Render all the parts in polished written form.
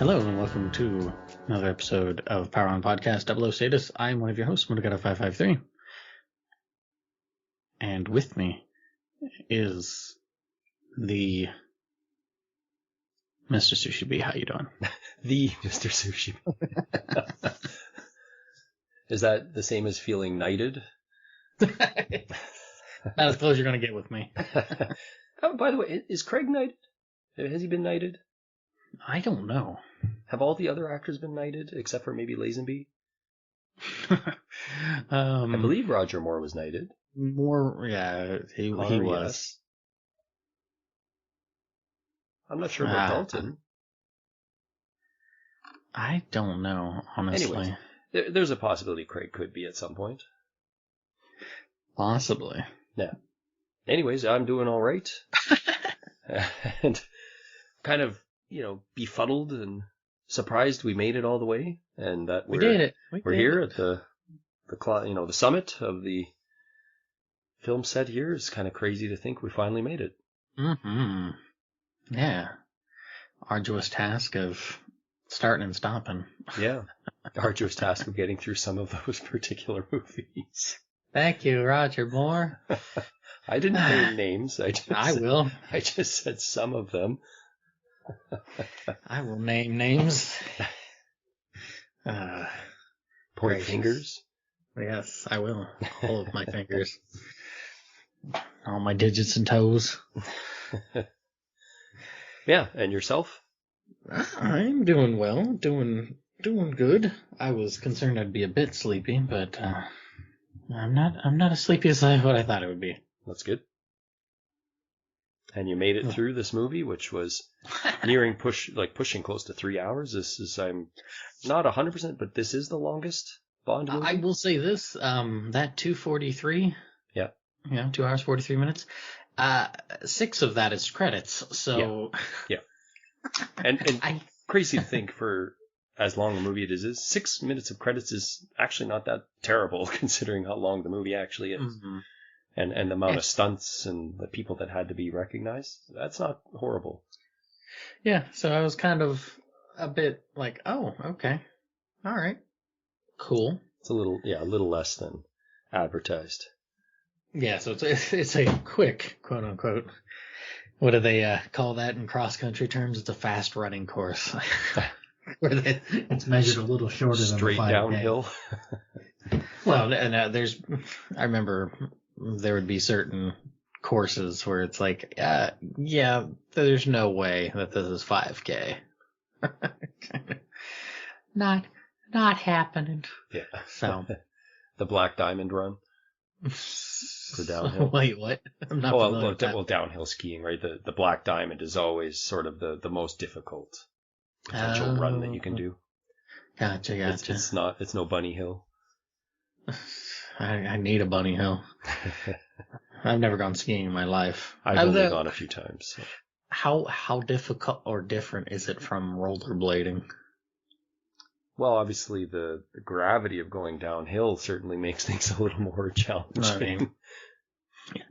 Hello and welcome to another episode of Power On Podcast 00Status. I'm one of your hosts, Motogata553. And with me is the Mr. Sushi B. How you doing? The Mr. Sushi. Is that the same as feeling knighted? Not as close as you're going to get with me. Oh, by the way, is Craig knighted? Has he been knighted? I don't know. Have all the other actors been knighted, except for maybe Lazenby? I believe Roger Moore was knighted. More, yeah, he was. Yes. I'm not sure about Dalton. I don't know, honestly. Anyways, there's a possibility Craig could be at some point. Possibly. Yeah. Anyways, I'm doing all right. And kind of, befuddled and surprised we made it all the way, and that we did it. We're here at the summit of the film set here. It's kind of crazy to think we finally made it. Mm-hmm. Yeah. Arduous task of starting and stopping. Yeah. Arduous task of getting through some of those particular movies. Thank you, Roger Moore. I didn't name names. I will. I just said some of them. I will name names. Point fingers. Yes, I will. All of my fingers. All my digits and toes. Yeah, and yourself? I'm doing well. Doing good. I was concerned I'd be a bit sleepy, but I'm not as sleepy as what I thought it would be. That's good. And you made it through this movie, which was nearing pushing close to 3 hours. I'm not 100%, but this is the longest Bond movie. I will say this, that 2:43. Yeah. 2 hours, 43 minutes. 6 of that is credits, so. Yeah. And crazy to think for as long a movie it is 6 minutes of credits is actually not that terrible considering how long the movie actually is. Mm-hmm. And the amount of stunts and the people that had to be recognized, that's not horrible. Yeah, so I was kind of a bit like, oh, okay. All right. Cool. It's a little less than advertised. Yeah, so it's a quick, quote unquote. What do they call that in cross-country terms? It's a fast running course. Where it's measured a little shorter than the 5K. Straight downhill. Well, and I remember there would be certain courses where it's like, yeah, there's no way that this is 5K. Not happening. Yeah. So the Black Diamond Run for downhill. Wait, what? I'm not familiar with that. Well, downhill skiing, right? The Black Diamond is always sort of the most difficult potential run that you can do. Gotcha. It's no bunny hill. I need a bunny hill. I've never gone skiing in my life. I've only gone a few times. So. How difficult or different is it from rollerblading? Well, obviously the gravity of going downhill certainly makes things a little more challenging.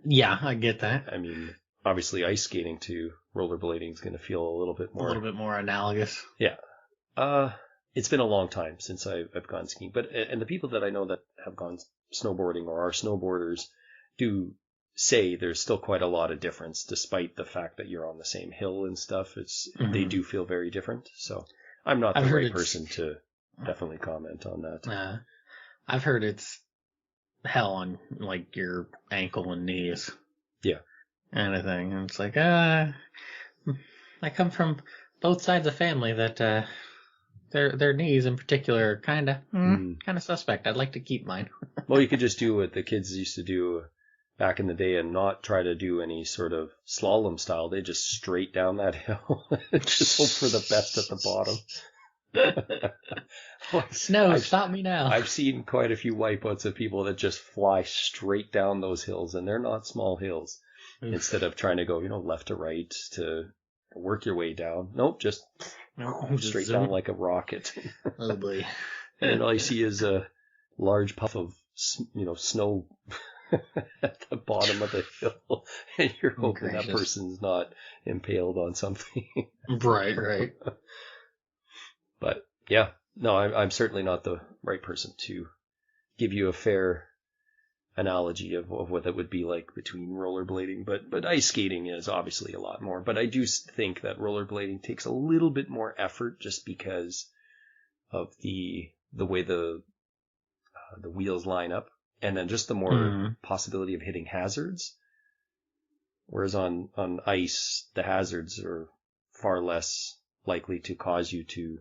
Yeah, I get that. I mean, obviously ice skating to rollerblading is going to feel a little bit more analogous. Yeah. It's been a long time since I've gone skiing, and the people that I know that have gone snowboarding or are snowboarders do say there's still quite a lot of difference, despite the fact that you're on the same hill and stuff. They do feel very different. So I'm not the right person to definitely comment on that. I've heard it's hell on like your ankle and knees. Yeah. Kind of thing. And it's like, I come from both sides of the family that, their knees in particular are kind of suspect. I'd like to keep mine. Well, you could just do what the kids used to do back in the day and not try to do any sort of slalom style. They just straight down that hill and just hope for the best at the bottom. Snow, stop me now. I've seen quite a few wipeouts of people that just fly straight down those hills, and they're not small hills. Oof. Instead of trying to go, left to right to work your way down. Nope, just straight down like a rocket. Oh boy. And all you see is a large puff of, snow at the bottom of the hill, and you're hoping that person's not impaled on something. Right. But yeah, no, I'm certainly not the right person to give you a fair analogy of what that would be like between rollerblading, but ice skating is obviously a lot more. But I do think that rollerblading takes a little bit more effort just because of the way the wheels line up, and then just the more possibility of hitting hazards. Whereas on ice, the hazards are far less likely to cause you to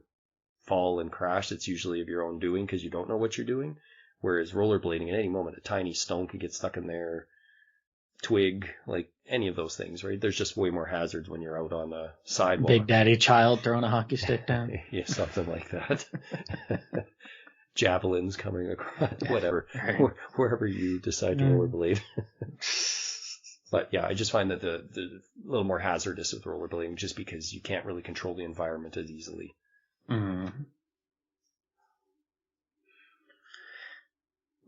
fall and crash. It's usually of your own doing because you don't know what you're doing. Whereas rollerblading, at any moment, a tiny stone could get stuck in there, twig, like any of those things, right? There's just way more hazards when you're out on a sidewalk. Big Daddy Child throwing a hockey stick down. Yeah, something like that. Javelins coming across, whatever, Right. wherever you decide to rollerblade. But yeah, I just find that the little more hazardous with rollerblading just because you can't really control the environment as easily.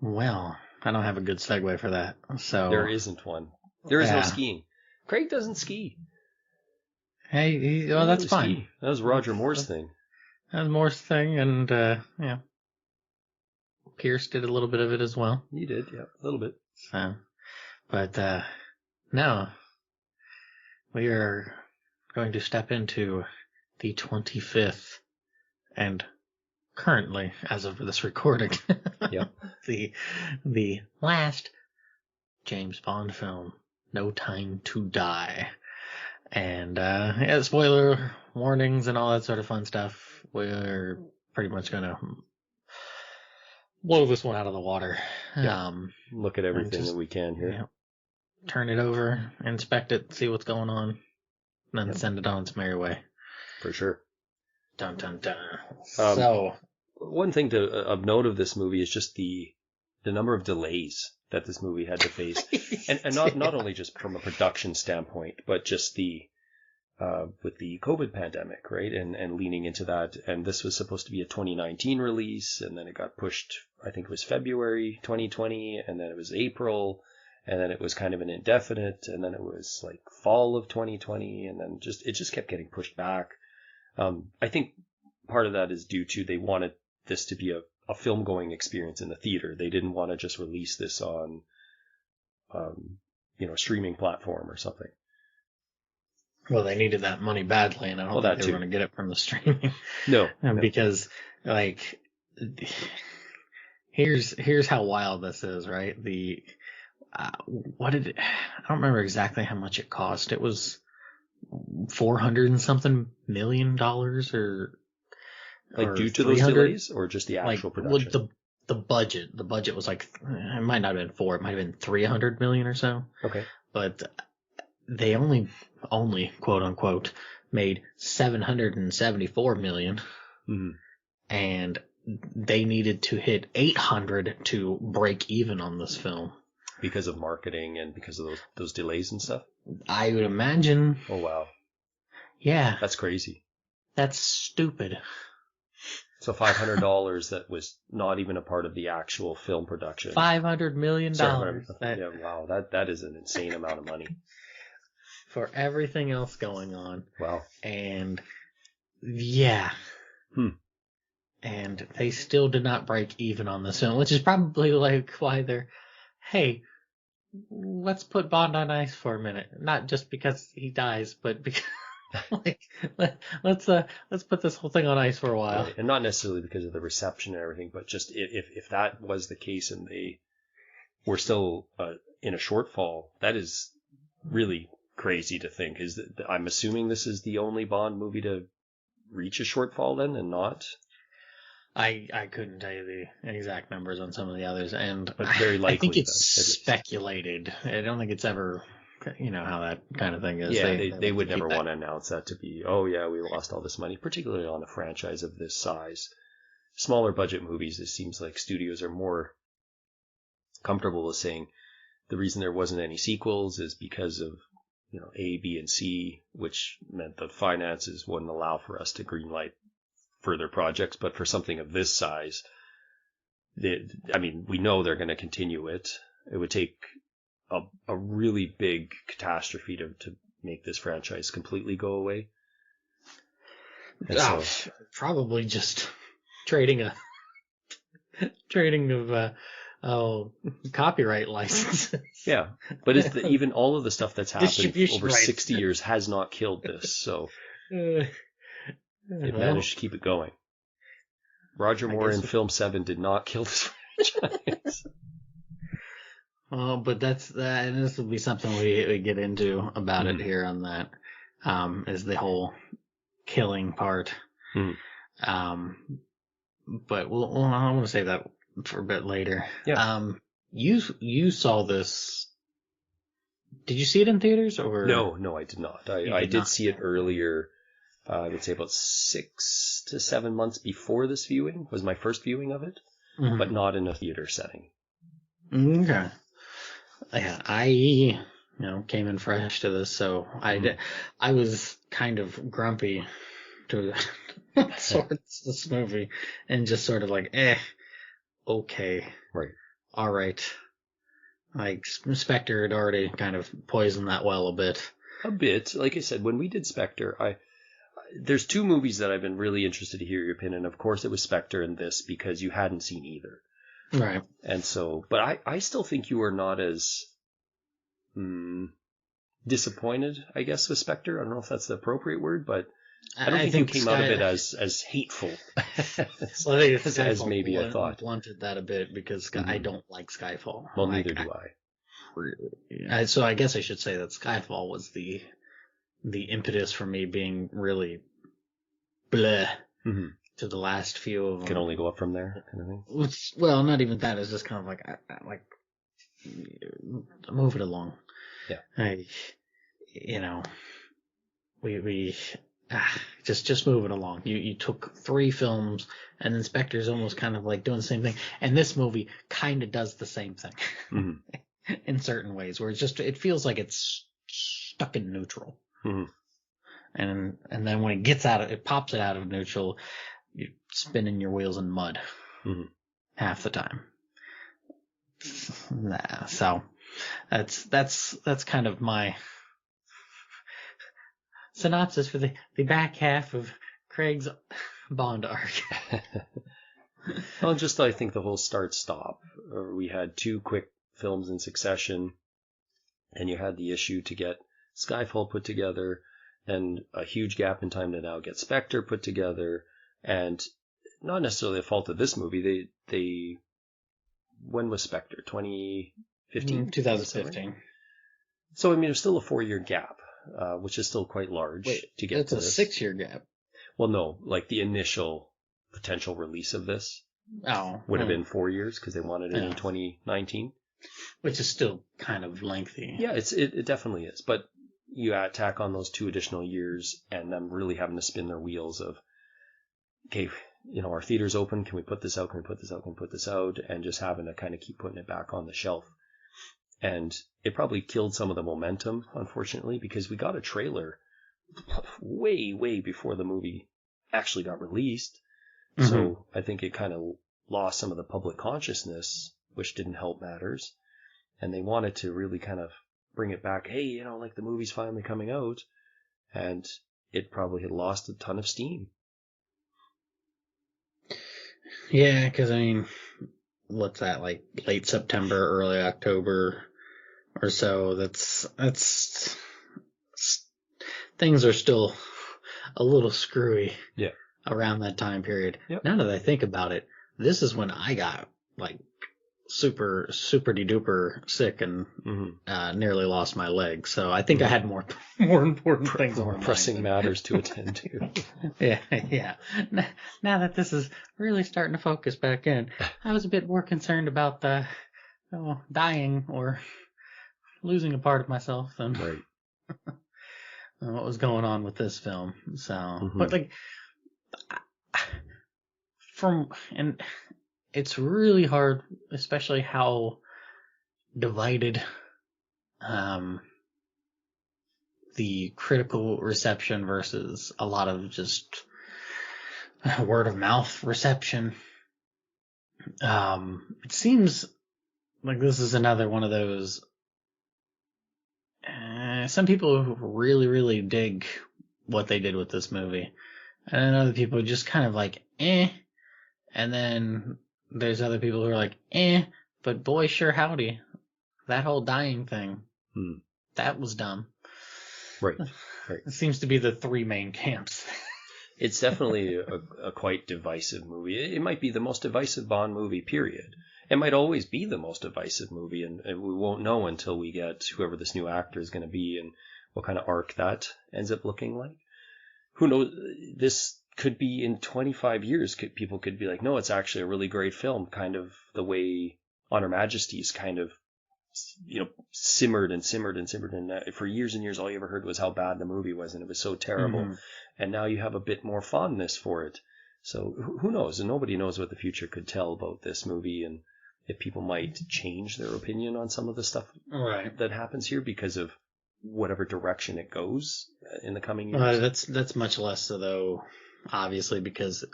Well, I don't have a good segue for that. So there isn't one. There is no skiing. Craig doesn't ski. Hey, well, that's fine. Ski. That was Roger Moore's thing. That was Moore's thing, and yeah, Pierce did a little bit of it as well. He did, yeah, a little bit. So, but no, we are going to step into the 25th and currently, as of this recording, yep. the last James Bond film, No Time to Die. And yeah, spoiler warnings and all that sort of fun stuff. We're pretty much gonna blow this one out of the water. Yeah. Look at everything that we can here. Yeah, turn it over, inspect it, see what's going on, and then send it on its merry way. For sure. Dun dun dun. So, one thing of note of this movie is just the number of delays that this movie had to face, and not only just from a production standpoint, but just with the COVID pandemic, right, and leaning into that. And this was supposed to be a 2019 release, and then it got pushed. I think it was February 2020, and then it was April, and then it was kind of an indefinite, and then it was like fall of 2020, and then it just kept getting pushed back. I think part of that is due to they wanted this to be a film going experience in the theater. They didn't want to just release this on, a streaming platform or something. Well, they needed that money badly, and I don't think they were going to get it from the streaming. No. Because, like, here's how wild this is, right? I don't remember exactly how much it cost. It was $400 and something million, or like due to those delays, or just the actual production? With the budget was like, it might not have been it might have been 300 million or so. Okay. But they only quote unquote made 774 million. Mm-hmm. And they needed to hit 800 to break even on this film. Because of marketing and because of those delays and stuff? I would imagine. Oh, wow. Yeah. That's crazy. That's stupid. So $500 that was not even a part of the actual film production. $500 million. Yeah, wow. That is an insane amount of money. For everything else going on. Wow. And yeah. And they still did not break even on this film, which is probably like why they're, hey, let's put Bond on ice for a minute. Not just because he dies, but because let's put this whole thing on ice for a while. Right. And not necessarily because of the reception and everything, but just if that was the case and they were still in a shortfall, that is really crazy to think. I'm assuming this is the only Bond movie to reach a shortfall then, and not. I couldn't tell you the exact numbers on some of the others, but very likely. I think it's speculated. I don't think it's ever, how that kind of thing is. Yeah, they would never want to announce that to be, oh yeah, we lost all this money, particularly on a franchise of this size. Smaller budget movies, it seems like studios are more comfortable with saying the reason there wasn't any sequels is because of, A, B, and C, which meant the finances wouldn't allow for us to greenlight further projects. But for something of this size, we know they're going to continue it. It would take a really big catastrophe to make this franchise completely go away. And so, probably just trading of copyright licenses. yeah, but even all of the stuff that's happened Distribution over rights. 60 years has not killed this, so it managed to keep it going. Roger Moore in Film 7 did not kill this franchise. Well, but and this will be something we get into about it here on that, is the whole killing part. But I want to save that for a bit later. Yeah. You saw this. Did you see it in theaters or? No, I did not. I did see it earlier. I would say about 6 to 7 months before this viewing was my first viewing of it, but not in a theater setting. Okay. Yeah, I came in fresh to this, so I was kind of grumpy to this movie, and just sort of like, okay, right, all right. Like Spectre had already kind of poisoned that well a bit. A bit, like I said, when we did Spectre, there's two movies that I've been really interested to hear your opinion. Of course, it was Spectre and this because you hadn't seen either. Right. And so, but I still think you are not as disappointed, I guess, with Spectre. I don't know if that's the appropriate word, but I don't think you came out of it as hateful as maybe I thought. Blunted that a bit because I don't like Skyfall. Well, neither do I. Really. So I guess I should say that Skyfall was the impetus for me being really bleh to the last few of them. Can only go up from there, kind of thing. Well, not even that. It's just kind of like move it along. Yeah. We just move it along. You took 3 films, and then Spectre's almost kind of like doing the same thing, and this movie kind of does the same thing in certain ways, where it feels like it's stuck in neutral. And then when it pops it out of neutral, you're spinning your wheels in mud half the time. So that's kind of my synopsis for the back half of Craig's Bond arc. Well, just I think the whole start-stop. We had 2 quick films in succession, and you had the issue to get Skyfall put together, and a huge gap in time to now get Spectre put together, and not necessarily a fault of this movie. When was Spectre? 2015? 2015. So, I mean, there's still a 4-year gap, which is still quite large to get to this. It's a 6-year gap. Well, no, like the initial potential release of this would have been 4 years because they wanted it in 2019. Which is still kind of lengthy. Yeah, it definitely is. But you tack on those 2 additional years and them really having to spin their wheels of, okay, our theater's open. Can we put this out? Can we put this out? Can we put this out? And just having to kind of keep putting it back on the shelf. And it probably killed some of the momentum, unfortunately, because we got a trailer way, way before the movie actually got released. So I think it kind of lost some of the public consciousness, which didn't help matters. And they wanted to really kind of bring it back. Hey, like the movie's finally coming out. And it probably had lost a ton of steam. Yeah, because I mean, what's that, like late September, early October or so? That's things are still a little screwy. Yeah. Around that time period. Yep. Now that I think about it, this is when I got like super de duper sick and nearly lost my leg. So I think I had more important things on my mind. Pressing matters to attend to. Yeah. Now that this is really starting to focus back in, I was a bit more concerned about the dying or losing a part of myself than what was going on with this film. So, but like. And it's really hard, especially how divided the critical reception versus a lot of just word of mouth reception. It seems like this is another one of those. Some people really, really dig what they did with this movie. And then other people just kind of like, eh. And then there's other people who are like, eh. But boy, sure howdy. That whole dying thing, that was dumb. Right. It seems to be the three main camps. It's definitely a quite divisive movie. It might be the most divisive Bond movie, period. It might always be the most divisive movie, and we won't know until we get whoever this new actor is going to be and what kind of arc that ends up looking like. Who knows? This could be in 25 years. People could be like, no, it's actually a really great film, kind of the way On Her Majesty's kind of, simmered and simmered and simmered. And for years and years, all you ever heard was how bad the movie was, and it was so terrible. Mm-hmm. And now you have a bit more fondness for it. So who knows? And nobody knows what the future could tell about this movie, and if people might change their opinion on some of the stuff that happens here because of whatever direction it goes in the coming years. That's much less so, though, obviously, because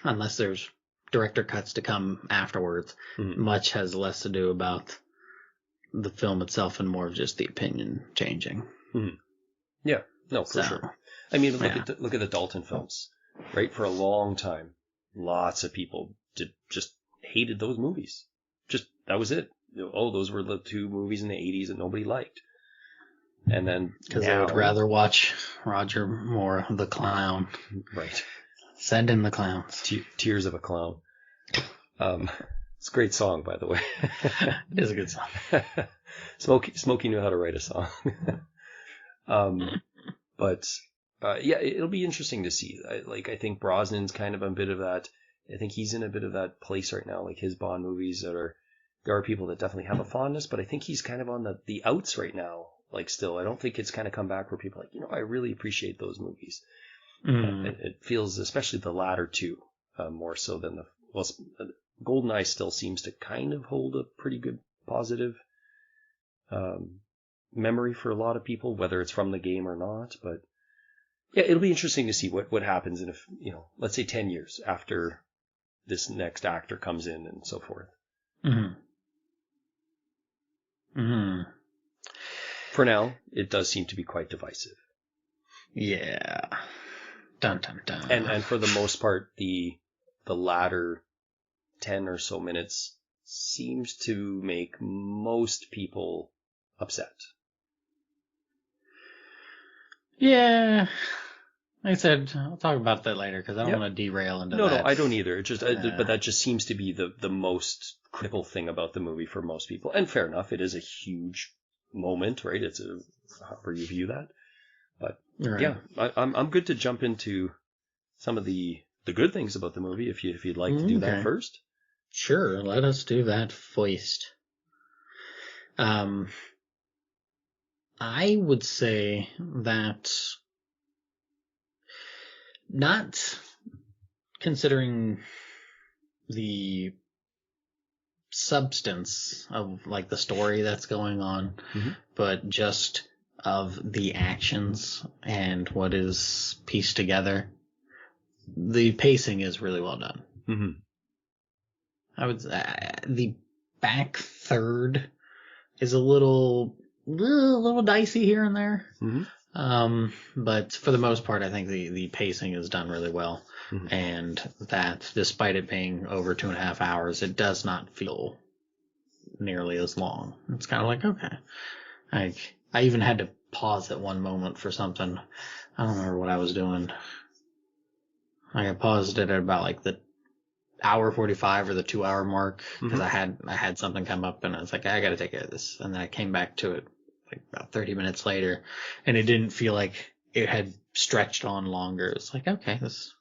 unless there's director cuts to come afterwards, much has less to do about the film itself and more of just the opinion changing. Yeah, no, for sure. I mean, look at the Dalton films, right? For a long time, lots of people just hated those movies. Just, that was it. Oh, those were the two movies in the 80s that nobody liked. And then because they would rather watch Roger Moore, the clown. Right. Send in the clowns. Tears of a Clown. It's a great song, by the way. It is a good song. Smokey knew how to write a song. But it'll be interesting to see. I think Brosnan's kind of a bit of that. I think he's in a bit of that place right now. Like his Bond movies there are people that definitely have a fondness, but I think he's kind of on the outs right now. Like still, I don't think it's kind of come back where people are like, I really appreciate those movies. It feels, especially the latter two, more so than GoldenEye still seems to kind of hold a pretty good positive memory for a lot of people, whether it's from the game or not. But yeah, it'll be interesting to see what happens in let's say 10 years after this next actor comes in and so forth. For now, it does seem to be quite divisive. Yeah. Dun dun dun. And for the most part, the latter 10 or so minutes seems to make most people upset. Yeah. Like I said, I'll talk about that later because I don't want to derail into that. No, I don't either. It just, but that just seems to be the most critical thing about the movie for most people. And fair enough, it is a huge moment, right? It's however you view that. But yeah, I'm good to jump into some of the good things about the movie if you'd like to do that first. Sure, let us do that first. I would say that, not considering the substance of like the story that's going on, but just of the actions and what is pieced together, the pacing is really well done. I would the back third is a little dicey here and there. But for the most part, I think the pacing is done really well. And that despite it being over 2.5 hours, it does not feel nearly as long. It's kind of like, okay. I even had to pause at one moment for something. I don't remember what I was doing. I paused it at about like the hour 45 or the 2 hour mark because I had something come up and I was like, I got to take care of this. And then I came back to it like about 30 minutes later, and it didn't feel like it had stretched on longer. It's like, okay, this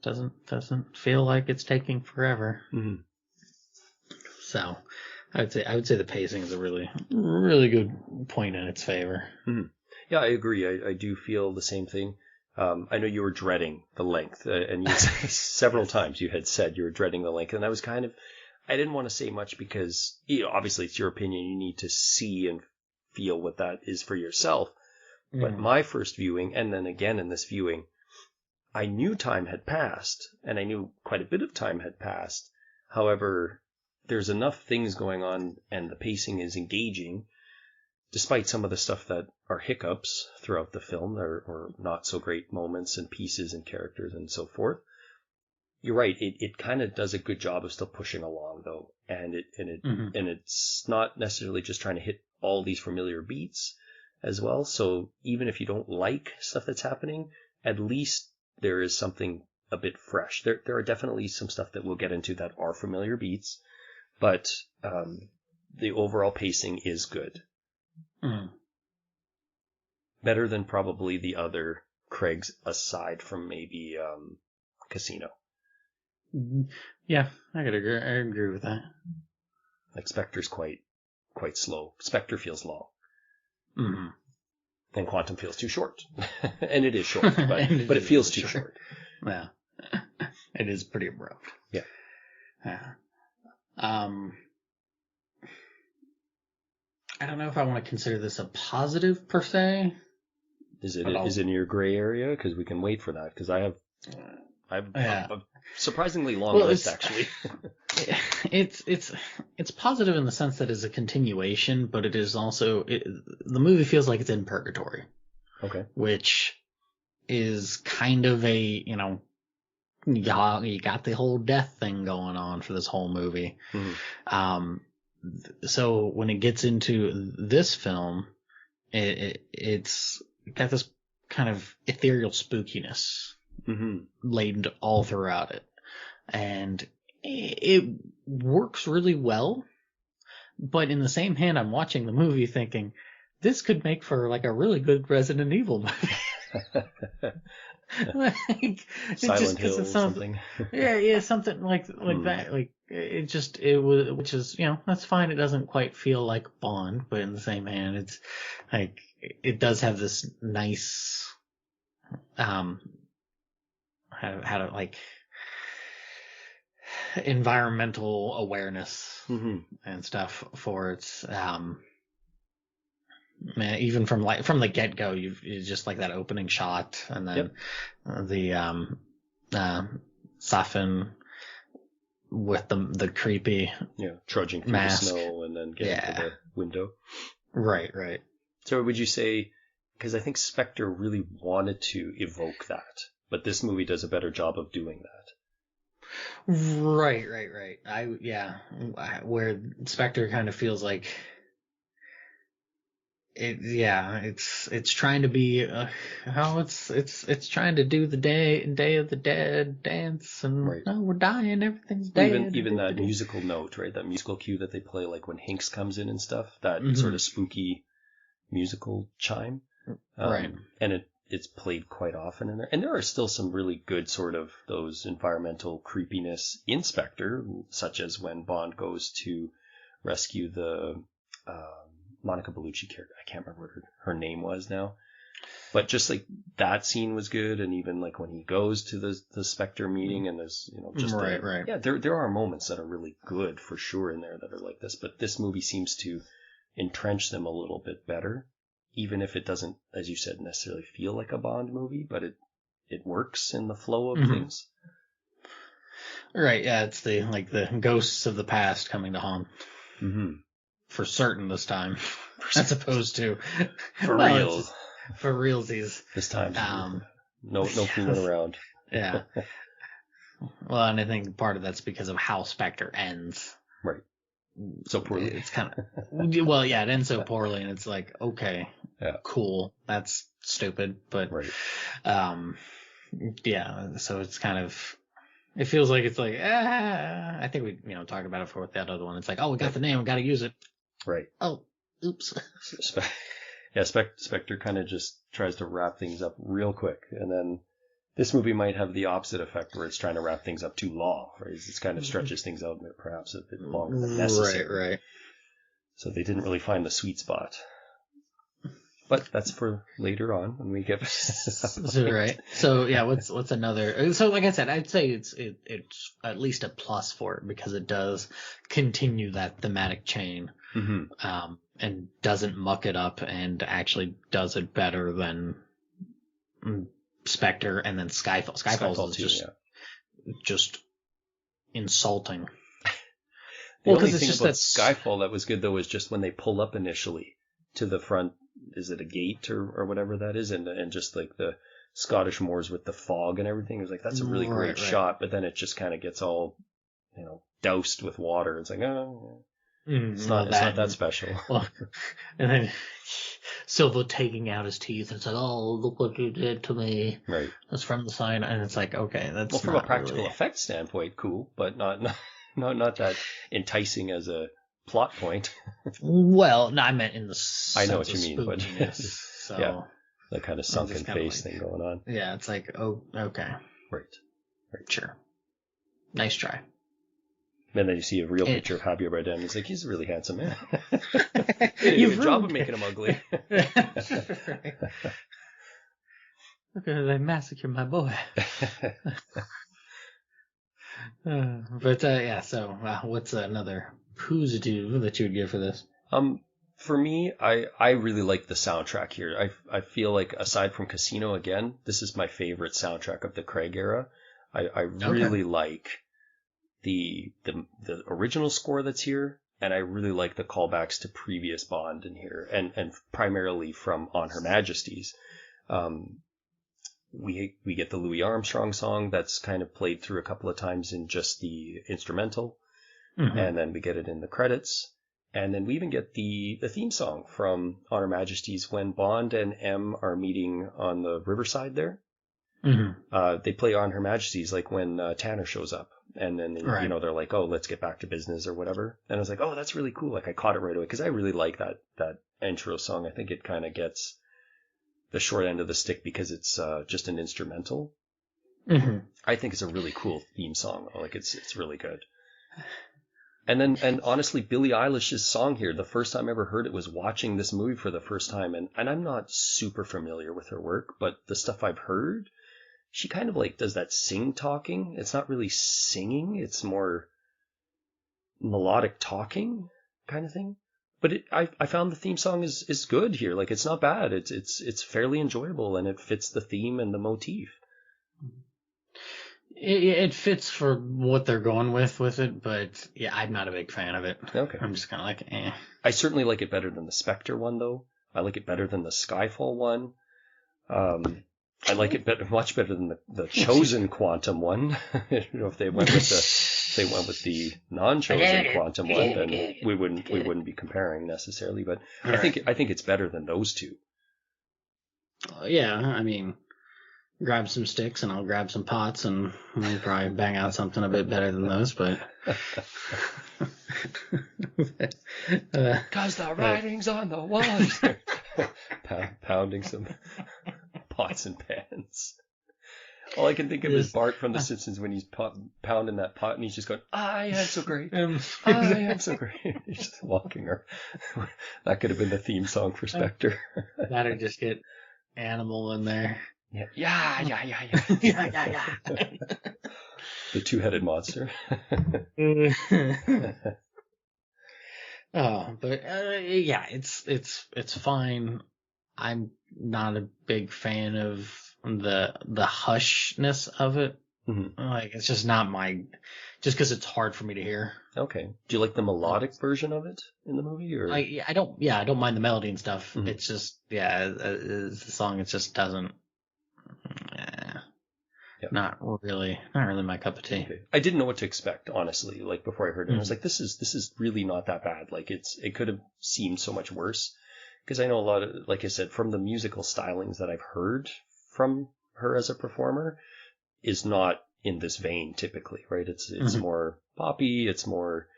doesn't feel like it's taking forever. So I would say the pacing is a really, really good point in its favor. Yeah, I agree. I do feel the same thing. I know you were dreading the length, and you several times you had said you were dreading the length, and I was I didn't want to say much because obviously it's your opinion. You need to see and feel what that is for yourself. But my first viewing, and then again in this viewing, I knew time had passed, and I knew quite a bit of time had passed. However, there's enough things going on, and the pacing is engaging, despite some of the stuff that are hiccups throughout the film, or not so great moments and pieces and characters and so forth, you're right. It kind of does a good job of still pushing along though, and it's not necessarily just trying to hit all these familiar beats as well. So even if you don't like stuff that's happening, at least there is something a bit fresh. There are definitely some stuff that we'll get into that are familiar beats, but the overall pacing is good. Better than probably the other Craigs, aside from maybe Casino. Yeah, I agree with that. Like Spectre's quite slow. Spectre feels long. Mm-hmm. And Quantum feels too short. And it is short, but it feels too short. Yeah. It is pretty abrupt. Yeah. I don't know if I want to consider this a positive per se. Is it in your gray area? Because we can wait for that. Because I have a surprisingly long list actually. It's positive in the sense that it's a continuation, but it is also the movie feels like it's in purgatory. Okay. Which is kind of a, you got the whole death thing going on for this whole movie. Mm-hmm. So when it gets into this film, it's got this kind of ethereal spookiness laden all throughout it. And it works really well. But in the same hand, I'm watching the movie thinking, this could make for like a really good Resident Evil movie. Silent Hill or something. Yeah, something like that. Like it was, which is, that's fine. It doesn't quite feel like Bond, but in the same hand, it's like it does have this nice how to like environmental awareness and stuff for its man, even from the get go, you just like that opening shot, and then the Safin with the creepy trudging through mask. the snow and then getting to the window. Right. So would you say, because I think Spectre really wanted to evoke that, but this movie does a better job of doing that. Right. Where Spectre kind of feels like it's trying to be it's trying to do the Day of the Dead dance, and no, we're dying, everything's dead. Even that musical note, right? That musical cue that they play, like when Hinks comes in and stuff. That sort of spooky musical chime, right? And it's played quite often in there. And there are still some really good sort of those environmental creepiness in Spectre, such as when Bond goes to rescue the Monica Bellucci character. I can't remember what her name was now. But just like that scene was good, and even like when he goes to the Spectre meeting and there's, just right. Yeah, there are moments that are really good for sure in there that are like this, but this movie seems to entrench them a little bit better, even if it doesn't, as you said, necessarily feel like a Bond movie, but it works in the flow of things. Right, yeah, it's the ghosts of the past coming to haunt. For certain this time, as opposed to for real. For realsies. This time, no fooling around. Yeah. Well, and I think part of that's because of how Spectre ends. Right. So poorly. It's kind of it ends so poorly, and it's like, okay, cool, that's stupid, but right. So it's kind of. It feels like it's like, I think we, talked about it with that other one. It's like, oh, we got the name, we got to use it. Right. Oh, oops. Spectre kind of just tries to wrap things up real quick, and then this movie might have the opposite effect where it's trying to wrap things up too long, right? It kind of stretches things out perhaps a bit longer than necessary. Right. So they didn't really find the sweet spot. But that's for later on when we get. Right. So yeah, what's another? So like I said, I'd say it's at least a plus for it because it does continue that thematic chain, and doesn't muck it up, and actually does it better than Spectre and then Skyfall. Skyfall is just insulting. The only thing about Skyfall that was good though was just when they pull up initially. to the front. Is it a gate or whatever that is? And just like the Scottish moors with the fog and everything. It was like, that's a really great shot, but then it just kind of gets all, doused with water. It's like, it's not that special. Well, and then Silva taking out his teeth and said, "Oh, look what you did to me." Right. That's from the sign, and it's like, okay, that's well, from not a practical really... effects standpoint, cool, but not that enticing as a plot point. Well, no, I meant in the sense I know what you mean, but so yeah, that kind of sunken face thing going on. Yeah, it's like, oh, okay, right, sure, nice try. And then you see a real picture of Javier Bardem. He's like, he's a really handsome man. He did a good job of making him ugly. Look at they massacre my boy. So what's another positive that you would give for this? For me, I really like the soundtrack here. I feel like aside from Casino again, this is my favorite soundtrack of the Craig era. I really like the original score that's here, and I really like the callbacks to previous Bond in here, and primarily from On Her Majesty's. We get the Louis Armstrong song that's kind of played through a couple of times in just the instrumental, and then we get it in the credits, and then we even get the theme song from On Her Majesty's when Bond and M are meeting on the riverside there. They play On Her Majesty's like when Tanner shows up, and then they're like, oh, let's get back to business or whatever. And I was like, oh, that's really cool. Like I caught it right away because I really like that intro song. I think it kind of gets the short end of the stick because it's just an instrumental. I think it's a really cool theme song. Like it's really good. And honestly, Billie Eilish's song here, the first time I ever heard it was watching this movie for the first time, and I'm not super familiar with her work, but the stuff I've heard, she kind of like does that sing talking. It's not really singing, it's more melodic talking kind of thing. But I found the theme song is good here. Like it's not bad. It's fairly enjoyable and it fits the theme and the motif. It fits for what they're going with it, but yeah, I'm not a big fan of it. Okay. I'm just kind of like, eh. I certainly like it better than the Spectre one, though. I like it better than the Skyfall one. I like it much better than the Chosen Quantum one. If they went with the non-chosen Quantum one, then we wouldn't be comparing necessarily. But I think it's better than those two. Yeah, I mean, grab some sticks and I'll grab some pots and we'll probably bang out something a bit better than those. But cause the writing's on the walls. Pounding some pots and pans. All I can think of is Bart from The Simpsons when he's pounding that pot and he's just going, I am so great. I am so great. He's just walking her. That could have been the theme song for Spectre. That'll just get Animal in there. Yeah. The two-headed monster. But yeah, it's fine. I'm not a big fan of the hushness of it. Like it's just not just because it's hard for me to hear. Okay. Do you like the melodic version of it in the movie, or? I don't mind the melody and stuff. It's just the song. It just doesn't. Not really my cup of tea. Okay. I didn't know what to expect, honestly. Like before I heard it, I was like, this is really not that bad. Like it could have seemed so much worse. Because I know a lot of, like I said, from the musical stylings that I've heard from her as a performer, is not in this vein typically, right? It's more poppy. It's more,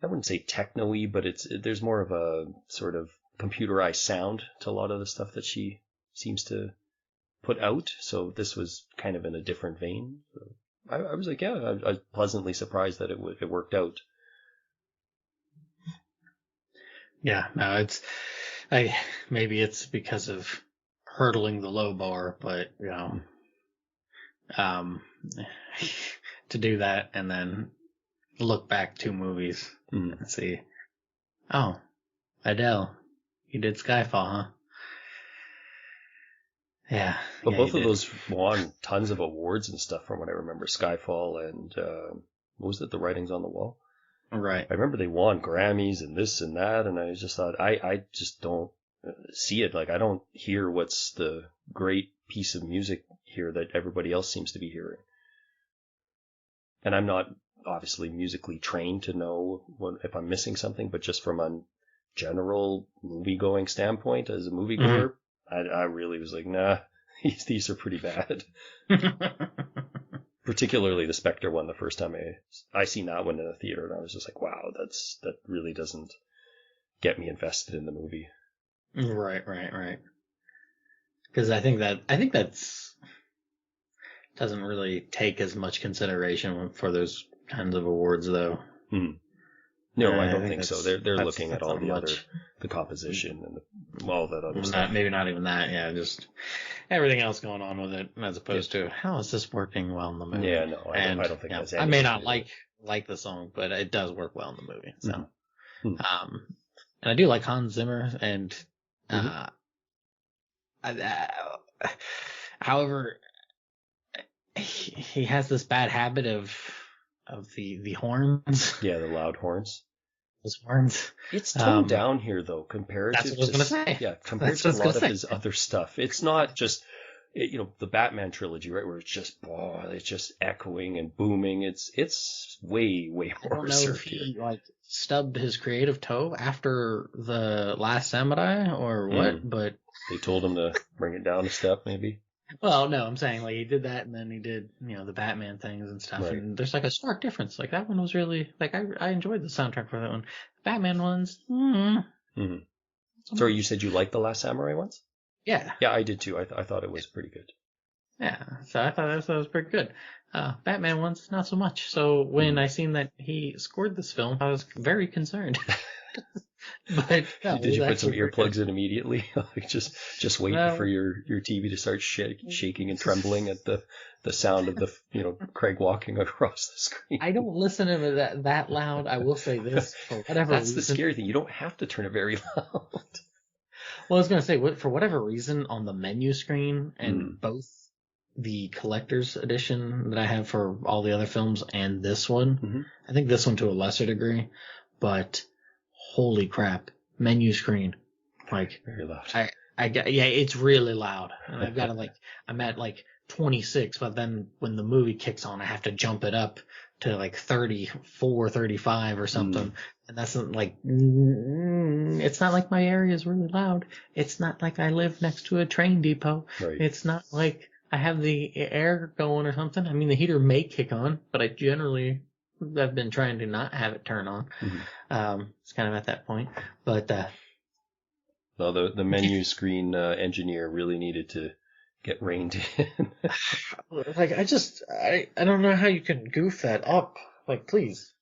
I wouldn't say techno-y, but there's more of a sort of computerized sound to a lot of the stuff that she seems to put out. So this was kind of in a different vein. So I was like, I was pleasantly surprised that it worked out. Yeah, no, maybe it's because of hurdling the low bar, but to do that and then look back 2 movies and see, oh, Adele, you did Skyfall, huh? Yeah. But both of those won tons of awards and stuff from what I remember. Skyfall and what was it? The Writings on the Wall. Right. I remember they won Grammys and this and that, and I just thought, I just don't see it. Like, I don't hear what's the great piece of music here that everybody else seems to be hearing. And I'm not obviously musically trained to know if I'm missing something, but just from a general movie-going standpoint as a moviegoer, I really was like, nah, these are pretty bad. Particularly the Spectre one, the first time I seen that one in the theater, and I was just like, wow, that really doesn't get me invested in the movie. Right. Because I think that's doesn't really take as much consideration for those kinds of awards, though. No, I don't think so. They're looking at all the composition and all that other stuff. Maybe not even that. Yeah, just everything else going on with it, as opposed to how is this working well in the movie? Yeah, no, I don't think that's. I may not like the song, but it does work well in the movie. So, and I do like Hans Zimmer, and however, he has this bad habit of the horns. Yeah, the loud horns. Those horns. It's toned down here, though, compared to. That's what I was going to say. Yeah, compared to a lot of his other stuff. It's not just, the Batman trilogy, right, where it's just echoing and booming. It's way more I don't know if he stubbed his creative toe after the Last Samurai or what, but they told him to bring it down a step, maybe. Well, no, I'm saying he did that, and then he did the Batman things and stuff, right. And there's a stark difference. That one was really I enjoyed the soundtrack for that one. The Batman ones. Sorry, you said you liked the Last Samurai ones? Yeah. Yeah, I did too. I thought it was pretty good. Yeah, so I thought that was pretty good. Batman ones, not so much. So when I seen that he scored this film, I was very concerned. But no, did you put some earplugs in immediately? just wait for your TV to start shaking and trembling at the sound of the Craig walking across the screen. I don't listen to it that loud. I will say this for whatever That's reason. the scary thing. You don't have to turn it very loud. Well, I was gonna say, for whatever reason, on the menu screen and both the collector's edition that I have for all the other films and this one, I think this one to a lesser degree, but holy crap, menu screen, very loud. It's really loud, and I've got to I'm at 26, but then when the movie kicks on, I have to jump it up to 34, 35 or something, and that's it's not like my area is really loud. It's not like I live next to a train depot. Right. It's not like I have the air going or something. I mean, the heater may kick on, but I've been trying to not have it turn on. It's kind of at that point, but well, the menu screen engineer really needed to get reined in. I don't know how you can goof that up. Please.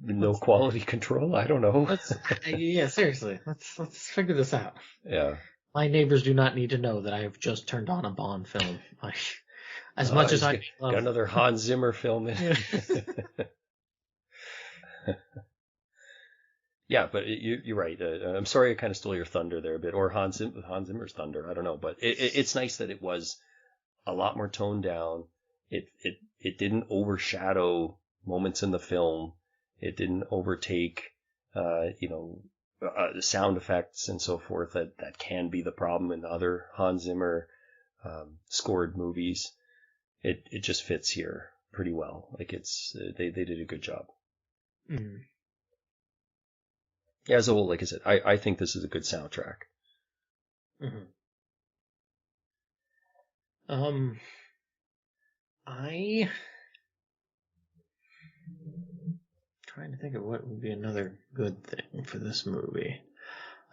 No quality control. I don't know. Yeah, seriously. Let's figure this out. Yeah. My neighbors do not need to know that I have just turned on a Bond film. As much as I love. Got another Hans Zimmer film in. Yeah, but you're right. I'm sorry I kind of stole your thunder there a bit, or Hans Zimmer's thunder. I don't know, but it's nice that it was a lot more toned down. It didn't overshadow moments in the film. It didn't overtake, the sound effects and so forth that can be the problem in other Hans Zimmer scored movies. It just fits here pretty well. They did a good job. Yeah, as a whole, like I said, I think this is a good soundtrack. I trying to think of what would be another good thing for this movie.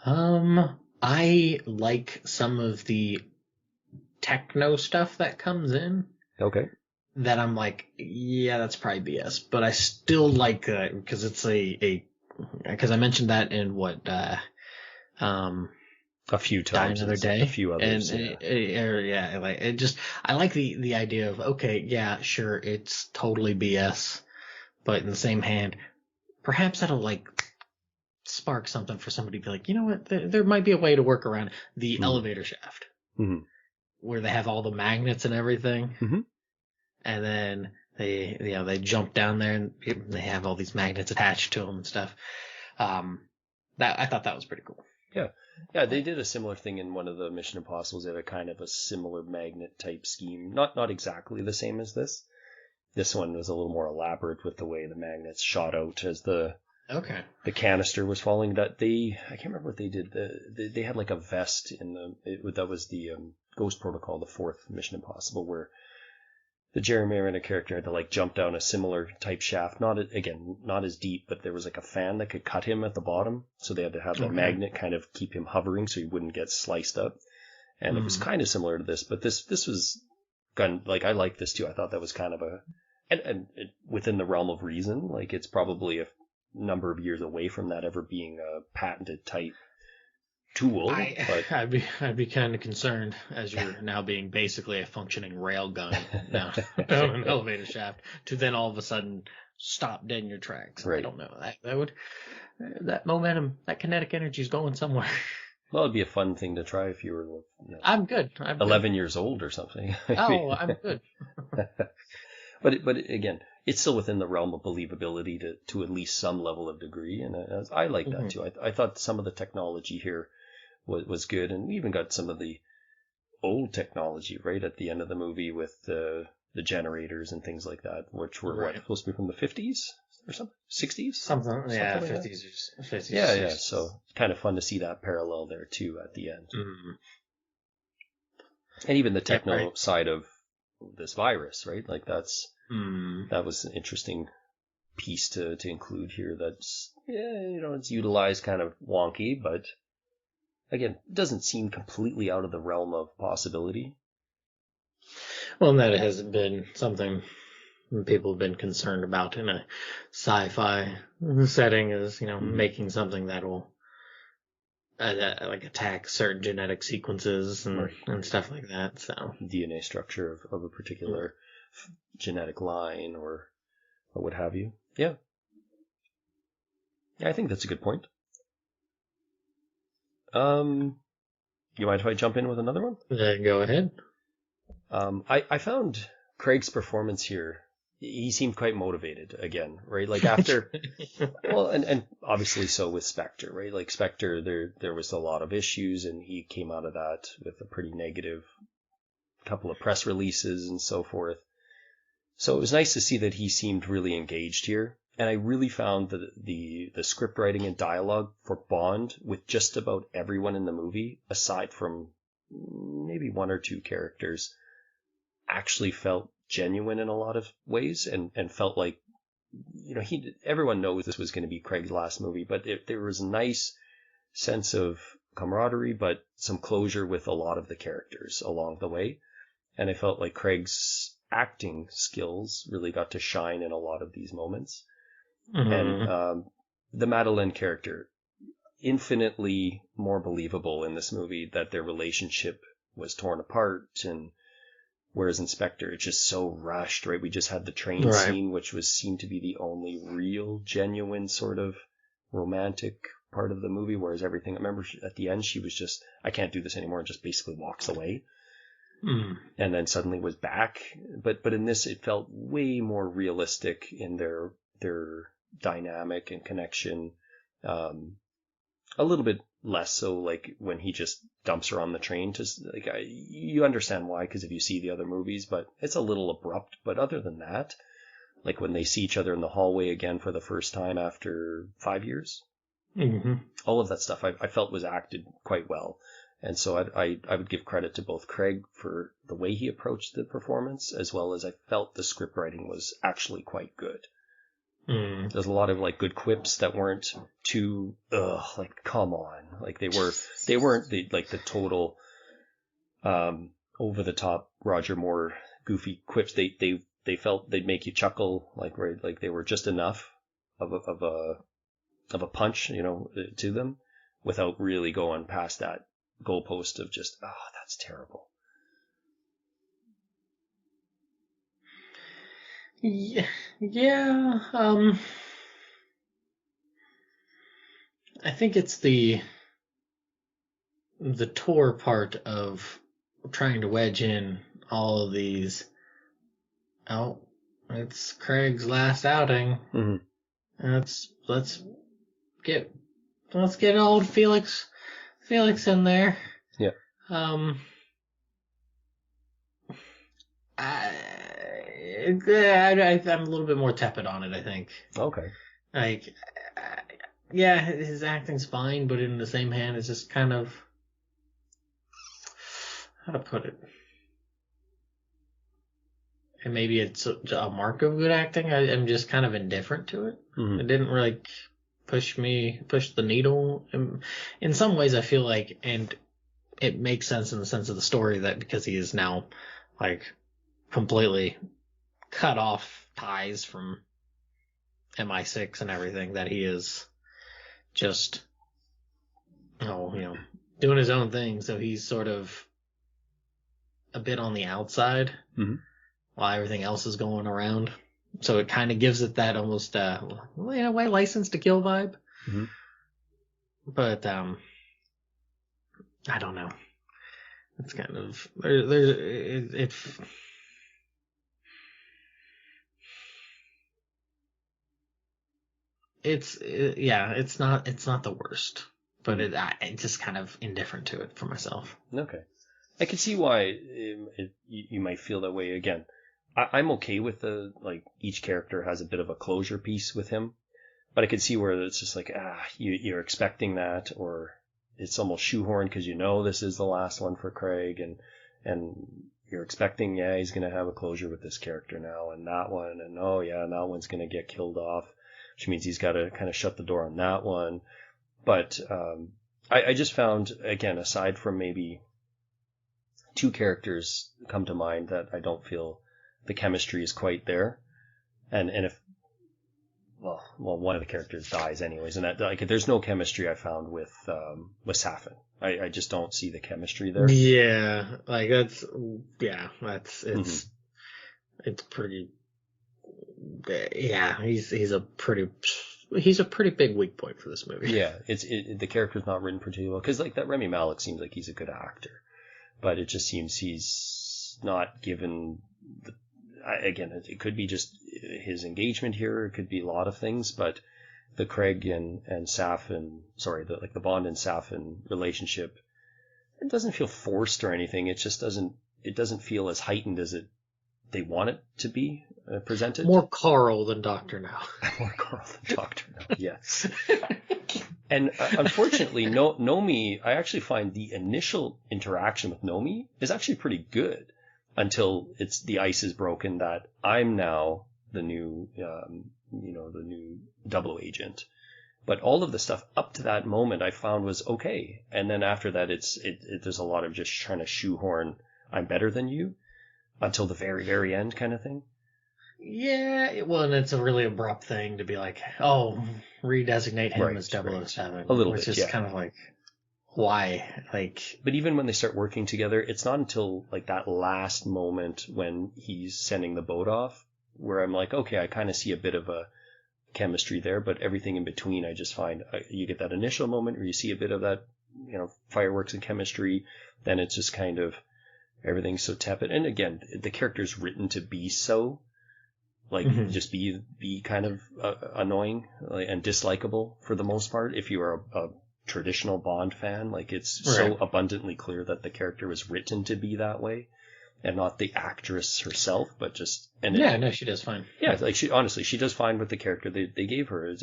I like some of the techno stuff that comes in. Okay. That I'm yeah, that's probably BS, but I still like that because it's because I mentioned that in a few times. Die Another Day. A few others. And I like the idea of, okay, yeah, sure, it's totally BS, but in the same hand, perhaps that'll spark something for somebody to be like, you know what, there might be a way to work around the elevator shaft where they have all the magnets and everything. And then they jump down there and they have all these magnets attached to them and stuff. That I thought that was pretty cool. Yeah, they did a similar thing in one of the Mission Impossibles. They had a kind of a similar magnet type scheme. Not exactly the same as this. This one was a little more elaborate with the way the magnets shot out as the canister was falling. I can't remember what they did. They had like a vest that was the Ghost Protocol, the fourth Mission Impossible, where the Jeremy Renner character had to like jump down a similar type shaft. Not as deep, but there was like a fan that could cut him at the bottom. So they had to have the magnet kind of keep him hovering so he wouldn't get sliced up. And it was kind of similar to this, but this was like, I like this too. I thought that was kind of and within the realm of reason. Like, it's probably a number of years away from that ever being a patented type tool. I'd be kind of concerned, as you're now being basically a functioning rail gun down an elevator shaft, to then all of a sudden stop dead in your tracks. Right. I don't know. That momentum, that kinetic energy is going somewhere. Well, it'd be a fun thing to try if you were, I'm good. 11 years old or something. Oh, I'm good. But again, it's still within the realm of believability to at least some level of degree, and I like that too. I thought some of the technology here was good, and we even got some of the old technology right at the end of the movie with the generators and things like that, which were supposed to be from the 50s or something, 60s, something like 50s or 50s. Yeah. So it's kind of fun to see that parallel there too at the end, and even the techno side of this virus, right? Like that was an interesting piece to include here. That's it's utilized kind of wonky, but again, it doesn't seem completely out of the realm of possibility. Well, and that hasn't been something people have been concerned about in a sci-fi setting, is making something that will like attack certain genetic sequences and stuff like that. So DNA structure of a particular genetic line or what have you. Yeah, I think that's a good point. You mind if I jump in with another one? Go ahead. I found Craig's performance here, he seemed quite motivated again, right? Like after, well, and obviously so with Spectre, right? Like Spectre, there was a lot of issues, and he came out of that with a pretty negative couple of press releases and so forth. So it was nice to see that he seemed really engaged here. And I really found that the script writing and dialogue for Bond with just about everyone in the movie, aside from maybe one or two characters, actually felt genuine in a lot of ways, and felt like, everyone knows this was going to be Craig's last movie, but there was a nice sense of camaraderie, but some closure with a lot of the characters along the way. And I felt like Craig's acting skills really got to shine in a lot of these moments. And the Madeleine character, infinitely more believable in this movie, that their relationship was torn apart, and whereas in Spectre, it's just so rushed, right? We just had the train scene, which seemed to be the only real, genuine sort of romantic part of the movie, whereas everything, I remember at the end, she was just, I can't do this anymore, and just basically walks away. And then suddenly was back. But in this, it felt way more realistic in their dynamic and connection. A little bit less so like when he just dumps her on the train. You understand why, because if you see the other movies, but it's a little abrupt. But other than that, like when they see each other in the hallway again for the first time after 5 years, all of that stuff I felt was acted quite well. And so I would give credit to both Craig for the way he approached the performance, as well as I felt the script writing was actually quite good. There's a lot of like good quips that weren't too like, come on, like they weren't the total over the top Roger Moore goofy quips. They felt they'd make you chuckle, like they were just enough of a punch, to them, without really going past that goalpost of just, that's terrible. Yeah. I think it's the tour part of trying to wedge in all of these it's Craig's last outing. Mm-hmm. Let's get old Felix in there. Yeah. I'm a little bit more tepid on it, I think. Okay. Like, yeah, his acting's fine, but in the same hand, it's just kind of, how to put it? And maybe it's a mark of good acting. I'm just kind of indifferent to it. Mm-hmm. It didn't really push the needle. In some ways, I feel like, and it makes sense in the sense of the story, that because he is now like completely cut off ties from MI6 and everything, that he is just doing his own thing. So he's sort of a bit on the outside while everything else is going around. So it kind of gives it that almost in a way, License to Kill vibe. Mm-hmm. But I don't know. It's kind of it's not the worst, but it's just kind of indifferent to it for myself. Okay. I can see why you might feel that way. Again, I'm okay with each character has a bit of a closure piece with him, but I could see where it's just like, you're expecting that, or it's almost shoehorned because this is the last one for Craig, and you're expecting, he's going to have a closure with this character now, and that one, and that one's going to get killed off, which means he's got to kind of shut the door on that one. But I just found, again, aside from maybe two characters come to mind that I don't feel the chemistry is quite there, and if one of the characters dies anyways, and that there's no chemistry I found with Safin. I just don't see the chemistry there. Yeah, it's pretty. Yeah, he's a pretty big weak point for this movie. Yeah, the character's not written particularly well, because that Remy Malek seems like he's a good actor, but it just seems he's not given again, it could be just his engagement here. It could be a lot of things, but the Craig and Safin, the Bond and Safin relationship, it doesn't feel forced or anything. It just doesn't feel as heightened as they want it to be presented. More Carl than Dr. Now. More Carl than Dr. Now, yes. And unfortunately, Nomi, I actually find the initial interaction with Nomi is actually pretty good until the ice is broken that I'm now the new, the new 00 agent. But all of the stuff up to that moment I found was okay. And then after that, there's a lot of just trying to shoehorn I'm better than you until the very, very end kind of thing. Yeah, well, and it's a really abrupt thing to be like, redesignate him as 007. A little bit, which is kind of like, why? But even when they start working together, it's not until that last moment when he's sending the boat off where I'm like, okay, I kind of see a bit of a chemistry there, but everything in between, I just find you get that initial moment where you see a bit of that, fireworks and chemistry, then it's just kind of everything's so tepid. And again, the character's written to be so. Just be kind of annoying and dislikable for the most part. If you are a traditional Bond fan, it's so abundantly clear that the character was written to be that way, and not the actress herself, but just. And she does fine. Yeah, she does fine with the character they gave her.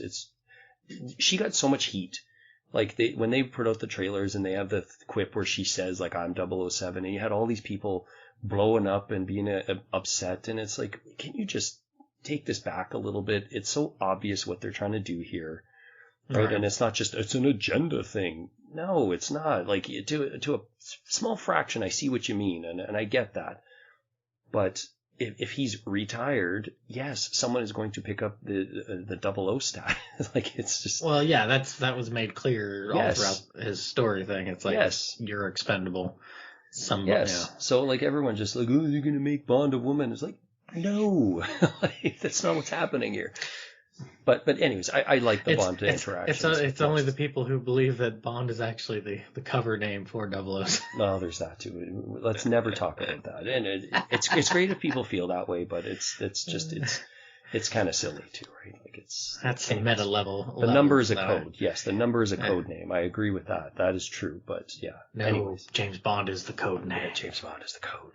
She got so much heat. When they put out the trailers and they have the quip where she says I'm 007, and you had all these people blowing up and being upset, and it's like, can you just take this back a little bit? It's so obvious what they're trying to do here, right? And it's not just it's an agenda thing. No, it's not. To a small fraction, I see what you mean, and I get that. But if he's retired, yes, someone is going to pick up the 00 status. It's just. Well, yeah, that was made clear all throughout his story thing. It's you're expendable. So everyone just you're gonna make Bond a woman. It's no, that's not what's happening here. But anyways, I like the Bond interactions. It's only the people who believe that Bond is actually the cover name for 00s. No, there's that too. Let's never talk about that. And it's great if people feel that way, but it's kind of silly too, right? Like that's a meta level. The number is a code. Yes, the number is a code name. I agree with that. That is true. But yeah. No, anyways, James Bond is the code name. Yeah, James Bond is the code.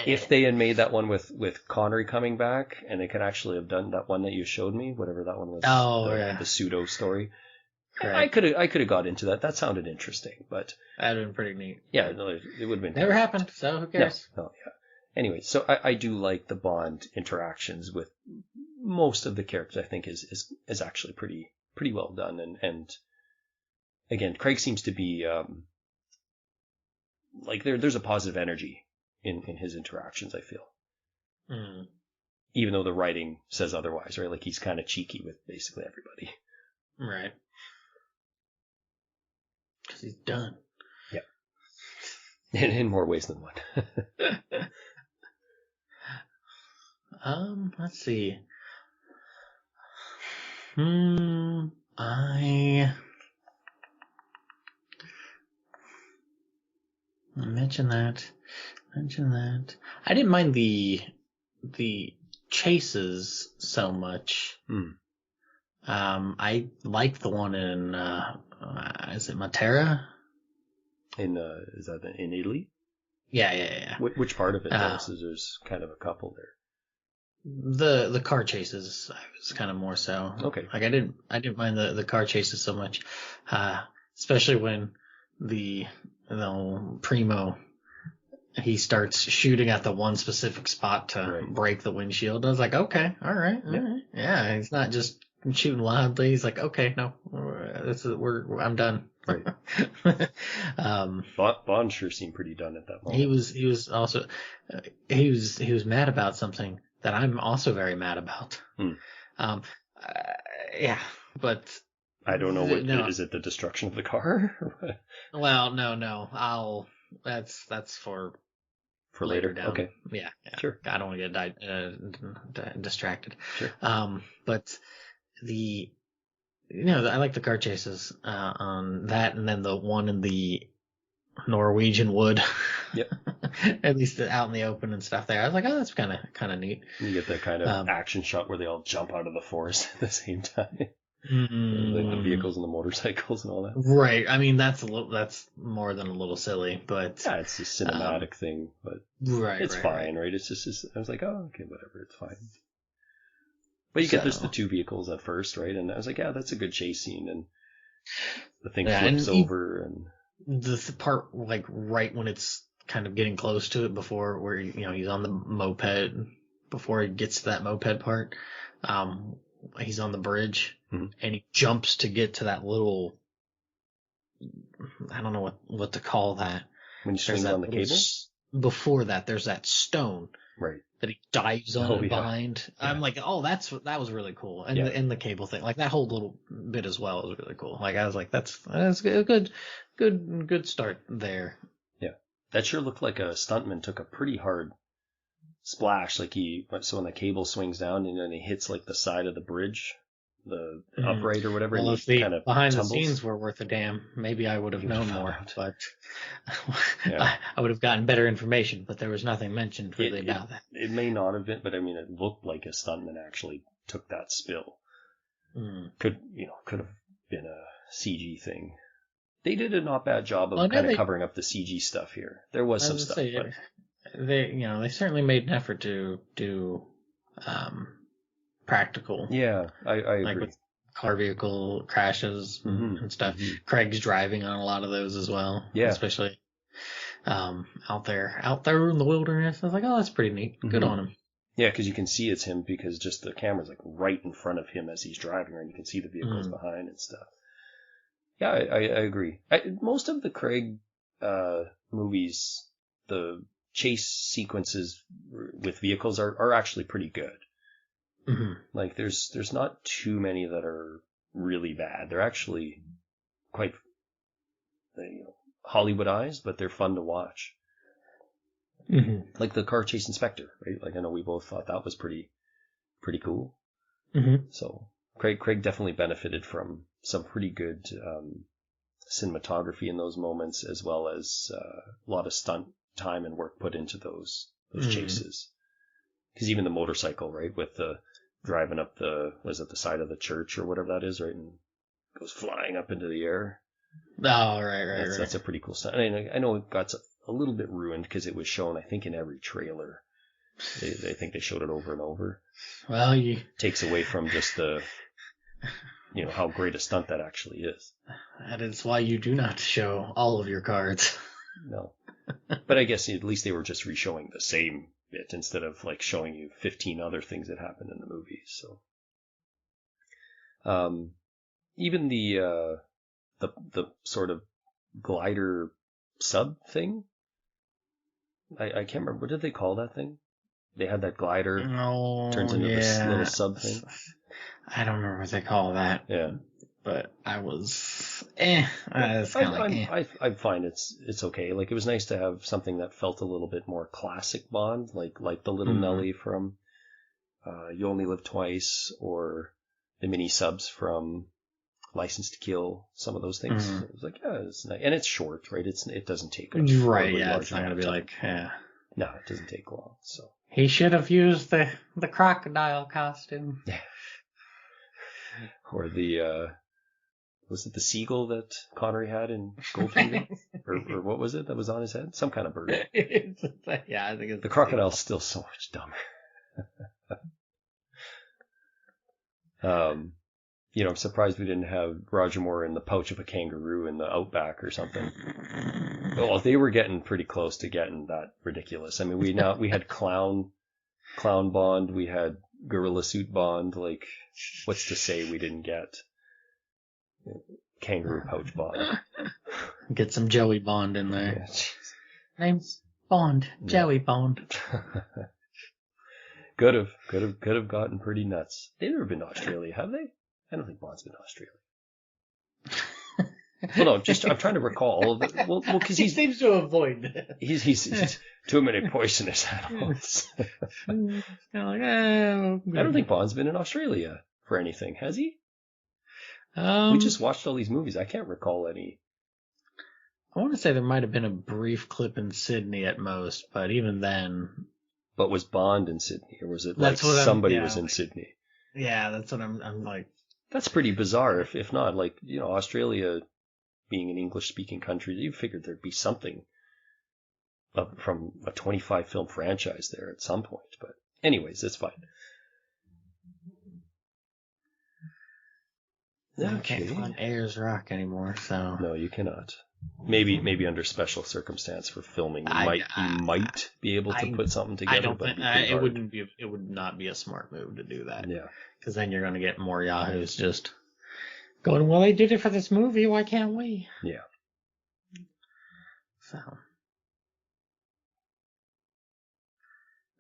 If they had made that one with Connery coming back, and they could actually have done that one that you showed me, whatever that one was. The pseudo story. Correct. I could have got into that. That sounded interesting, but that'd been pretty neat. Yeah, no, it would have been. Never happened, so who cares? No, yeah. Anyway, so I do like the Bond interactions with most of the characters. I think is actually pretty well done, and again, Craig seems to be like there's a positive energy in his interactions. I feel, even though the writing says otherwise, right? Like he's kind of cheeky with basically everybody, right? Because he's done. Yeah, in more ways than one. Let's see. I mention that. I didn't mind the chases so much. I liked the one in is it Matera? Is that in Italy? Yeah. Which part of it? There's kind of a couple there. The car chases was kind of more so. Okay. Like I didn't mind the car chases so much, especially when the Primo he starts shooting at the one specific spot to break the windshield. I was like, okay, all right. Yeah, he's not just shooting wildly. He's like, okay, no, I'm done. Right. Bond sure seemed pretty done at that moment. He was also he was mad about something that I'm also very mad about. Yeah, but I don't know is it the destruction of the car? Well, no. That's for later down. Okay. Yeah. Sure. I don't want to get distracted. Sure. But I like the car chases on that, and then the one in the Norwegian wood. Yep. At least out in the open and stuff there. I was like, oh, that's kind of neat. You get that kind of action shot where they all jump out of the forest at the same time. Like the vehicles and the motorcycles and all that. Right. I mean, that's more than a little silly, but yeah, it's a cinematic thing, but it's fine, right? It's just I was like, oh, okay, whatever, it's fine. But you get the two vehicles at first, right? And I was like, yeah, that's a good chase scene, and the thing flips over, and the part like right when it's kind of getting close to it before where he's on the moped before he gets to that moped part. He's on the bridge and he jumps to get to that little, I don't know what to call that. When you swing on the cable? Before that, there's that stone. Right. That he dives on behind. Yeah. I'm like, oh, that was really cool. And the cable thing, like that whole little bit as well was really cool. Like I was like, that's a good start there. Yeah. That sure looked like a stuntman took a pretty hard splash, like so when the cable swings down and then he hits like the side of the bridge, the upright or whatever, well, and if the kind of behind tumbles. the scenes were worth a damn, maybe I would have known more, but I would have gotten better information, but there was nothing mentioned really about that. It may not have been, but I mean, it looked like a stuntman actually took that spill. Could have been a CG thing. They did a not bad job of covering up the CG stuff here. There was some stuff. But they certainly made an effort to do practical. Yeah, I agree. Like with car vehicle crashes and stuff. Craig's driving on a lot of those as well. Yeah, especially out there in the wilderness. I was like, oh, that's pretty neat. Good on him. Yeah, because you can see it's him because just the camera's like right in front of him as he's driving, and you can see the vehicles behind and stuff. Yeah, I agree. Most of the Craig movies, the chase sequences with vehicles are actually pretty good. Like there's not too many that are really bad. They're actually quite Hollywoodized, but they're fun to watch. Like the car chase inspector, right? Like I know we both thought that was pretty cool. So Craig definitely benefited from some pretty good cinematography in those moments, as well as a lot of stunt time and work put into those chases. Because even the motorcycle, right, with the driving up the side of the church or whatever that is, right, and goes flying up into the air. Oh, right. That's a pretty cool stunt. I know it got a little bit ruined because it was shown, I think, in every trailer. I think they showed it over and over. Well, takes away from just the, how great a stunt that actually is. That is why you do not show all of your cards. No. But I guess at least they were just re-showing the same bit instead of like showing you 15 other things that happened in the movie. So, even the sort of glider sub thing, I can't remember, what did they call that thing? They had that glider turns into this little sub thing. I don't remember what they call that. Yeah. But I was I find it's okay. Like, it was nice to have something that felt a little bit more classic Bond, like the little Nelly from You Only Live Twice, or the mini subs from License to Kill. Some of those things. It was like, yeah, it's nice, and it's short, right? It doesn't take a Yeah, it's not gonna be like, yeah. No, it doesn't take long. So he should have used the crocodile costume. Yeah. Or the was it the seagull that Connery had in Goldfinger? or what was it that was on his head? Some kind of bird. Yeah, I think it's the crocodile's still so much dumber. I'm surprised we didn't have Roger Moore in the pouch of a kangaroo in the outback or something. Well, they were getting pretty close to getting that ridiculous. I mean, we had clown Bond, we had gorilla suit Bond. Like, what's to say we didn't get kangaroo pouch Bond? Get some Joey Bond in there. Yeah. Name's Bond. Joey Bond. Could have gotten pretty nuts. They've never been to Australia, have they? I don't think Bond's been to Australia. Well, no, I'm trying to recall. Well, because he seems to avoid it. He's too many poisonous animals. Kind of like, I don't think Bond's been in Australia for anything, has he? We just watched all these movies. I can't recall any. I want to say there might have been a brief clip in Sydney at most, but even then. But was Bond in Sydney, or was it like somebody was in Sydney? Yeah, that's what I'm like. That's pretty bizarre. If not, like, Australia being an English-speaking country, you figured there'd be something from a 25 film franchise there at some point. But anyways, it's fine. I can't find Ayers Rock anymore, so. No, you cannot. Maybe under special circumstance for filming, you might be able to put something together. I don't think it would not be a smart move to do that. Yeah, because then you're going to get more yahoos just going, well, they did it for this movie, why can't we? Yeah. So,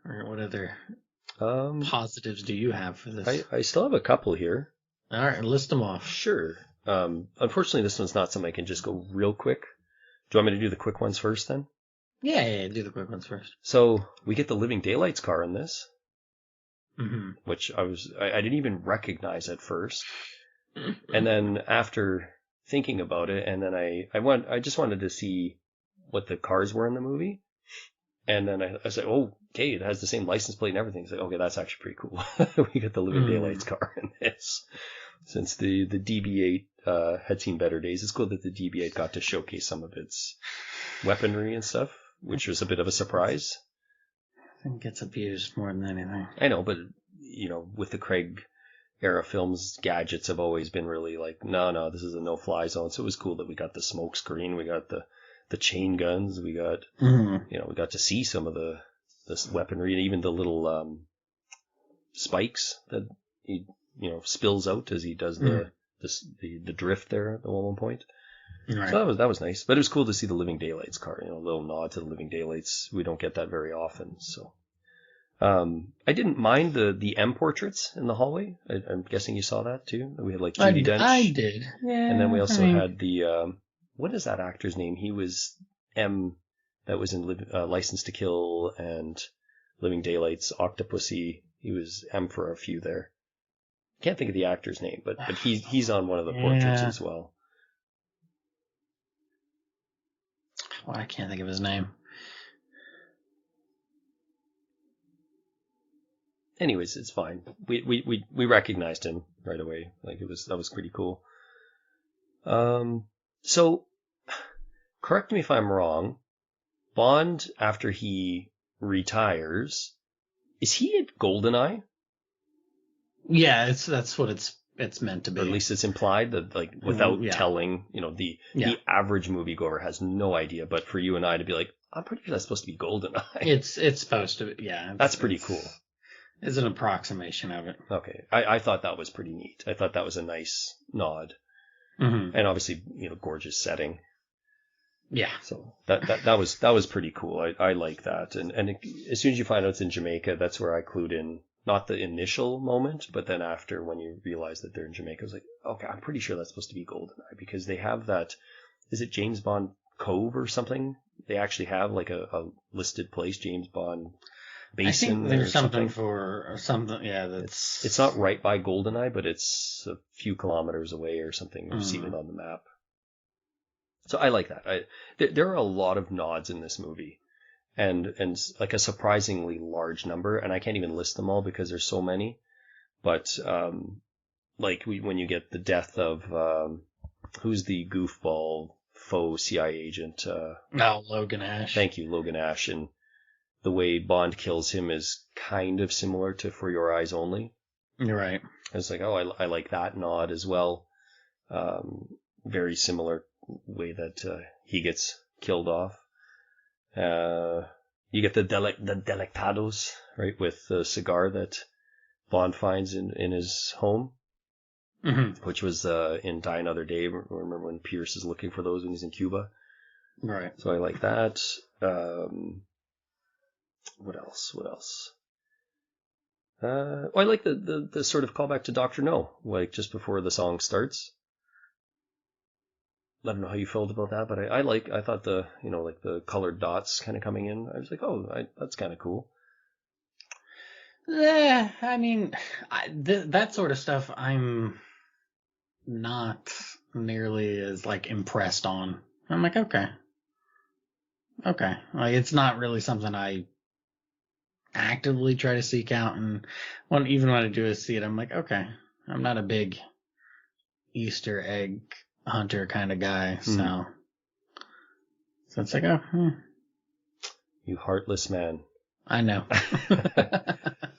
what other positives do you have for this? I still have a couple here. All right, list them off. Sure. Unfortunately, this one's not something I can just go real quick. Do you want me to do the quick ones first then? Yeah, do the quick ones first. So we get the Living Daylights car in this, which I didn't even recognize at first, and then after thinking about it, and then I just wanted to see what the cars were in the movie, and then I said, oh, okay, it has the same license plate and everything. It's like, okay, that's actually pretty cool. We get the Living Daylights car in this. Since the DB8 had seen better days, it's cool that the DB8 got to showcase some of its weaponry and stuff, which was a bit of a surprise. I think it gets abused more than anything. I know, but, with the Craig era films, gadgets have always been really like, no, this is a no-fly zone. So it was cool that we got the smoke screen, we got the chain guns, we got, we got to see some of this weaponry, and even the little spikes that he spills out as he does the drift there at one point. Right. So that was nice. But it was cool to see the Living Daylights car, a little nod to the Living Daylights. We don't get that very often. So I didn't mind the M portraits in the hallway. I'm guessing you saw that too. We had like Judi Dench. I did. Yeah. And then we also had the what is that actor's name? He was M that was in License to Kill and Living Daylights, Octopussy. He was M for a few there. Can't think of the actor's name, but he's on one of the portraits as well. Well, I can't think of his name. Anyways, it's fine. We recognized him right away. Like that was pretty cool. So correct me if I'm wrong. Bond, after he retires, is he at GoldenEye? Yeah, that's what it's meant to be. Or at least it's implied that, like, without telling, the average moviegoer has no idea. But for you and I to be like, I'm pretty sure that's supposed to be GoldenEye. It's supposed to be, yeah. That's pretty cool. It's an approximation of it. Okay, I thought that was pretty neat. I thought that was a nice nod, and obviously, gorgeous setting. Yeah. So that was pretty cool. I like that, and as soon as you find out it's in Jamaica, that's where I clued in. Not the initial moment, but then after, when you realize that they're in Jamaica, I was like, okay, I'm pretty sure that's supposed to be GoldenEye, because they have that. Is it James Bond Cove or something? They actually have like a listed place, James Bond Basin. I think there's something for something. Yeah, it's not right by GoldenEye, but it's a few kilometers away or something. You've seen it on the map. So I like that. There are a lot of nods in this movie. And like a surprisingly large number, and I can't even list them all because there's so many. But when you get the death of who's the goofball faux CIA agent? Logan Ash. Thank you, Logan Ash, and the way Bond kills him is kind of similar to For Your Eyes Only. You're right. It's like, I like that nod as well. Very similar way that he gets killed off. You get the Delectados, right, with the cigar that Bond finds in his home, which was in Die Another Day. Remember when Pierce is looking for those when he's in Cuba? Right. So I like that. What else? I like the sort of callback to Dr. No, like just before the song starts. I don't know how you felt about that, but I thought the colored dots kind of coming in. I was like, that's kind of cool. Yeah, I mean, that sort of stuff I'm not nearly as like impressed on. I'm like, okay, like it's not really something I actively try to seek out, and even when I do see it, I'm like, okay, I'm not a big Easter egg hunter kind of guy, so it's like, you heartless man. I know.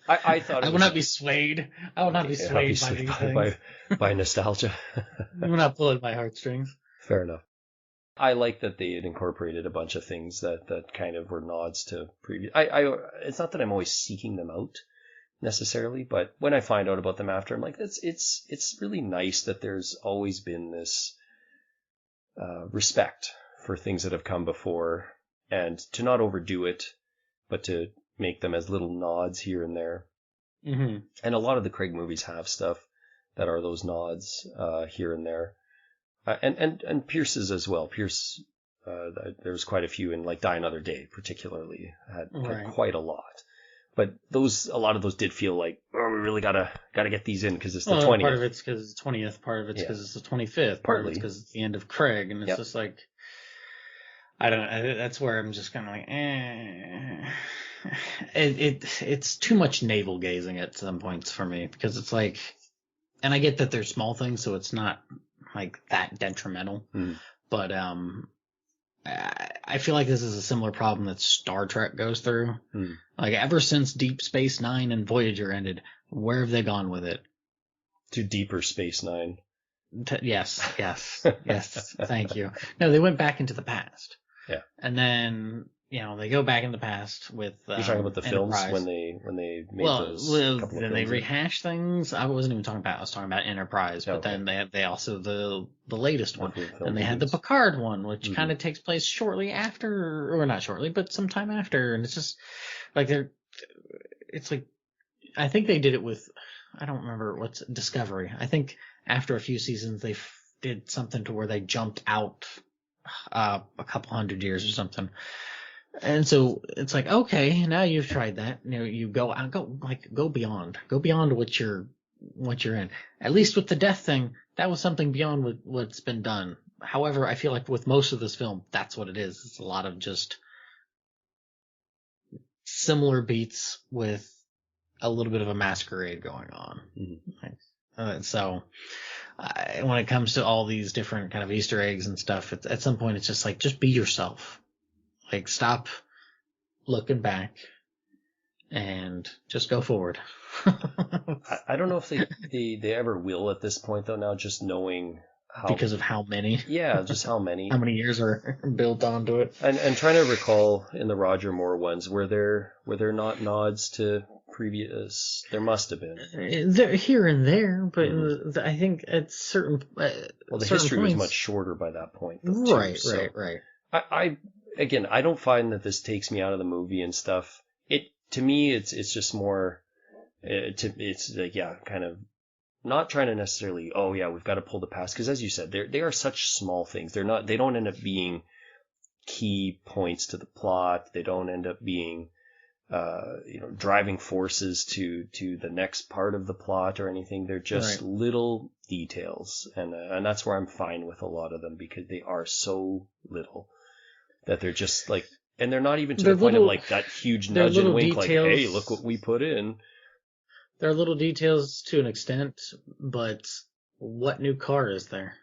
I thought I will not be swayed. I will not be swayed by these things. By nostalgia. I'm not pulling my heartstrings. Fair enough. I like that they had incorporated a bunch of things that kind of were nods to previous. It's not that I'm always seeking them out necessarily, but when I find out about them after, I'm like, it's really nice that there's always been this respect for things that have come before, and to not overdo it, but to make them as little nods here and there. Mm-hmm. And a lot of the Craig movies have stuff that are those nods here and there. And Pierce's as well. Pierce, there's quite a few in, like, Die Another Day, particularly, had quite a lot. But a lot of those did feel like, we really gotta get these in because it's the 20th. Part of it's because it's 20th. Part of it's because it's the 25th. Part of it's because it's the end of Craig, and it's just like, I don't know. That's where I'm just kind of like, It's too much navel gazing at some points for me, because it's like, and I get that they're small things, so it's not like that detrimental. But I feel like this is a similar problem that Star Trek goes through. Like, ever since Deep Space Nine and Voyager ended, where have they gone with it? To Deeper Space Nine. Yes. Thank you. No, they went back into the past. Yeah. And then, they go back in the past with You're talking about the Enterprise. films when they made those couple of then they rehash things. I wasn't even talking about. I was talking about Enterprise, but then they also the latest one. And they had the Picard one, which kind of takes place shortly after, or not shortly, but sometime after. And it's just like it's like, I think they did it with, I don't remember what's Discovery. I think after a few seasons they did something to where they jumped out a couple hundred years or something. And so it's like, okay, now you've tried that. You go beyond what you're what you're in. At least with the death thing, that was something beyond what's been done. However, I feel like with most of this film, that's what it is. It's a lot of just similar beats with a little bit of a masquerade going on. So when it comes to all these different kind of Easter eggs and stuff, at some point it's just like, just be yourself. Like, stop looking back and just go forward. I don't know if they ever will at this point, though, now, just knowing how... Because of how many? Yeah, just how many. How many years are built onto it. And trying to recall in the Roger Moore ones, were there not nods to previous? There must have been. They're here and there, but I think at certain well, the certain history points, was much shorter by that point. Though, right, too, so right. I don't find that this takes me out of the movie and stuff. To me, it's just more. It's like, yeah, kind of not trying to necessarily. Oh yeah, we've got to pull the past, because as you said, they are such small things. They don't end up being key points to the plot. They don't end up being driving forces to the next part of the plot or anything. They're just little details, and that's where I'm fine with a lot of them, because they are so little that they're just like, and they're not even to the point of like that huge nudge and wink, like, hey, look what we put in. There are little details to an extent, but what new car is there?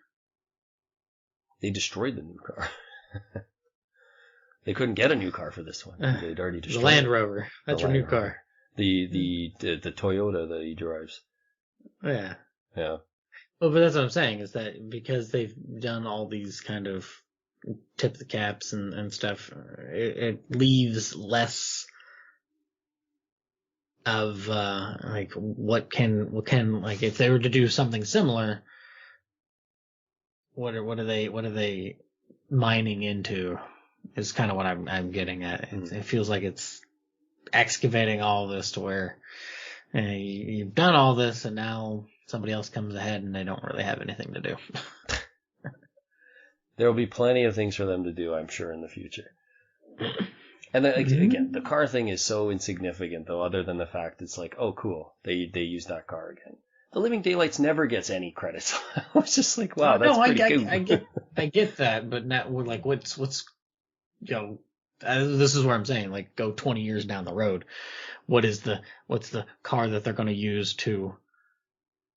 They destroyed the new car. They couldn't get a new car for this one. They'd already destroyed the Land Rover. That's your new car. The Toyota that he drives. Yeah. Yeah. Well, but that's what I'm saying, is that because they've done all these kind of tip the caps and stuff, it leaves less of like what can like, if they were to do something similar, what are they mining into is kind of what I'm getting at. It feels like it's excavating all this to where you've done all this and now somebody else comes ahead and they don't really have anything to do. There will be plenty of things for them to do, I'm sure, in the future. And then, again, the car thing is so insignificant, though, other than the fact it's like, oh, cool, they used that car again. The Living Daylights never gets any credits. I was just like, wow, that's pretty cool. I get that, but now we're like, what's this is where I'm saying, like, go 20 years down the road. What's the car that they're going to use to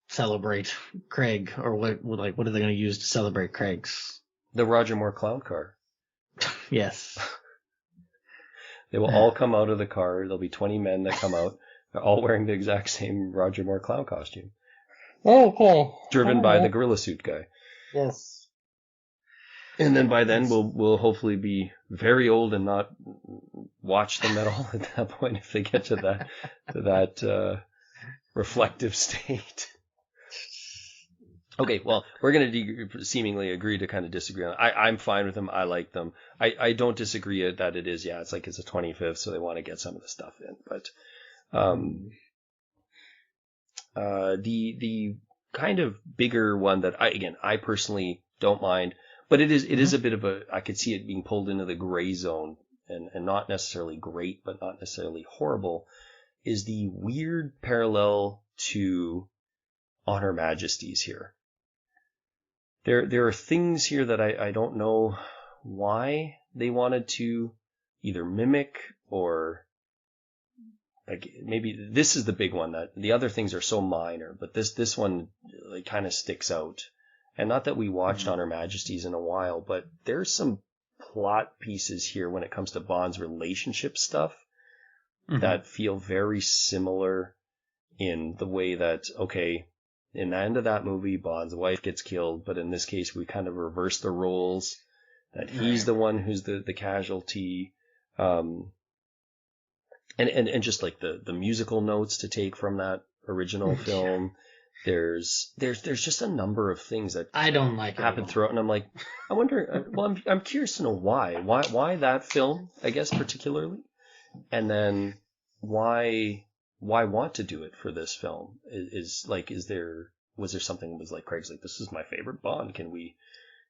celebrate Craig, or what are they going to use to celebrate Craig's? The Roger Moore clown car. Yes. They will all come out of the car. There'll be 20 men that come out. They're all wearing the exact same Roger Moore clown costume. Oh, cool. Driven by the gorilla suit guy. Yes. And then by then we'll hopefully be very old and not watch them at all at that point, if they get to that reflective state. Okay, well, we're going to seemingly agree to kind of disagree on it. I'm fine with them. I like them. I don't disagree that it is, it's like it's a 25th, so they want to get some of the stuff in. But the kind of bigger one that I personally don't mind, but it is a bit of I could see it being pulled into the gray zone, and not necessarily great, but not necessarily horrible, is the weird parallel to On Her Majesty's here. There are things here that I don't know why they wanted to either mimic, or like, maybe this is the big one, that the other things are so minor, but this one like kind of sticks out. And not that we watched On Her Majesty's in a while, but there's some plot pieces here when it comes to Bond's relationship stuff that feel very similar in the way that, okay, in the end of that movie, Bond's wife gets killed, but in this case, we kind of reverse the roles, that he's the one who's the casualty. And just like the musical notes to take from that original film. There's just a number of things that I don't like happen throughout, and I'm like, I wonder. Well, I'm curious to know why that film, I guess, particularly, and then why want to do it for this film? Was there something that was like, Craig's like, this is my favorite Bond. Can we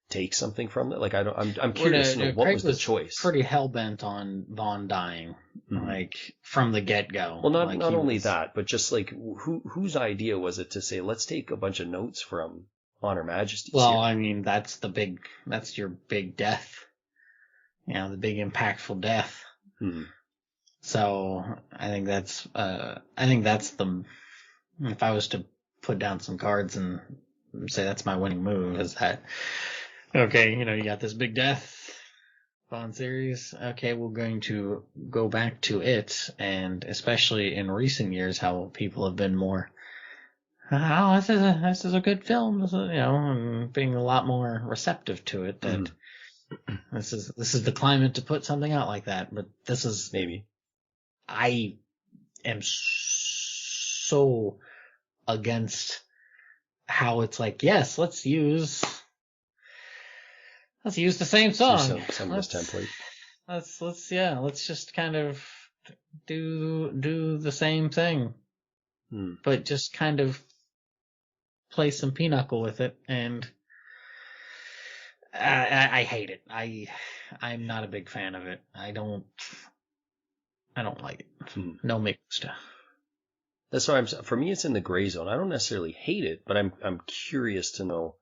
take something from it? Like, I'm curious to know what Craig was the choice. Pretty hell bent on Vaughn dying, like from the get go. Well, not only that, but just like whose idea was it to say, let's take a bunch of notes from On Her Majesty's Well, here? I mean, that's your big death. You know, the big impactful death. So I think that's the, if I was to put down some cards and say that's my winning move, is that, okay, you know, you got this big death, Bond series. Okay, we're going to go back to it, and especially in recent years, how people have been more, oh, this is a good film, you know, and being a lot more receptive to it. That this is the climate to put something out like that. But this is maybe. I am so against how it's like, yes, let's use the same song. Some of this template. Let's just kind of do the same thing, but just kind of play some pinochle with it, and I hate it. I'm not a big fan of it. I don't like it. No me gusta. That's why for me, it's in the gray zone. I don't necessarily hate it, but I'm curious to know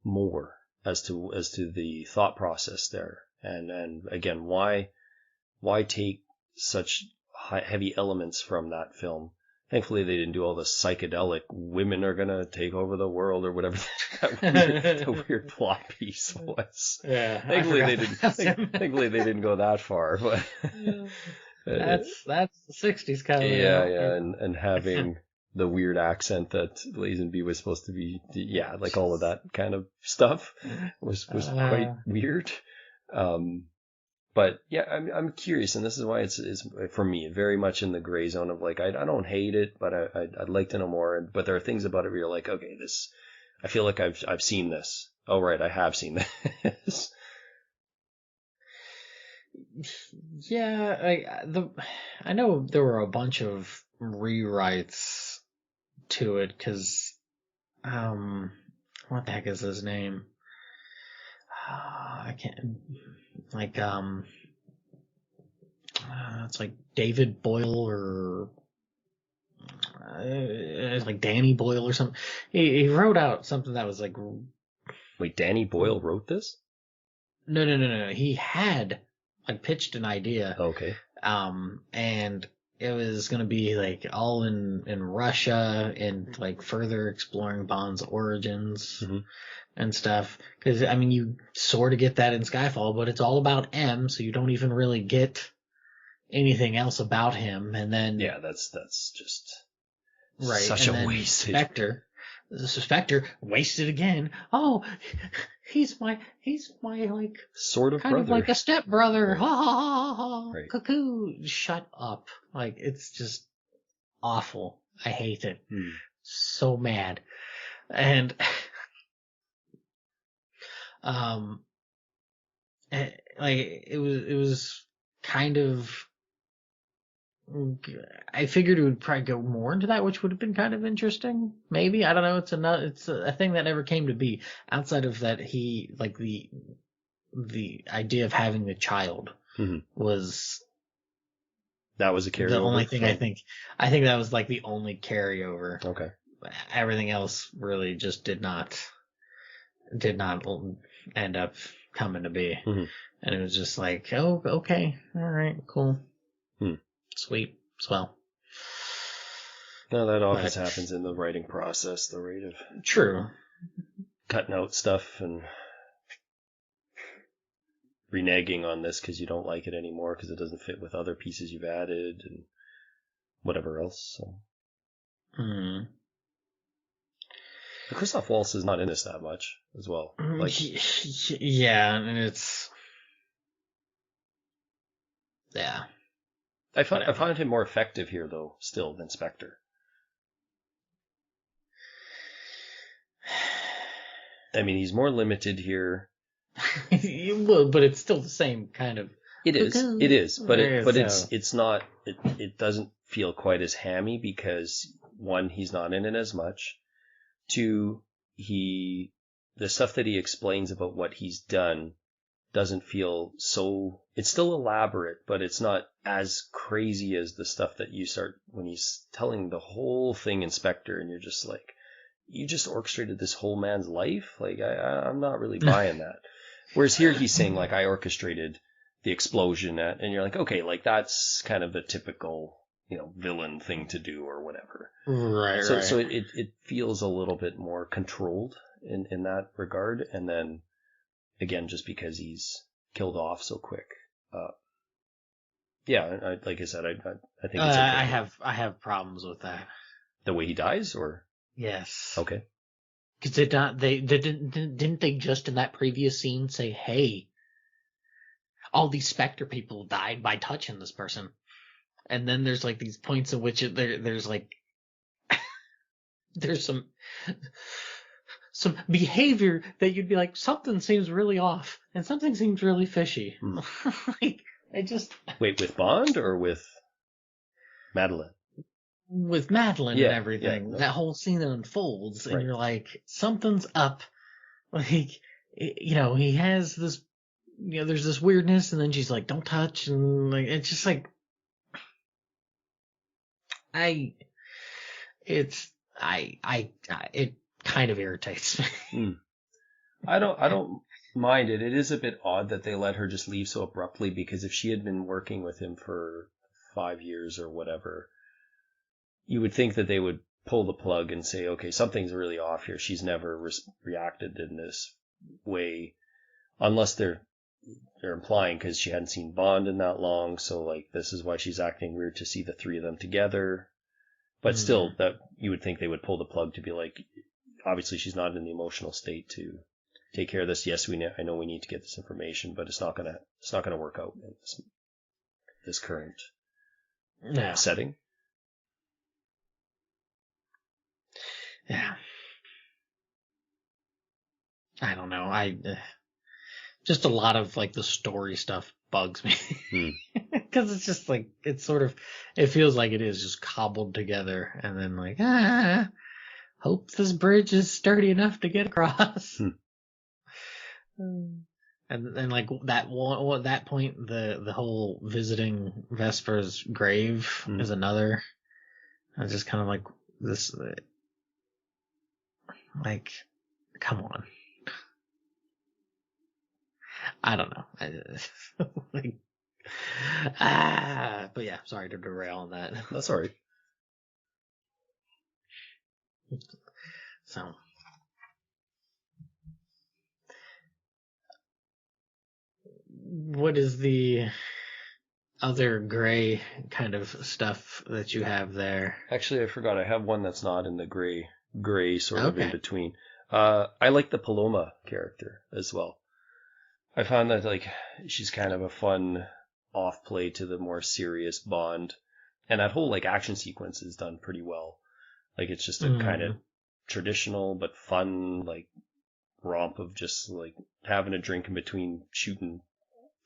more as to the thought process there, and again, why take such heavy elements from that film. Thankfully, they didn't do all the psychedelic women are gonna take over the world or whatever that weird plot piece was. Yeah, thankfully they didn't go that far, but that's the '60s kind of. Yeah, and having the weird accent that Lazenby was supposed to be, like all of that kind of stuff was quite weird. But yeah, I'm curious, and this is why it's for me very much in the gray zone of like I don't hate it, but I'd like to know more. But there are things about it where you're like, okay, this, I feel like I've seen this. Oh right, I have seen this. Yeah, I know there were a bunch of rewrites to it because, what the heck is his name? I can't, like, it's like David Boyle or it's like Danny Boyle or something. He wrote out something that was like. Wait, Danny Boyle wrote this? No. He had like pitched an idea. Okay. And it was going to be like all in Russia and like further exploring Bond's origins and stuff. Because I mean, you sort of get that in Skyfall, but it's all about M, so you don't even really get anything else about him. And then that's just right, such and a then waste. Spectre wasted again. Oh, he's my like sort of kind brother. of like a stepbrother. Right. Ha ha ha. Right. Cuckoo. Shut up. Like it's just awful. I hate it. So mad. And like it was kind of. I figured it would probably go more into that, which would have been kind of interesting. Maybe, I don't know. It's a thing that never came to be. Outside of that, he like the idea of having the child was that was a carryover. The only thing I think that was like the only carryover. Okay. Everything else really just did not end up coming to be, and it was just like, oh, okay, all right, cool. Sweet, swell. No, that always happens in the writing process, the rate of true cutting out stuff and reneging on this because you don't like it anymore because it doesn't fit with other pieces you've added and whatever else. So. Christoph Waltz is not in this that much as well. Like, yeah, and it's I found him more effective here, though, still, than Spectre. I mean, he's more limited here. But it's still the same kind of. It is, but it's not. It doesn't feel quite as hammy because 1, he's not in it as much. 2, he the stuff that he explains about what he's done doesn't feel so, it's still elaborate, but it's not as crazy as the stuff that you start when he's telling the whole thing, Inspector, and you're just like, you just orchestrated this whole man's life? Like, I'm not really buying that. Whereas here he's saying, like, I orchestrated the explosion and you're like, okay, like that's kind of the typical, villain thing to do or whatever. Right, so, right. So it feels a little bit more controlled in that regard. And then, again, just because he's killed off so quick. Like I said, I think it's okay. I have problems with that. The way he dies, or? Yes. Okay. Because didn't they just in that previous scene say, hey, all these Spectre people died by touching this person. And then there's like these points in which there's like, there's some behavior that you'd be like, something seems really off and something seems really fishy. Like, Wait, with Bond or with Madeline? With Madeline and everything. Yeah, no. That whole scene unfolds and you're like, something's up. Like, he has this, there's this weirdness and then she's like, don't touch. And like, it's just like, it kind of irritates me. I don't mind it. It is a bit odd that they let her just leave so abruptly, because if she had been working with him for 5 years or whatever, you would think that they would pull the plug and say, okay, something's really off here. She's never reacted in this way, unless they're implying because she hadn't seen Bond in that long. So like, this is why she's acting weird to see the three of them together. But still, that you would think they would pull the plug to be like, obviously she's not in the emotional state to take care of this. Yes, I know we need to get this information, but it's not gonna work out in this current setting. Yeah. I don't know. Just a lot of like the story stuff bugs me. Because it's just like, it feels like it is just cobbled together and then like, hope this bridge is sturdy enough to get across. And like that point, the whole visiting Vesper's grave is another. I was just kind of like, this, like, come on. I don't know. Like, but yeah, sorry to derail on that. That's all right. So, what is the other gray kind of stuff that you have there? Actually, I forgot. I have one that's not in the gray sort of in between. I like the Paloma character as well. I found that like she's kind of a fun off play to the more serious Bond, and that whole like action sequence is done pretty well. Like it's just a kind of traditional but fun like romp of just like having a drink in between shooting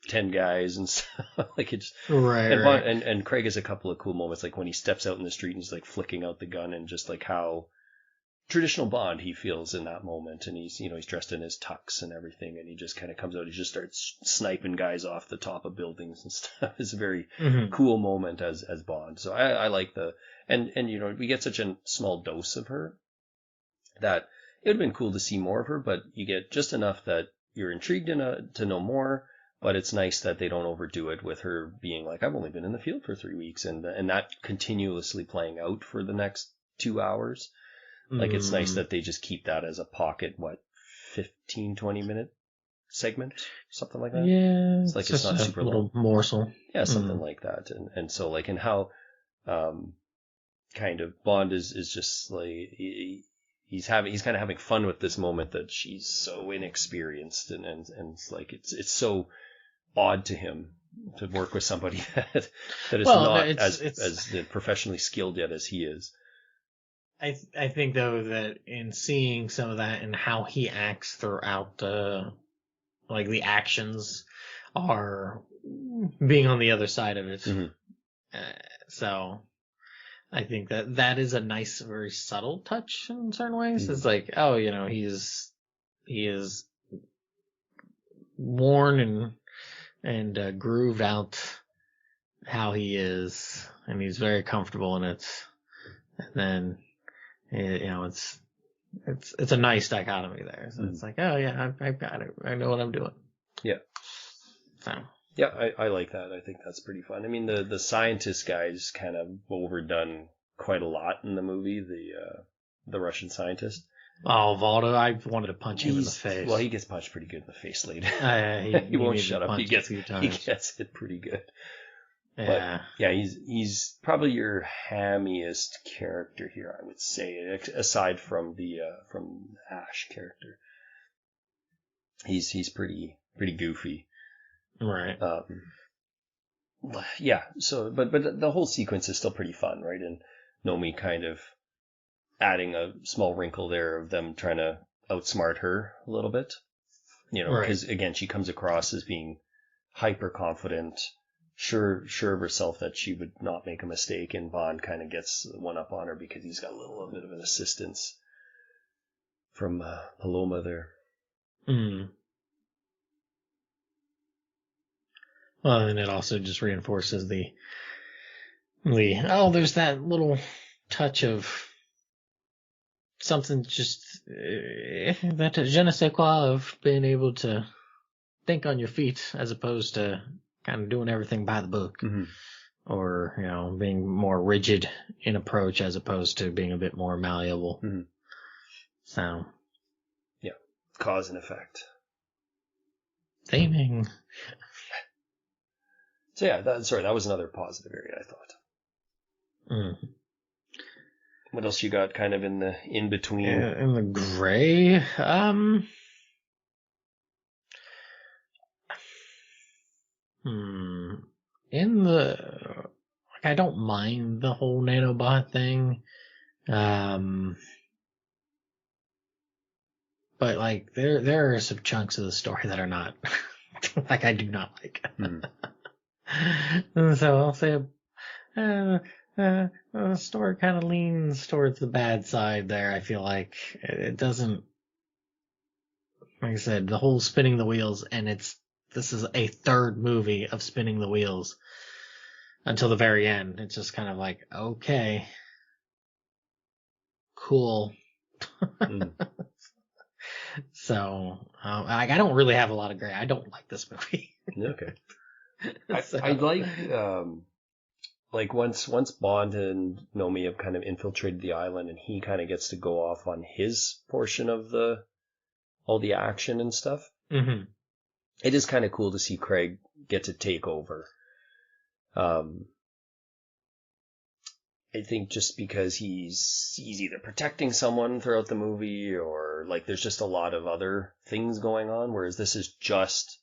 10 guys and stuff. Like it's right. And Craig has a couple of cool moments, like when he steps out in the street and he's like flicking out the gun, and just like how traditional Bond he feels in that moment. And he's he's dressed in his tux and everything, and he just kind of comes out, he just starts sniping guys off the top of buildings and stuff. It's a very cool moment as Bond. So I like and we get such a small dose of her that it would have been cool to see more of her, but you get just enough that you're intrigued to know more. But it's nice that they don't overdo it with her being like, I've only been in the field for 3 weeks, and that continuously playing out for the next 2 hours. Like, it's nice that they just keep that as a pocket, 15, 20-minute segment, something like that. Yeah, it's like it's not super long. Morsel. Yeah, something like that. And so like, and how kind of Bond is just like he's kind of having fun with this moment that she's so inexperienced, and it's like it's so odd to him to work with somebody that is not as professionally skilled yet as he is. I think though that in seeing some of that and how he acts throughout the actions are being on the other side of it. So I think that is a nice, very subtle touch in certain ways. It's like, he's he is worn and grooved out how he is, and he's very comfortable in it. And then, it's a nice dichotomy there. So it's like, oh yeah, I've got it. I know what I'm doing. Yeah. So. Yeah, I like that. I think that's pretty fun. I mean, the scientist guy is kind of overdone quite a lot in the movie. The Russian scientist. Oh, Valdo, I wanted to punch him in the face. Well, he gets punched pretty good in the face later. He won't shut up. He gets it pretty good. Yeah. But yeah, he's probably your hammiest character here, I would say, aside from the from Ash character. He's pretty goofy. Right. Yeah. So, but the whole sequence is still pretty fun, right? And Nomi kind of adding a small wrinkle there of them trying to outsmart her a little bit, because again, she comes across as being hyper confident, sure of herself that she would not make a mistake, and Bond kind of gets one up on her because he's got a bit of an assistance from Paloma there. Mm. Well, and it also just reinforces there's that little touch of something, just that je ne sais quoi of being able to think on your feet as opposed to kind of doing everything by the book, or being more rigid in approach as opposed to being a bit more malleable. So, yeah, cause and effect. Theming. So yeah, that was another positive area, I thought. What else you got kind of in the in-between? In the gray? In the... I don't mind the whole nanobot thing. But, like, there are some chunks of the story that are not... like, I do not like. So I'll say... the story kind of leans towards the bad side there. I feel like it doesn't, like I said, the whole spinning the wheels, and this is a third movie of spinning the wheels until the very end. It's just kind of like, okay, cool. So, I don't really have a lot of gray. I don't like this movie. Okay. I like once Bond and Nomi have kind of infiltrated the island, and he kind of gets to go off on his portion of all the action and stuff. Mm-hmm. It is kind of cool to see Craig get to take over. I think just because he's either protecting someone throughout the movie, or like there's just a lot of other things going on, whereas this is just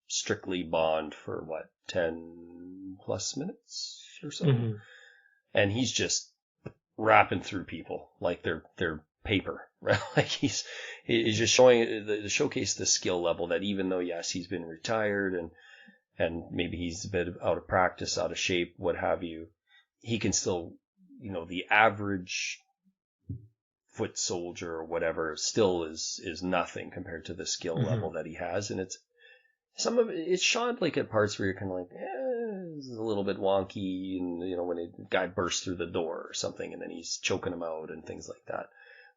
strictly Bond for 10 plus minutes or so. And he's just rapping through people like they're paper, right? Like he's just showing the showcase the skill level that even though, yes, he's been retired and maybe he's a bit out of practice, out of shape, what have you, he can still, the average foot soldier or whatever still is nothing compared to the skill level that he has. And some of it's shot like at parts where you're kind of like, it's a little bit wonky, and when a guy bursts through the door or something, and then he's choking him out and things like that.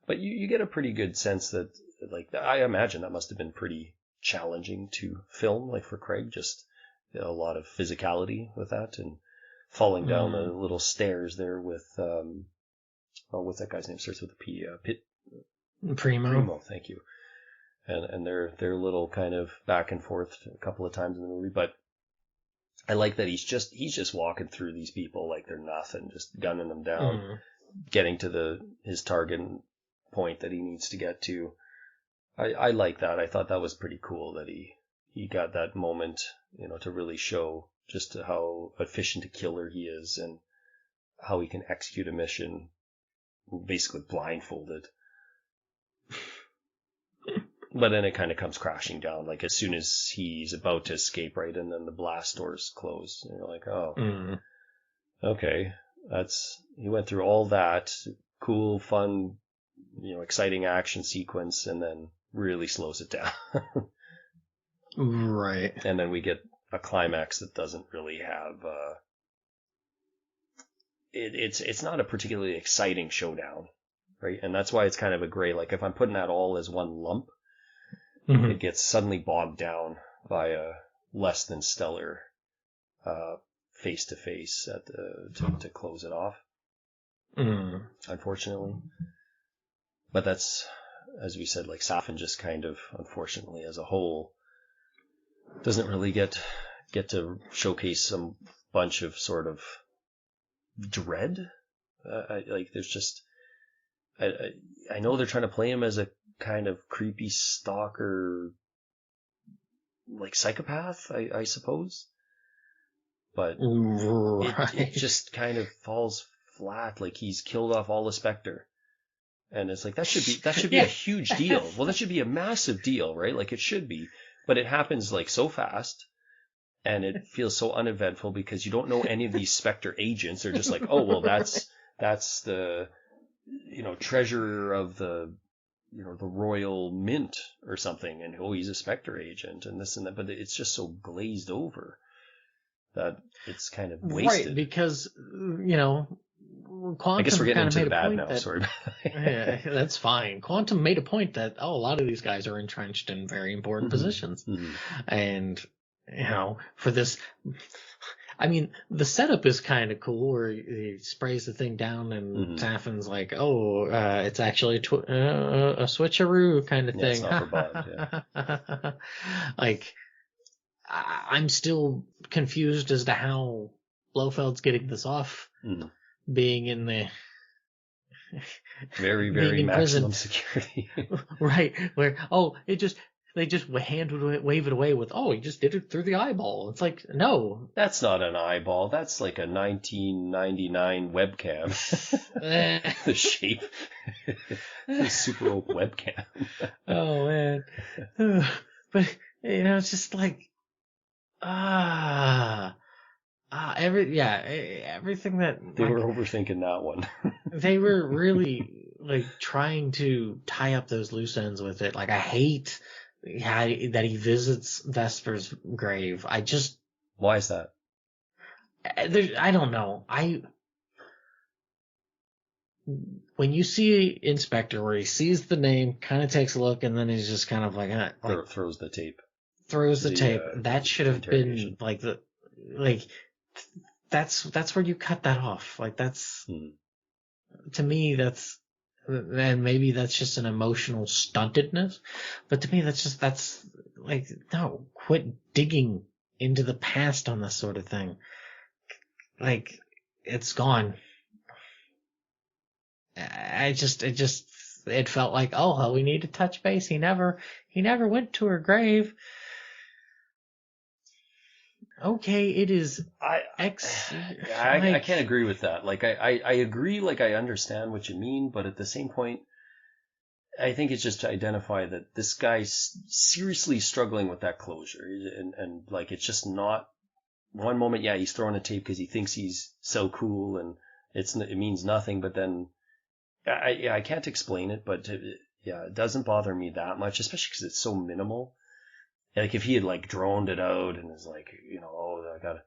But you get a pretty good sense that, like, I imagine that must have been pretty challenging to film, like for Craig, just a lot of physicality with that, and falling down the little stairs there with what's that guy's name? Starts with a P. Primo, thank you. And their little kind of back and forth a couple of times in the movie, but I like that he's just walking through these people like they're nothing, just gunning them down, getting to his target point that he needs to get to. I like that. I thought that was pretty cool that he got that moment, to really show just how efficient a killer he is and how he can execute a mission basically blindfolded. But then it kind of comes crashing down, like as soon as he's about to escape, right? And then the blast doors close. And you're like, oh, okay. He went through all that cool, fun, exciting action sequence, and then really slows it down. Right. And then we get a climax that doesn't really have it's not a particularly exciting showdown, right? And that's why it's kind of a gray. Like if I'm putting that all as one lump, it gets suddenly bogged down by a less than stellar face to face to close it off. Unfortunately, but that's, as we said, like Safin just kind of, unfortunately, as a whole, doesn't really get to showcase some bunch of sort of dread. Like there's just, I know they're trying to play him as a kind of creepy stalker, like psychopath, I suppose, but it just kind of falls flat. Like he's killed off all the Spectre, and it's like that should be a huge deal. Well, that should be a massive deal, right? Like it should be, but it happens like so fast. And it feels so uneventful because you don't know any of these Spectre agents. They're just like, oh, well, that's the, treasurer of the, the Royal Mint or something. And, oh, he's a Spectre agent and this and that. But it's just so glazed over that it's kind of wasted. Right, because, Quantum I guess we're getting into the bad now. That, sorry. Yeah, that's fine. Quantum made a point that, a lot of these guys are entrenched in very important positions. And... for this, I mean, the setup is kind of cool where he sprays the thing down and Safin's like, oh, it's actually a switcheroo kind of thing. It's not for Bond, yeah. Like, I'm still confused as to how Blofeld's getting this off, being in the... very, very maximum security. Right, where, they just wave it away with, oh, he just did it through the eyeball. It's like, no. That's not an eyeball. That's like a 1999 webcam. The shape. The super old webcam. Oh, man. But, it's just like, everything that... They were overthinking that one. They were really, trying to tie up those loose ends with it. Like, I hate... that he visits Vesper's grave. Why is that? I don't know. When you see Inspector where he sees the name, kind of takes a look, and then he's just kind of throws the tape. That should have been that's where you cut that off. Like that's to me that's. And maybe that's just an emotional stuntedness, but to me that's like, no, quit digging into the past on this sort of thing. Like, it's gone. It felt like, oh, well, we need to touch base. He never went to her grave. Okay, it is I can't agree with that. Like, I agree, like, I understand what you mean, but at the same point, I think it's just to identify that this guy's seriously struggling with that closure. And like, it's just not one moment, yeah, he's throwing a tape because he thinks he's so cool and it means nothing, but then, I can't explain it, but it doesn't bother me that much, especially because it's so minimal. Like, if he had, droned it out and was like, I gotta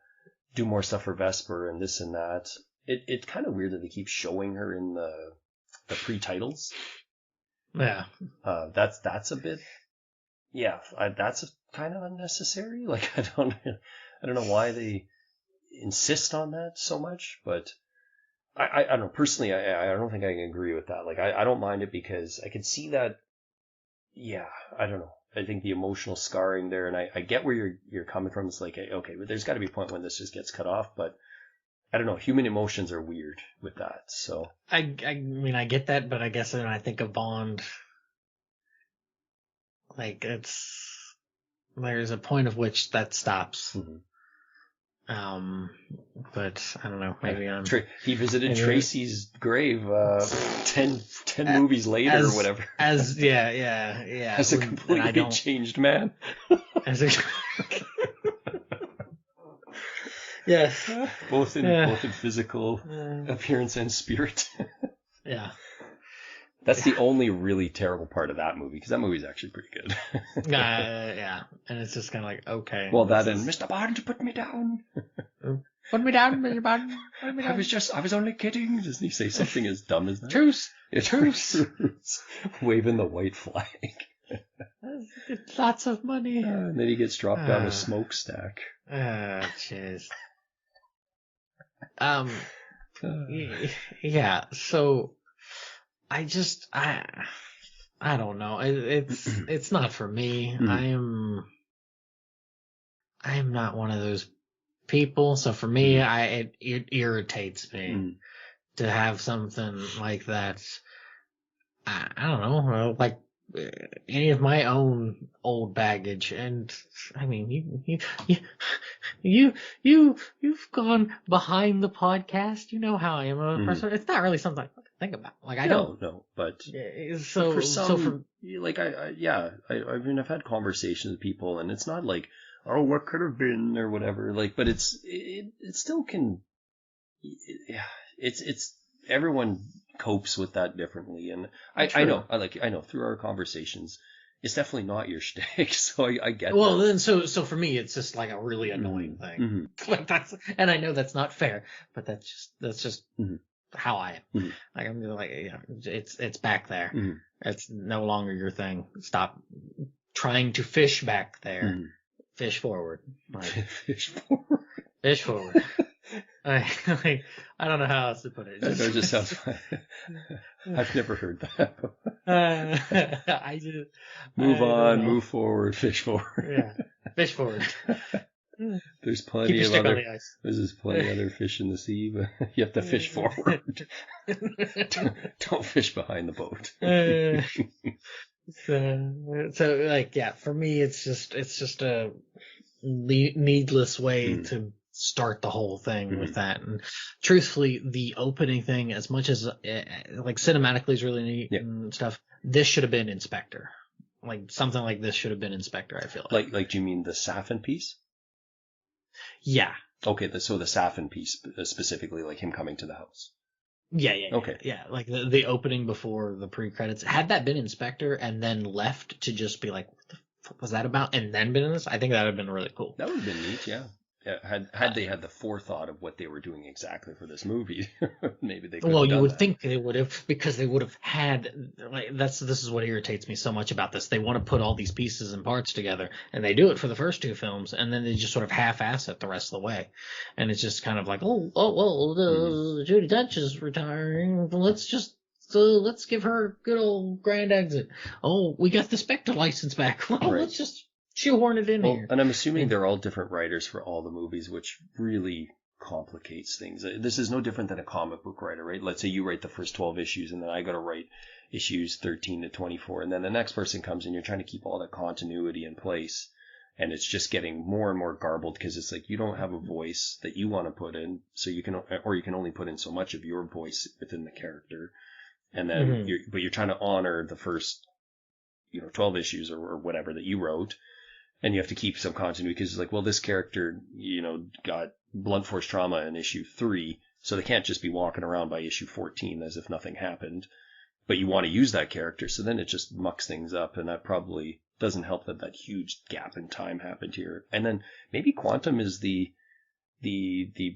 do more stuff for Vesper and this and that. It's kind of weird that they keep showing her in the pre-titles. Yeah. That's a bit, that's kind of unnecessary. Like, I don't know why they insist on that so much, but I don't know. Personally, I don't think I can agree with that. Like, I don't mind it because I can see that, I don't know. I think the emotional scarring there, and I get where you're coming from. It's like, okay, but there's got to be a point when this just gets cut off. But I don't know. Human emotions are weird with that. So I mean, I get that, but I guess when I think of Bond, there's a point of which that stops. But I don't know. Maybe he visited Tracy's grave 10 movies later or whatever. As a completely changed man. Yes. Both in physical appearance and spirit. Yeah. That's the only really terrible part of that movie, because that movie's actually pretty good. Yeah, and it's just kind of like, okay. Well, that and Mr. Barnes, put me down. Put me down, Mr. Barnes. Put me down. I was only kidding. Doesn't he say something as dumb as that? Truce. It's Truce. Waving the white flag. Lots of money. And then he gets dropped down a smokestack. Jeez. Yeah, so I don't know. It's not for me. Mm-hmm. I am not one of those people. So for me, it irritates me to have something like that. I don't know, like any of my own old baggage. And I mean, you've gone behind the podcast. You know how I am a person. It's not really something I fucking think about. Like I don't. No, but so for some, for like I mean, I've had conversations with people, and it's not like, oh, what could have been or whatever. Like, but it still can. It's everyone copes with that differently, and I know through our conversations, it's definitely not your shtick. So I get. Well, that. Then so for me, it's just like a really annoying thing. Like and I know that's not fair, but that's just how I am. Like I'm just like, yeah, it's back there. It's no longer your thing. Stop trying to fish back there. Fish forward. Like, fish forward. Fish forward. I don't know how else to put it. That just sounds funny. I've never heard that. I just move forward, fish forward. Yeah, fish forward. There's plenty of other. There's plenty other fish in the sea, but you have to fish forward. Don't fish behind the boat. So like, yeah, for me, it's just a needless way to start the whole thing with that. And truthfully, the opening thing, as much as like cinematically is really neat and stuff, this should have been Inspector. Like something like this should have been Inspector. I feel like. Like, do you mean the Safin piece? Yeah. Okay, so the Safin piece specifically, like him coming to the house. Yeah. Okay. Yeah, like the opening before the pre-credits. Had that been Inspector and then left to just be like, what the fuck was that about? And then been in this, I think that would have been really cool. That would have been neat, yeah. Had they had the forethought of what they were doing exactly for this movie, maybe they could. Well, you would think they would have, because they would have had, like, this is what irritates me so much about this. They want to put all these pieces and parts together, and they do it for the first two films, and then they just sort of half-ass it the rest of the way. And it's just kind of like, Judi Dench is retiring, let's give her a good old grand exit. Oh, we got the Spectre license back. Well, right. Let's just shoehorn it in here. And I'm assuming they're all different writers for all the movies, which really complicates things. This is no different than a comic book writer, right? Let's say you write the first 12 issues, and then I got to write issues 13 to 24, and then the next person comes and you're trying to keep all that continuity in place, and it's just getting more and more garbled because it's like you don't have a voice that you want to put in, so you can only put in so much of your voice within the character, and then you're trying to honor the first 12 issues or whatever that you wrote. And you have to keep some continuity because it's like, well, this character, got blunt force trauma in issue 3, so they can't just be walking around by issue 14 as if nothing happened. But you want to use that character, so then it just mucks things up, and that probably doesn't help that huge gap in time happened here. And then maybe Quantum is the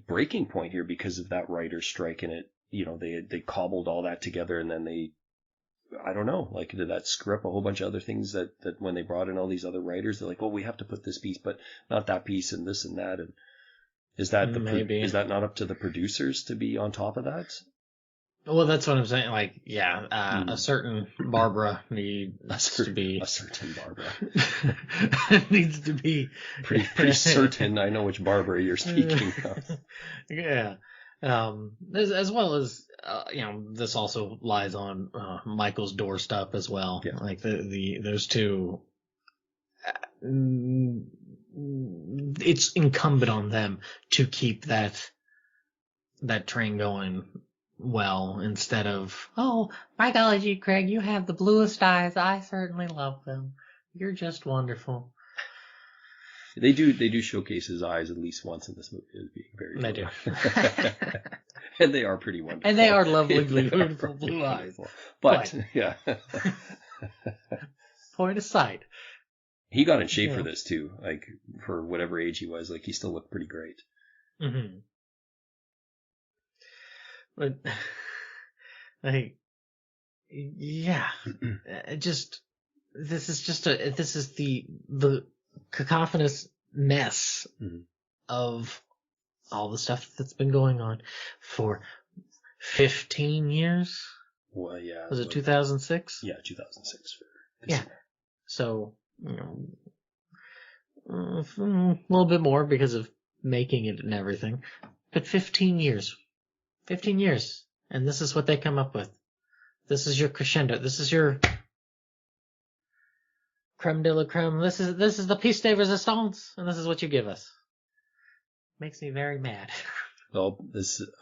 breaking point here because of that writer's strike, and it, they cobbled all that together, and then I don't know, like, did that screw up a whole bunch of other things that when they brought in all these other writers, they're like, well, we have to put this piece, but not that piece and this and that. And is that is that not up to the producers to be on top of that? Well, that's what I'm saying. Like, yeah, a certain Barbara needs to be a certain Barbara needs to be pretty certain. I know which Barbara you're speaking of. Yeah. As well as, this also lies on Michael's doorstep as well. Yeah. Like those two, it's incumbent on them to keep that train going well, instead of, oh, my golly, Craig, you have the bluest eyes. I certainly love them. You're just wonderful. They do showcase his eyes at least once in this movie as being very They blue. do. And they are pretty wonderful. And they are lovely, beautiful blue eyes. But yeah. Point aside. He got in shape for this too. Like, for whatever age he was, like, he still looked pretty great. Mm-hmm. But, like, yeah, this is the cacophonous mess of all the stuff that's been going on for 15 years. Well, yeah. Was it 2006? Yeah, 2006. Yeah. So, a little bit more because of making it and everything. But 15 years. 15 years. And this is what they come up with. This is your crescendo. This is your creme de la creme. This is the piece de resistance, and this is what you give us. Makes me very mad. Well,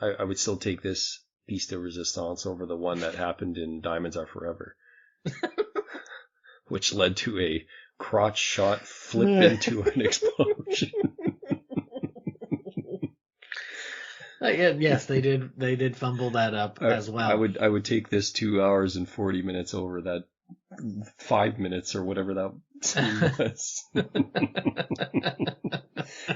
I would still take this piece de resistance over the one that happened in Diamonds Are Forever, which led to a crotch shot flip into an explosion. Yes, they did. They did fumble that up as well. I would take this 2 hours and 40 minutes over that 5 minutes or whatever that scene was,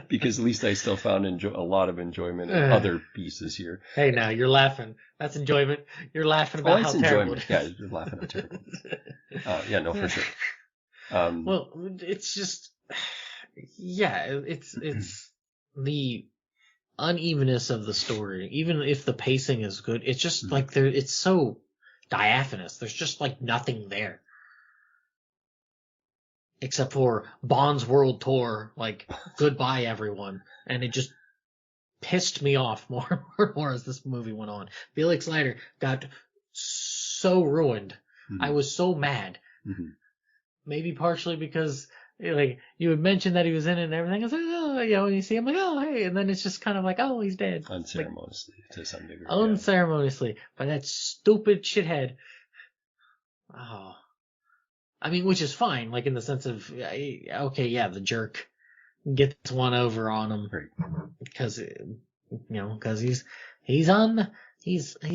because at least I still found a lot of enjoyment in other pieces here. Hey, now you're laughing. That's enjoyment. You're laughing about how terrible it is. Yeah, you're laughing at terrible. Yeah, no, for sure. Well, it's just, yeah, it's the unevenness of the story. Even if the pacing is good, it's just like it's so diaphanous. There's just like nothing there. Except for Bond's world tour, like, goodbye everyone. And it just pissed me off more and more as this movie went on. Felix Leiter got so ruined. Mm-hmm. I was so mad. Mm-hmm. Maybe partially because, like, you had mentioned that he was in it and everything. I was like, oh, and you see him like, oh, hey. And then it's just kind of like, oh, he's dead. Unceremoniously, like, to some degree. Unceremoniously. By that stupid shithead. Oh. I mean, which is fine, like, in the sense of, okay, yeah, the jerk gets one over on him. Because, because he's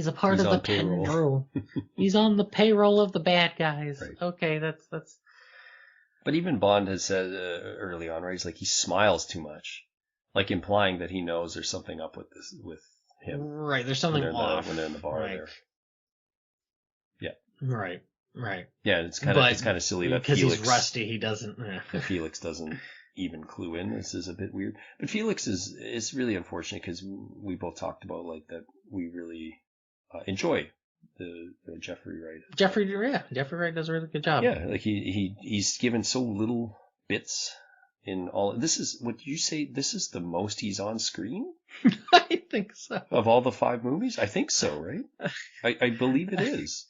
a part of the payroll. He's on the payroll of the bad guys. Right. Okay, that's. But even Bond has said early on, right? He's like, he smiles too much, like implying that he knows there's something up with him. Right, there's something off when they're in the bar there. Yeah. Right. Yeah, it's kind of silly that because Felix, he's rusty, he doesn't. That Felix doesn't even clue in. This is a bit weird. But Felix is really unfortunate because we both talked about, like, that we really enjoy the Jeffrey Wright. Jeffrey Wright does a really good job. Yeah, like he's given so little bits in all. This is, what you say, this is the most he's on screen? I think so. Of all the 5 movies? I think so, right? I believe it is.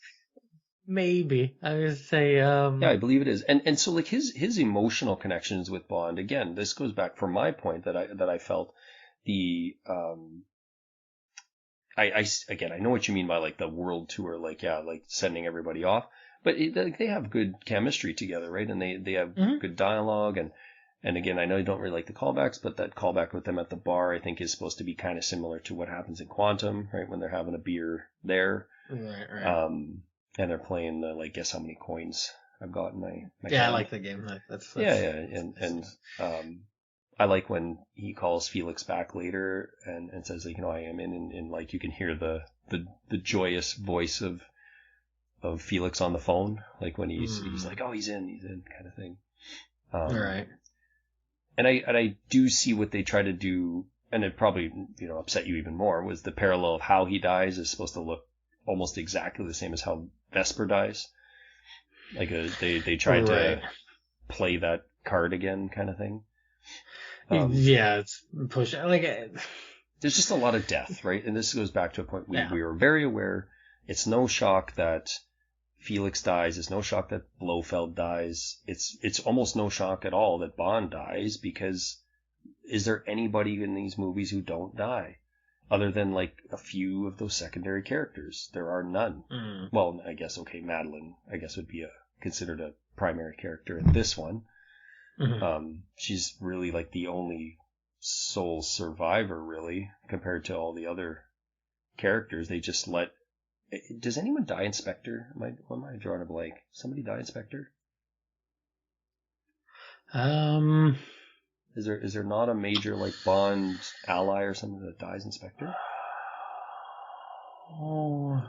Maybe. I would say, Yeah, I believe it is. And so, like, his emotional connections with Bond, again, this goes back from my point that I felt the, I know what you mean by, like, the world tour, like, yeah, like sending everybody off, but they have good chemistry together, right? And they have good dialogue, and again, I know you don't really like the callbacks, but that callback with them at the bar, I think, is supposed to be kind of similar to what happens in Quantum, right? When they're having a beer there. Right. And they're playing the, like, guess how many coins I've got in my yeah, hand. I like the game. That's yeah, and I like when he calls Felix back later and says, like, I am in, and like, you can hear the joyous voice of Felix on the phone, like when he's like, oh, he's in kind of thing. Right. And I do see what they try to do, and it probably upset you even more, was the parallel of how he dies is supposed to look almost exactly the same as how Vesper dies. Like, they tried to play that card again, kind of thing. Yeah, it's push. Like, there's just a lot of death, right? And this goes back to a point we were very aware. It's no shock that Felix dies. It's no shock that Blofeld dies. It's almost no shock at all that Bond dies, because is there anybody in these movies who don't die? Other than, like, a few of those secondary characters. There are none. Well, I guess, okay, Madeline, I guess, would be considered a primary character in this one. She's really like the only sole survivor, really, compared to all the other characters. They just let. Does anyone die in Spectre? Am I drawing a blank? Somebody die in Spectre? Is there not a major like Bond ally or something that dies in Spectre? Oh,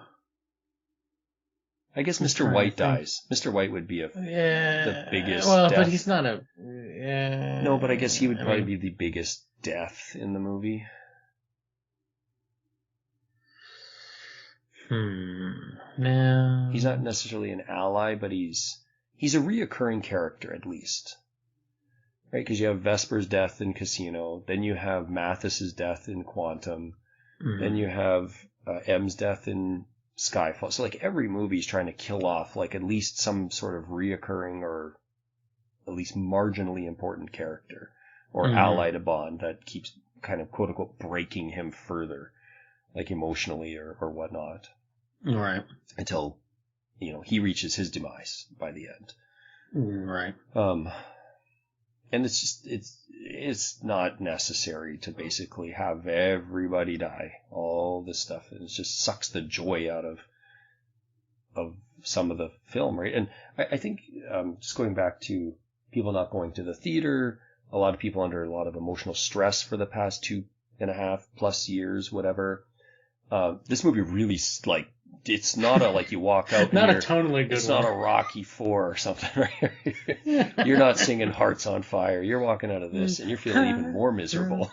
I guess Mr. White dies. Mr. White would be the biggest. Well, death. but he's not a. Yeah. No, but I guess he would probably be the biggest death in the movie. No. He's not necessarily an ally, but he's a reoccurring character at least. Right? Because you have Vesper's death in Casino, then you have Mathis's death in Quantum, then you have M's death in Skyfall. So like every movie's trying to kill off like at least some sort of reoccurring or at least marginally important character or ally to Bond that keeps kind of quote unquote breaking him further, like emotionally or whatnot. Right. Until, he reaches his demise by the end. Right. And it's just, it's not necessary to basically have everybody die. All this stuff. It just sucks the joy out of some of the film, right? And I think, just going back to people not going to the theater, a lot of people under a lot of emotional stress for the past 2.5+ years, whatever. This movie really, like, it's not a, like, you walk out not a tonally good it's one. not a Rocky 4 or something, right? You're not singing Hearts on Fire. You're walking out of this and you're feeling even more miserable.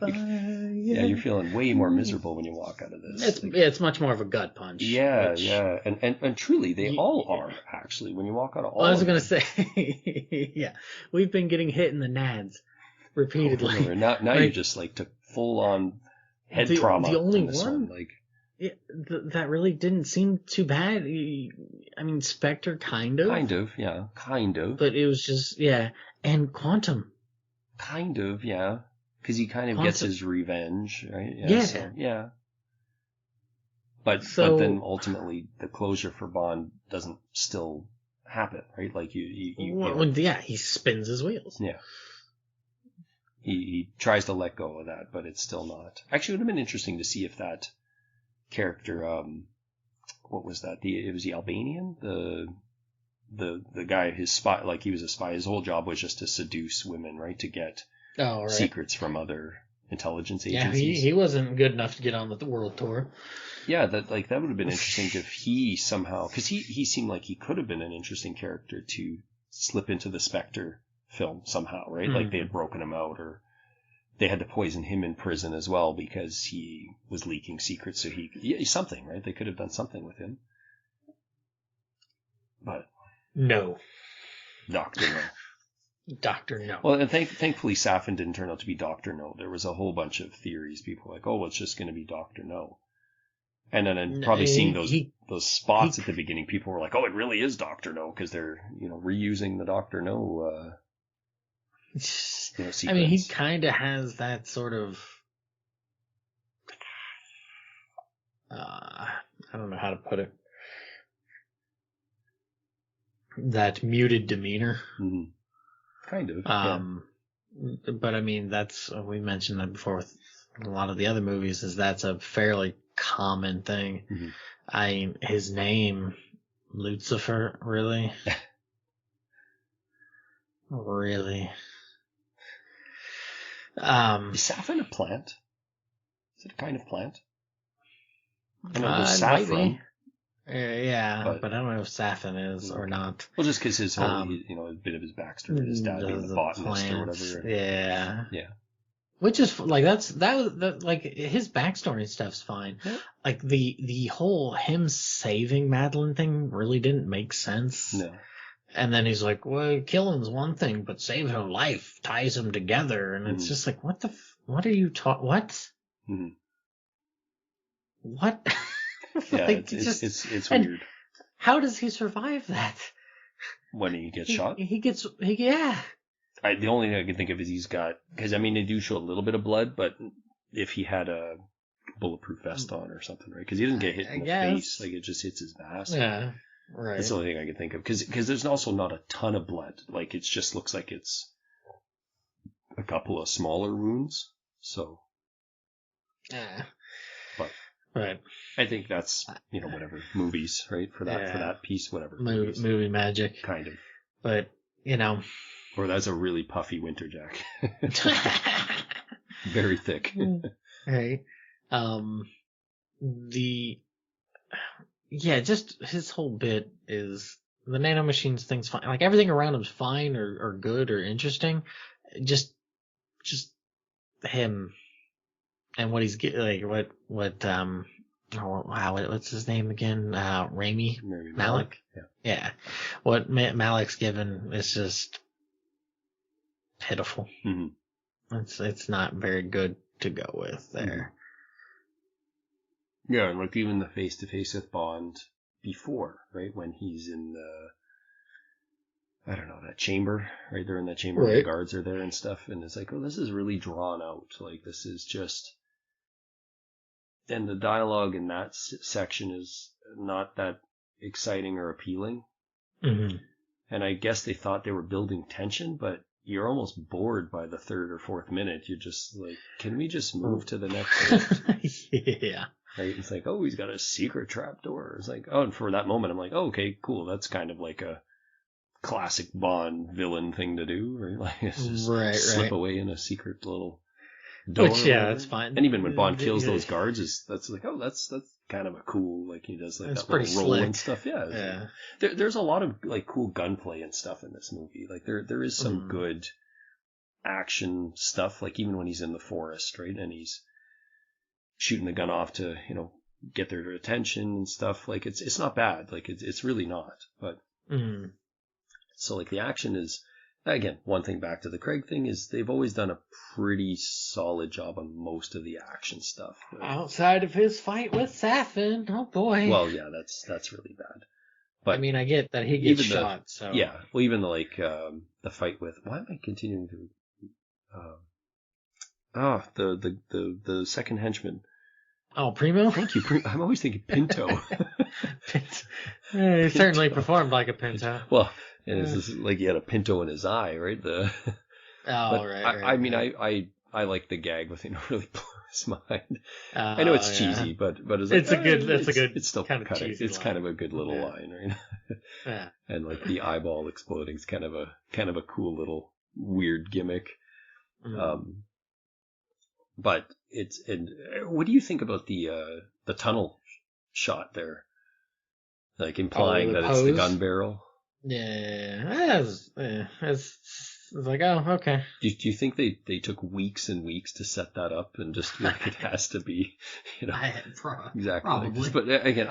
You're feeling way more miserable when you walk out of this. It's much more of a gut punch. Yeah. And truly, they all are, actually, when you walk out of all I was going to say, yeah, we've been getting hit in the nads repeatedly. Now you just, like, took full-on head trauma. The only one like, that really didn't seem too bad. I mean, Spectre kind of. Kind of. But it was just, and Quantum. Kind of, yeah. Because he kind of gets his revenge, right? Yeah. But then ultimately the closure for Bond doesn't still happen, right? Like he spins his wheels. Yeah. He tries to let go of that, but it's still not. Actually, it would have been interesting to see if that character, what was that? It was the Albanian, the guy, his spy, like he was a spy. His whole job was just to seduce women, right? To get secrets from other intelligence agencies. Yeah, he wasn't good enough to get on the world tour. Yeah, that would have been interesting if he somehow, because he seemed like he could have been an interesting character to slip into the Spectre film somehow, right? Like they had broken him out, or they had to poison him in prison as well because he was leaking secrets. So something, right? They could have done something with him. But no. Dr. No. Dr. No. Well, and thankfully Safin didn't turn out to be Dr. No. There was a whole bunch of theories. People were like, oh, well, it's just going to be Dr. No. And then probably seeing those spots at the beginning, people were like, oh, it really is Dr. No, because they're, reusing the Dr. No sequence. I mean, he kind of has that sort of, I don't know how to put it, that muted demeanor. Mm-hmm. Kind of. But I mean, we mentioned that before with a lot of the other movies, that's a fairly common thing. Mm-hmm. His name, Lucifer, really? Really? Is saffron a plant? Is it a kind of plant? I know there's saffron. But I don't know if saffron is or not. Well, just because his whole, a bit of his backstory, his dad being a botanist or whatever. Yeah. Yeah. Which is like like his backstory and stuff's fine. Yeah. Like the whole him saving Madeline thing really didn't make sense. No. And then he's like, well, killing's one thing, but saving her life ties them together. And it's just like, what are you what? Mm-hmm. What? Yeah, like, it's weird. How does he survive that? When he gets shot? Yeah. The only thing I can think of is he's got, because I mean, they do show a little bit of blood, but if he had a bulletproof vest on or something, right? Because he doesn't get hit in the face, like it just hits his mask. Yeah, right. That's the only thing I can think of. Because there's also not a ton of blood. Like it just looks like it's a couple of smaller wounds. So, but right. I think that's, whatever, movies, right? For that piece, whatever. Movie magic. Kind of. But, Or that's a really puffy winter jack. Very thick. Right. Just his whole bit is the nanomachines thing's fine. Like everything around him's fine or good or interesting. Just him and what he's what's his name again? Rami Malek. Yeah. What Malik's given is just pitiful. Mm-hmm. It's not very good to go with there. Mm-hmm. Yeah, and like even the face-to-face with Bond before, right, when he's in that chamber, right? They're in that chamber where the guards are there and stuff, and it's like, oh, this is really drawn out. Like, this is just... And the dialogue in that section is not that exciting or appealing. Mm-hmm. And I guess they thought they were building tension, but you're almost bored by the third or fourth minute. You're just like, can we just move to the next minute? Yeah. Right? It's like, oh, he's got a secret trapdoor. It's like, oh, and for that moment, I'm like, oh, okay, cool. That's kind of like a classic Bond villain thing to do, right? Like, just slip away in a secret little door. Which, that's fine. And even when Bond kills those guards, that's like, oh, that's kind of a cool, like he does like that little roll and stuff. Yeah. There's a lot of like cool gunplay and stuff in this movie. Like there is some good action stuff. Like even when he's in the forest, right, and he's shooting the gun off to get their attention and stuff. Like it's not bad. Like it's really not. But so like the action is. Again, one thing back to the Craig thing is they've always done a pretty solid job on most of the action stuff. Outside of his fight with Safin, oh boy. Well, yeah, that's really bad. But I mean, I get that he gets shot. So yeah, well, even the fight with why am I continuing to the second henchman. Oh, Primo. Thank you. I'm always thinking Pinto. He certainly performed like a Pinto. Well. And it's just like he had a Pinto in his eye, right? I mean, I like the gag with really blow his mind. I know it's cheesy, but it's still kind of cheesy. It's kind of a good little line, right? Yeah. And like the eyeball exploding is kind of a cool little weird gimmick. But what do you think about the tunnel shot there? Like implying that it's the gun barrel. Yeah, it's like, oh, okay. Do you think they took weeks and weeks to set that up and just like it has to be, exactly. Probably. But again,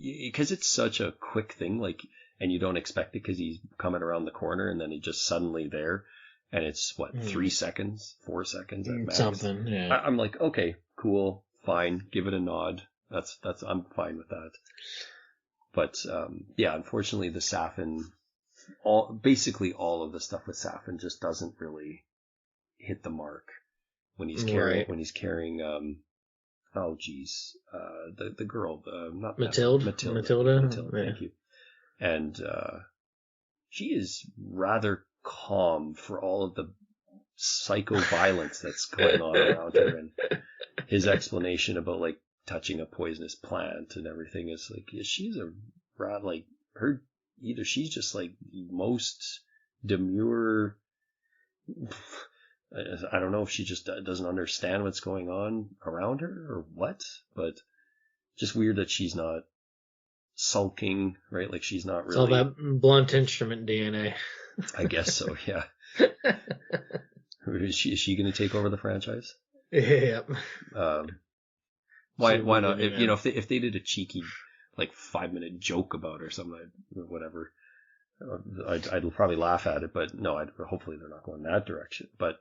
because it's such a quick thing, like, and you don't expect it because he's coming around the corner and then he's just suddenly there, and it's 3 seconds, 4 seconds at max. Something, yeah. I'm like, okay, cool, fine, give it a nod. That's I'm fine with that. But, unfortunately the Safin, basically all of the stuff with Safin just doesn't really hit the mark when he's carrying, the girl, not Matilda. Thank you. And, she is rather calm for all of the psycho violence that's going on around her, and his explanation about like, touching a poisonous plant and everything is like, she's either she's just like the most demure, I don't know if she just doesn't understand what's going on around her or what, but just weird that she's not sulking, right? Like she's not really. It's all that blunt instrument DNA. I guess so, yeah. Is she going to take over the franchise? Yep. Why not? If they did a cheeky, like 5-minute joke about her or something, or whatever, I'd probably laugh at it. But no, hopefully they're not going that direction. But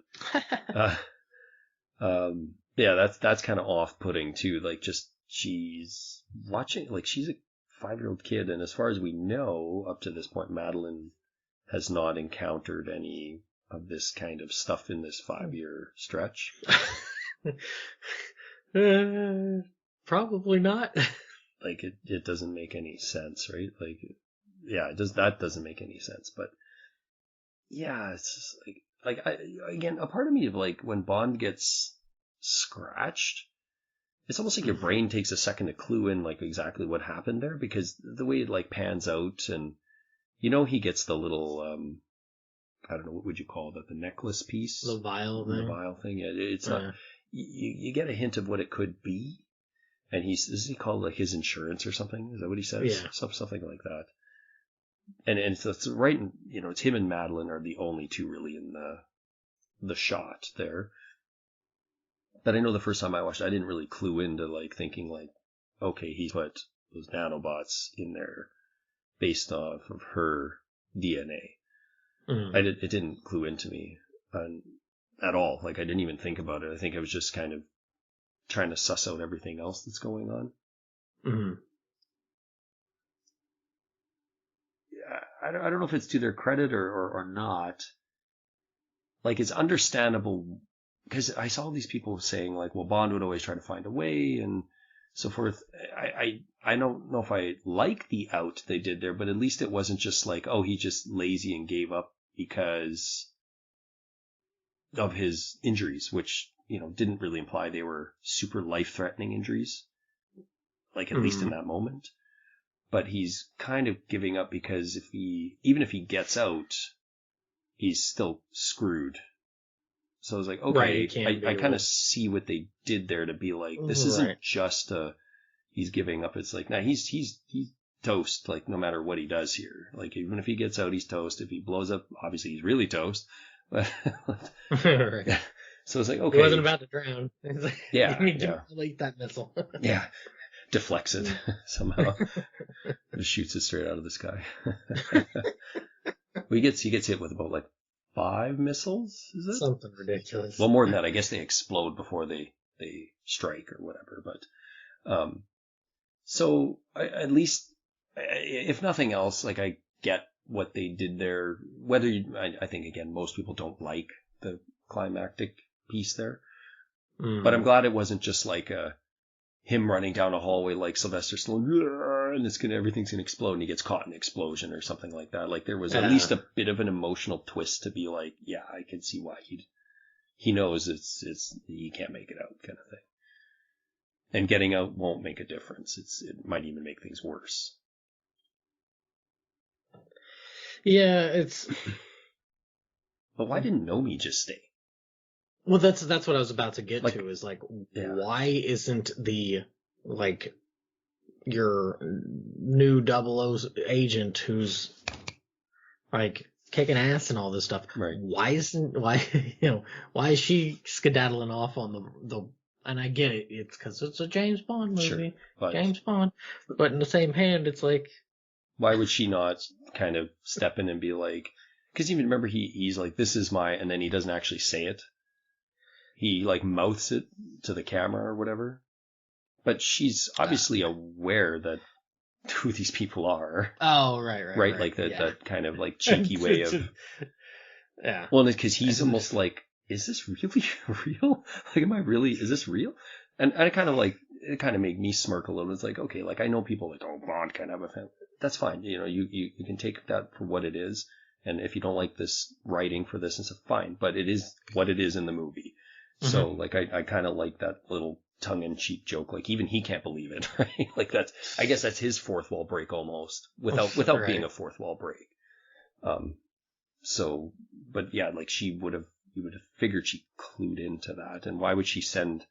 that's kind of off-putting too. Like just she's watching, like she's a 5-year-old kid, and as far as we know, up to this point, Madeline has not encountered any of this kind of stuff in this 5-year stretch. Probably not. Like it doesn't make any sense, right? Like, yeah, that doesn't make any sense. But yeah, it's just like like, again, a part of me of like when Bond gets scratched, it's almost like your brain takes a second to clue in like exactly what happened there, because the way it like pans out, and he gets the little I don't know, what would you call that, the necklace piece, The vial thing. Yeah, it's not. You get a hint of what it could be, and does he call like his insurance or something? Is that what he says? Yeah. Something like that. And it's right, it's him and Madeline are the only two really in the shot there. But I know the first time I watched it, I didn't really clue into like thinking like, okay, he put those nanobots in there based off of her DNA. It didn't clue into me at all. Like I didn't even think about it. I think I was just kind of trying to suss out everything else that's going on. I don't know if it's to their credit or not. Like, it's understandable, because I saw these people saying like, well, Bond would always try to find a way and so forth. I don't know if I like the out they did there, but at least it wasn't just like, oh, he just lazy and gave up because of his injuries, which, didn't really imply they were super life-threatening injuries, like at least in that moment. But he's kind of giving up because even if he gets out, he's still screwed. So I was like, okay, right, I kind of see what they did there to be like, this isn't just he's giving up. It's like, nah, he's toast, like no matter what he does here. Like even if he gets out, he's toast. If he blows up, obviously he's really toast. But right. So it's like, okay. He wasn't about to drown. Like, yeah. Delete that missile. Yeah. Deflects it somehow. Just shoots it straight out of the sky. He gets hit with about like 5 missiles, is it? Something ridiculous. Well, more than that. I guess they explode before they strike or whatever. But so at least, if nothing else, like I get what they did there. Whether I think again, most people don't like the climactic piece there, but I'm glad it wasn't just like him running down a hallway like Sylvester Stallone, and everything's gonna explode, and he gets caught in an explosion or something like that. Like there was at least a bit of an emotional twist to be like, yeah, I can see why he knows he can't make it out, kind of thing. And getting out won't make a difference. It might even make things worse. Yeah, it's. But why didn't Nomi just stay? Well, that's what I was about to get to. Is like, why isn't your new 00 agent who's like kicking ass and all this stuff? Right. Why is she skedaddling off on the? And I get it. It's because it's a James Bond movie. Sure, James Bond. But in the same hand, it's like, why would she not kind of step in and be like? Because even remember, he's like, this is my, and then he doesn't actually say it. He like mouths it to the camera or whatever. But she's obviously aware that who these people are. Oh, right. Like that kind of like cheeky way of. Yeah. Well, because he's almost like, is this really real? Like, is this real? And I kind of like, it kind of made me smirk a little. It's like, okay, like I know people like, oh, Bond can't have a fan. That's fine. You can take that for what it is. And if you don't like this writing for this, it's fine. But it is what it is in the movie. Mm-hmm. So like, I kind of like that little tongue-in-cheek joke. Like even he can't believe it, right? Like I guess that's his fourth wall break almost, without right. being a fourth wall break. So, but yeah, like you would have figured she clued into that. And why would she send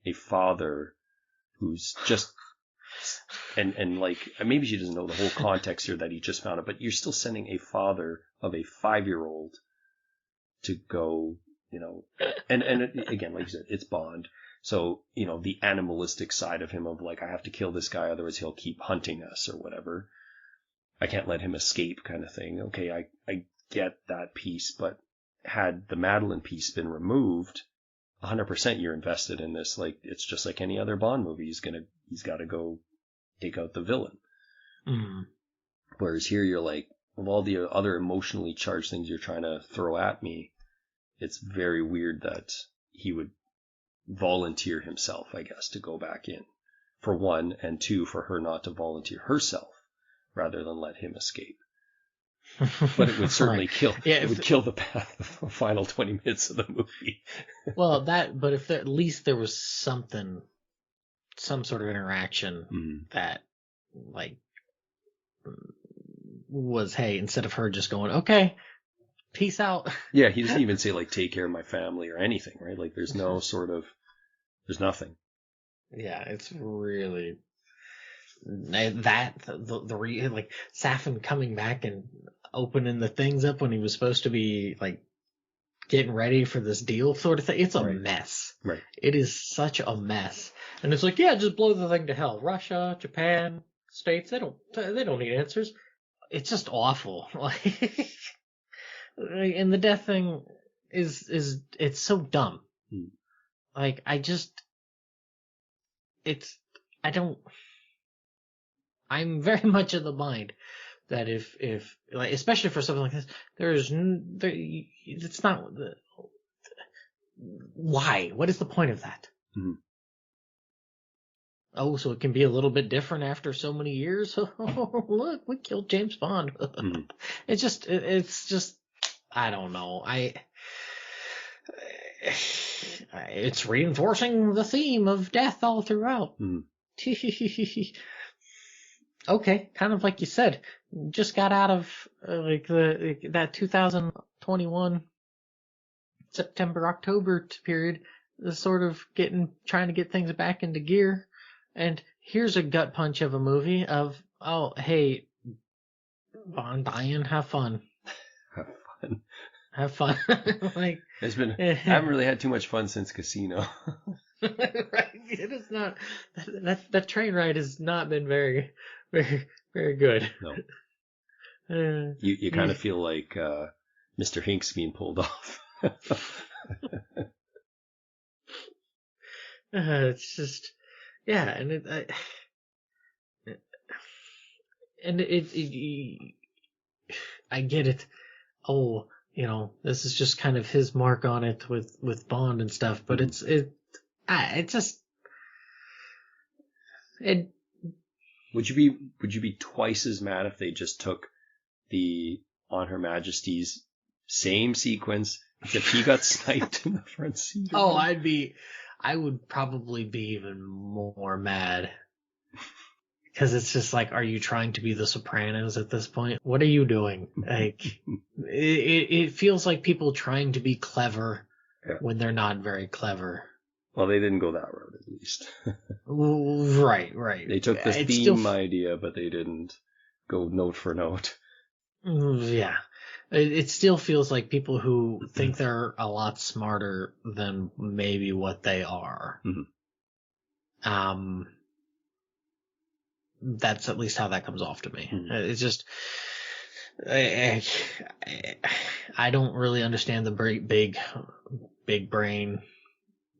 a father who's just, and like, maybe she doesn't know the whole context here that he just found it, but you're still sending a father of a 5-year-old to go, and again, like you said, it's Bond. So, the animalistic side of him of like, I have to kill this guy, otherwise he'll keep hunting us or whatever. I can't let him escape kind of thing. Okay, I get that piece, but had the Madeline piece been removed, 100% you're invested in this. Like, it's just like any other Bond movie. He's got to go take out the villain. Mm. Whereas here you're like, of all the other emotionally charged things you're trying to throw at me, it's very weird that he would volunteer himself, I guess, to go back in, for one, and two, for her not to volunteer herself rather than let him escape. But it would certainly Right. kill. Yeah, It would kill the path of the final 20 minutes of the movie. well, but if at least there was something, some sort of interaction that, like, was, hey, instead of her just going, okay, peace out. Yeah, he doesn't even say, like, take care of my family or anything, right? Like, there's no there's nothing. Yeah, it's really like Safin coming back and opening the things up when he was supposed to be like getting ready for this deal sort of thing. It's a mess. Right. It is such a mess. And it's like, yeah, just blow the thing to hell. Russia, Japan, States, they don't need answers. It's just awful. Like, and the death thing is it's so dumb. Like, I'm very much of the mind that if like, especially for something like this, it's not, why? What is the point of that? Mm-hmm. Oh, so it can be a little bit different after so many years? Oh, look, we killed James Bond. Mm-hmm. It's just, I don't know. It's reinforcing the theme of death all throughout. Okay, kind of like you said, just got out of that 2021 September October period, sort of trying to get things back into gear, and here's a gut punch of a movie of, oh, hey, Bond dying, have fun. Have fun. Like, I haven't really had too much fun since Casino. Right, it is not, that train ride has not been very, very, very good. No. You kind of feel like Mr. Hinks being pulled off. It's just, yeah, and I get it. Oh, this is just kind of his mark on it with Bond and stuff, but Would you be twice as mad if they just took the On Her Majesty's same sequence, except he got sniped in the front seat? Oh, I would probably be even more mad. Because it's just like, are you trying to be the Sopranos at this point? What are you doing? Like, it feels like people trying to be clever when they're not very clever. Well, they didn't go that route, at least. Right. They took the theme idea, but they didn't go note for note. Yeah. It still feels like people who think they're a lot smarter than maybe what they are. Mm-hmm. That's at least how that comes off to me. Mm-hmm. It's just, I don't really understand the big brain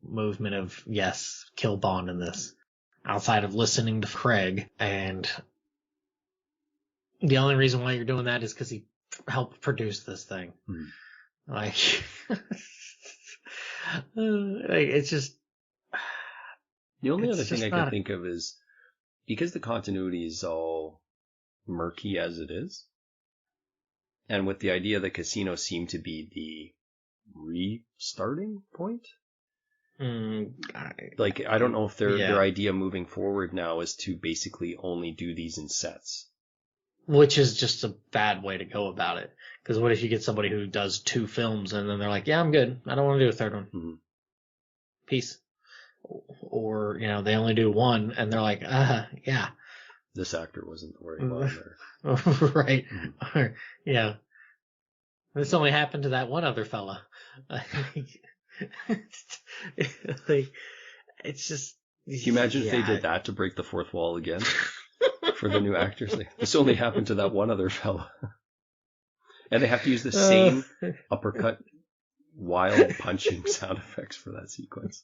movement of, yes, kill Bond in this, outside of listening to Craig, and the only reason why you're doing that is because he helped produce this thing. Mm-hmm. Like, it's just, the only other thing I can think of is, because the continuity is all murky as it is, and with the idea that Casino seemed to be the restarting point, I don't know if their idea moving forward now is to basically only do these in sets. Which is just a bad way to go about it. Because what if you get somebody who does 2 films and then they're like, yeah, I'm good. I don't want to do a third one. Mm-hmm. Peace. Or, they only do 1 and they're like, yeah. This actor wasn't the right one there. Right. Mm-hmm. Yeah. This only happened to that one other fella. It's just... Can you imagine if they did that to break the fourth wall again? For the new actors? Like, this only happened to that one other fella. And they have to use the same uppercut, wild punching sound effects for that sequence.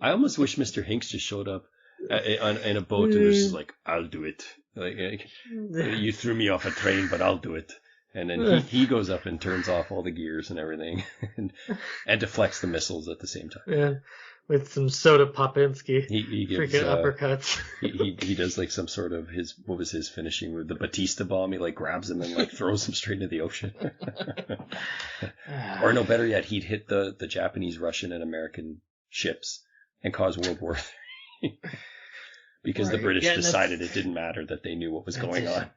I almost wish Mr. Hinks just showed up in a boat and was just like, I'll do it. Like, you threw me off a train, but I'll do it. And then he goes up and turns off all the gears and everything, and deflects the missiles at the same time. Yeah, with some Soda Popinski. He gives freaking uppercuts. he does like some sort of what was his finishing move? The Batista bomb. He like grabs him and like throws him straight into the ocean. Or no, better yet, he'd hit the Japanese, Russian, and American ships and cause World War III. Because the British decided it didn't matter that they knew what was going on.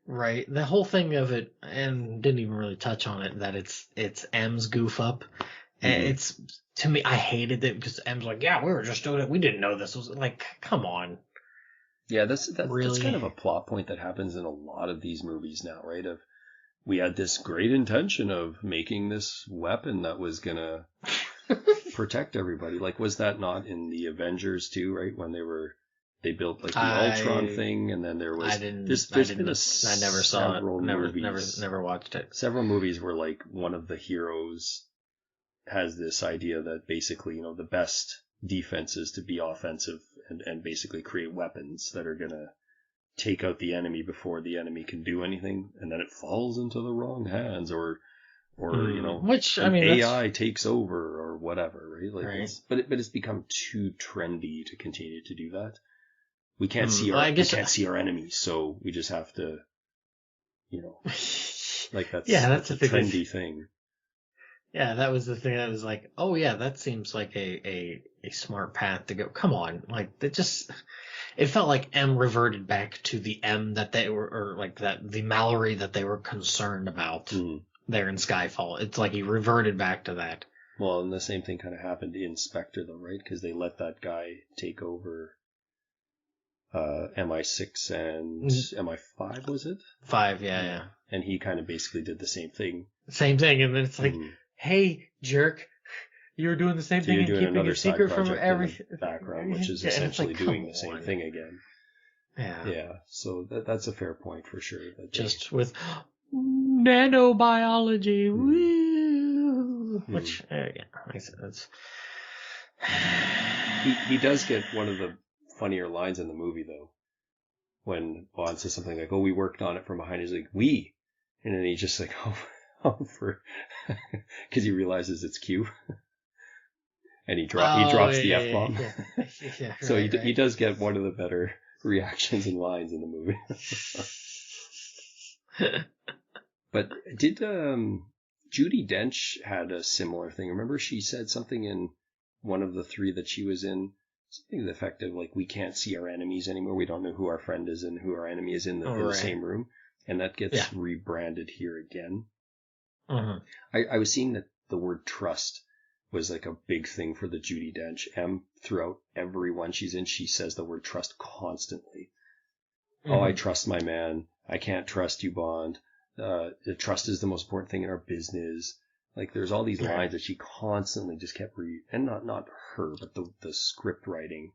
Right. The whole thing of it, and didn't even really touch on it, that it's M's goof up. And it's, to me, I hated it because M's like, yeah, we were just doing it. We didn't know this was, like, come on. Yeah, that's kind of a plot point that happens in a lot of these movies now, right? We had this great intention of making this weapon that was going to protect everybody. Like, was that not in the Avengers too, right? When they built like the Ultron thing, and then there was I never saw it. Never watched it. Several movies where like one of the heroes has this idea that basically, the best defense is to be offensive and basically create weapons that are gonna take out the enemy before the enemy can do anything, and then it falls into the wrong hands, or which AI takes over or whatever, right? Like, right. But it's become too trendy to continue to do that. We can't see our enemies, so we just have to, like that's a trendy thing. Yeah, that was the thing. I was like, oh yeah, that seems like a smart path to go. Come on, like it felt like M reverted back to the M that they were, or like the Mallory that they were concerned about there in Skyfall. It's like he reverted back to that. Well, and the same thing kind of happened to Inspector though, right? Because they let that guy take over MI6 and MI5, was it? 5, yeah. And he kind of basically did the same thing. Same thing, and then it's like, hey, jerk, you were doing the same thing and keeping a secret from every background, which is essentially doing the same thing again. Yeah. So that's a fair point for sure. Just with nanobiology, woo, which makes sense. He does get one of the funnier lines in the movie though, when Bond says something like, "Oh, we worked on it from behind." He's like, "We," and then he just like, for because he realizes it's Q, and he drops the F-bomb. Yeah, so he does get one of the better reactions and lines in the movie. But did Judi Dench had a similar thing? Remember, she said something in one of the three that she was in, something to the effect of like, we can't see our enemies anymore. We don't know who our friend is and who our enemy is in the same room, and that gets rebranded here again. I was seeing that the word trust was like a big thing for the Judi Dench. Throughout every one she's in, she says the word trust constantly. Oh, I trust my man. I can't trust you, Bond. The trust is the most important thing in our business. Like, there's all these lines that she constantly just kept and not her, but the script writing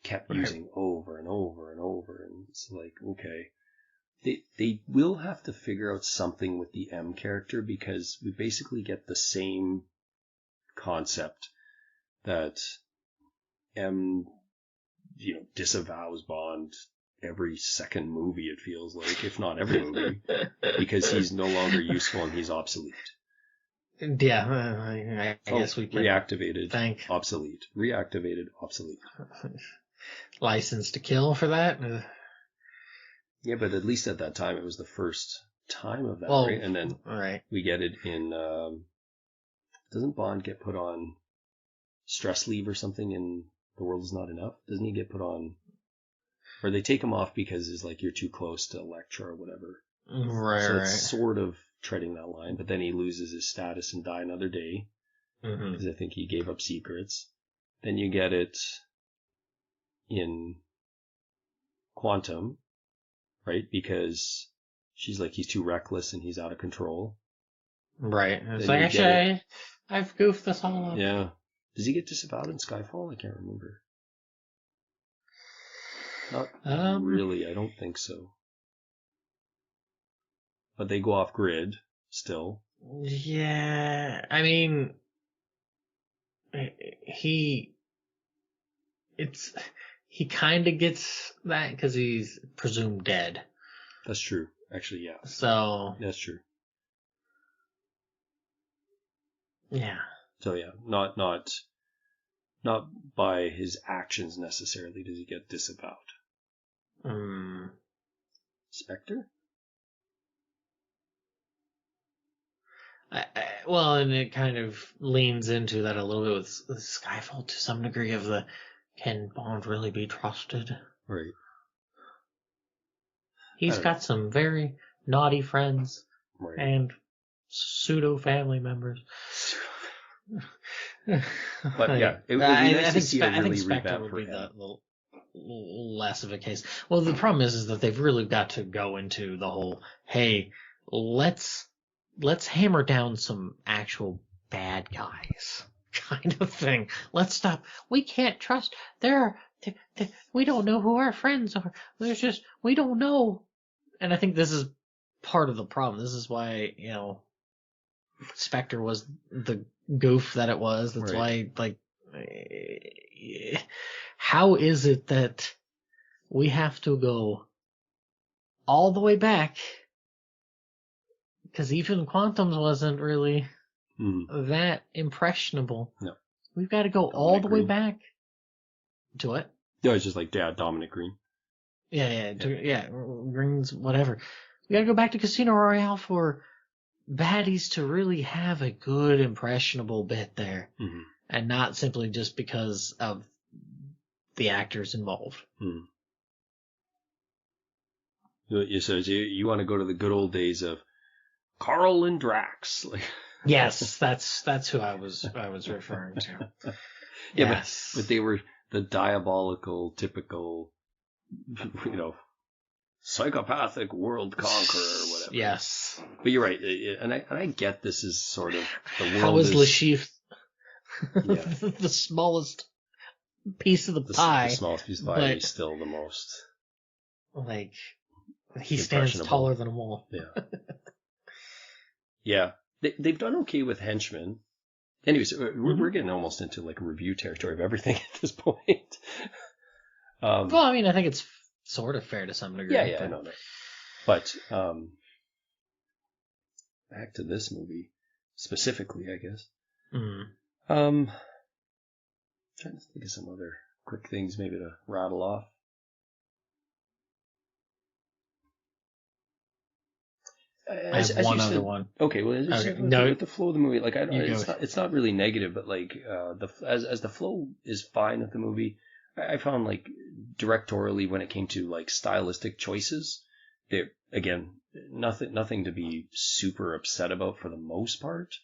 kept using over and over and over. And it's like, okay. They will have to figure out something with the M character, because we basically get the same concept that M, disavows Bond every second movie, it feels like, if not every movie, because he's no longer useful and he's obsolete. Yeah, I guess we can reactivated, obsolete. Reactivated, obsolete. License to kill for that? Yeah, but at least at that time, it was the first time of that, right? And then we get it in, doesn't Bond get put on stress leave or something in The World Is Not Enough? Doesn't he get put on, or they take him off because it's like, you're too close to Elektra or whatever. So it's sort of treading that line, but then he loses his status and die another day, because I think he gave up secrets. Then you get it in Quantum, right? Because she's like, he's too reckless and he's out of control. Right. It's like, actually, I've goofed this all up. Yeah. Does he get disavowed in Skyfall? I can't remember. Not really, I don't think so. But they go off grid still. Yeah, I mean, he kind of gets that because he's presumed dead. That's true. Actually, yeah. So That's true. yeah. So yeah, not by his actions necessarily does he get disavowed. Spectre? Well, and it kind of leans into that a little bit with Skyfall to some degree of the can Bond really be trusted? Right. He's got some very naughty friends and pseudo family members. But yeah, it would be nice to see a really Spectre would be the less of a case. Well, the problem is that they've really got to go into the whole, hey, let's hammer down some actual bad guys kind of thing. Let's stop. We can't trust. We don't know who our friends are. We don't know. And I think this is part of the problem. This is why, Spectre was the goof that it was. That's why, how is it that we have to go all the way back? Because even Quantum's wasn't really that impressionable. No. We've got to go all the way back to it. Yeah, it's just like Dominic Green. Yeah, Green's whatever. We got to go back to Casino Royale for baddies to really have a good impressionable bit there, and not simply just because of the actors involved. So you want to go to the good old days of Carl and Drax. Yes, that's who I was referring to. Yeah, yes. but they were the diabolical, typical, psychopathic world conqueror or whatever. Yes. But you're right, and I get this is sort of the world. How is Lashif the smallest piece of the pie? The smallest piece of the pie is still the most. Like, he stands taller than them all. Yeah. Yeah. They've done okay with henchmen. Anyways, we're getting almost into like review territory of everything at this point. Well, I mean, I think it's sort of fair to some degree. Yeah, I know that. But back to this movie specifically, I guess. Trying to think of some other quick things maybe to rattle off. I have one other one. Okay, well, with the flow of the movie, like it's not really negative, but like as the flow is fine with the movie, I found like directorially when it came to like stylistic choices, there again nothing to be super upset about for the most part.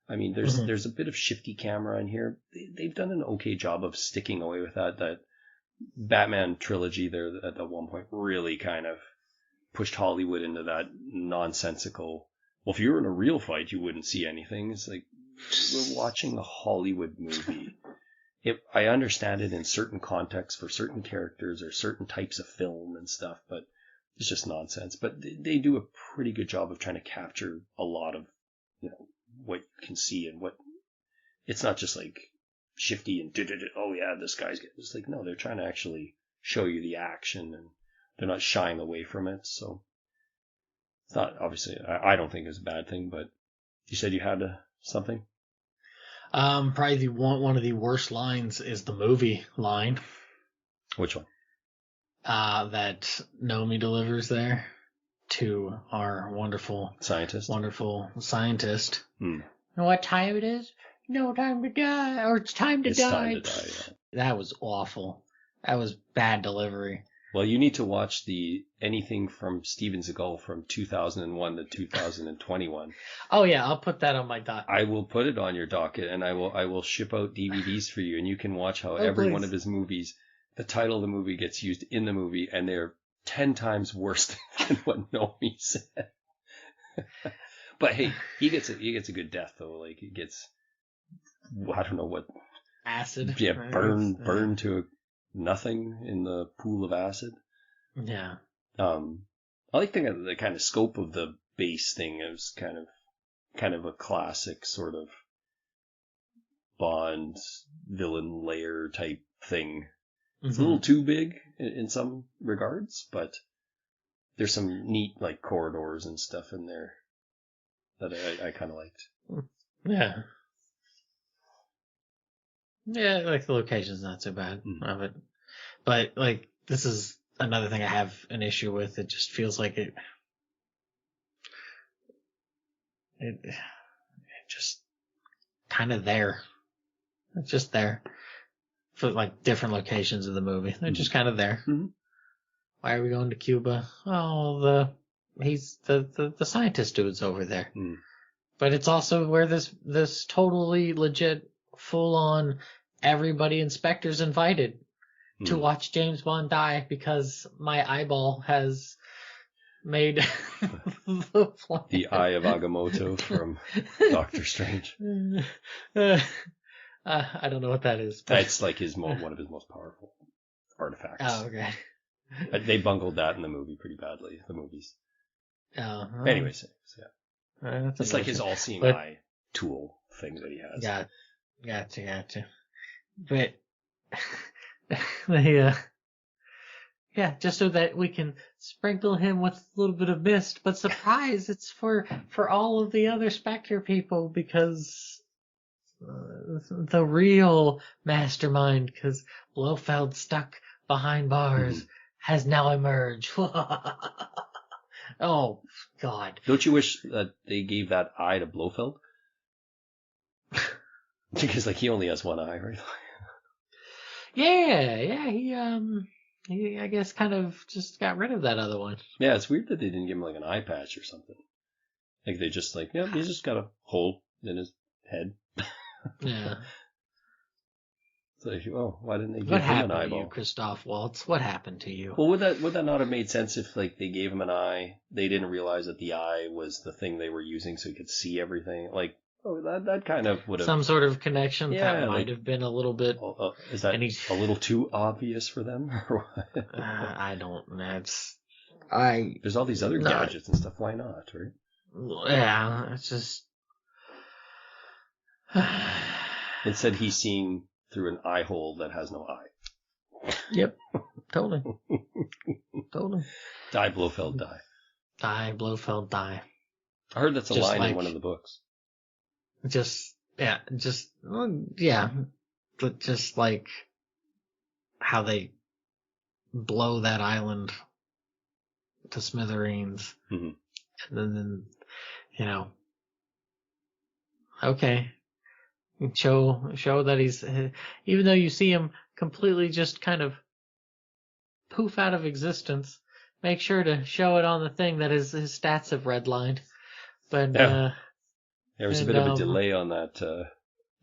I mean, there's a bit of shifty camera in here. They've done an okay job of sticking away with that. That Batman trilogy there at the one point really kind of pushed Hollywood into that nonsensical, well, if you were in a real fight, you wouldn't see anything. It's like, we're watching a Hollywood movie. I understand it in certain contexts for certain characters or certain types of film and stuff, but it's just nonsense. But they do a pretty good job of trying to capture a lot of, what you can see and what, it's not just like shifty and oh yeah, this guy's getting, it's like, no, they're trying to actually show you the action and they're not shying away from it, so it's not, obviously, I don't think it's a bad thing, but you said you had something? Probably one of the worst lines is the movie line. Which one? That Nomi delivers there to our wonderful scientist. Know what time it is? No time to die, or it's time to die. Time to die, yeah. That was awful. That was bad delivery. Well, you need to watch anything from Steven Seagal from 2001 to 2021. Oh yeah, I'll put that on my docket. I will put it on your docket, and I will ship out DVDs for you, and you can watch how every one of his movies, the title of the movie gets used in the movie, and they're 10 times worse than what Nomi said. But hey, he gets a good death though. Like he gets, I don't know what acid. Yeah, burn to nothing in the pool of acid. Yeah. I like the kind of scope of the base thing is kind of a classic sort of Bond villain lair type thing. It's a little too big in some regards, but there's some neat like corridors and stuff in there that I kind of liked. Yeah. Yeah, like the location's not so bad of it. But like this is another thing I have an issue with. It just feels like it just kind of there. It's just there. For like different locations of the movie. They're just kind of there. Mm-hmm. Why are we going to Cuba? Oh, the scientist dude's over there. But it's also where this totally legit, full on, everybody inspector's invited to watch James Bond die because my eyeball has made the plan. The Eye of Agamotto from Doctor Strange. I don't know what that is. But... That's like one of his most powerful artifacts. Oh, okay. They bungled that in the movie pretty badly. The movies. Oh. Anyways, yeah. It's like his all-seeing but, eye tool thing that he has. Gotcha. But they, yeah, just so that we can sprinkle him with a little bit of mist. But surprise, it's for all of the other Spectre people because the real mastermind, because Blofeld stuck behind bars, has now emerged. Oh, God. Don't you wish that they gave that eye to Blofeld? Because like he only has one eye, right? Yeah, he I guess kind of just got rid of that other one. Yeah, it's weird that they didn't give him like an eye patch or something. Like they just like, he's just got a hole in his head. Yeah. So, why didn't they give what him an eyeball? What happened to you, Christoph Waltz? What happened to you? Well, would that not have made sense if like they gave him an eye, they didn't realize that the eye was the thing they were using so he could see everything? Like, that kind of would have... Some sort of connection that might have been a little bit... is that a little too obvious for them? Or what? I don't... There's all these other gadgets and stuff. Why not, right? Yeah, it's just... Instead, he's seeing through an eye hole that has no eye. Yep, totally. Die, Blofeld, die. Die, Blofeld, die. I heard that's a line in one of the books. Just like how they blow that island to smithereens. And then, okay. Show that he's, even though you see him completely just kind of poof out of existence, make sure to show it on the thing that his stats have redlined. But there was a bit of a delay on that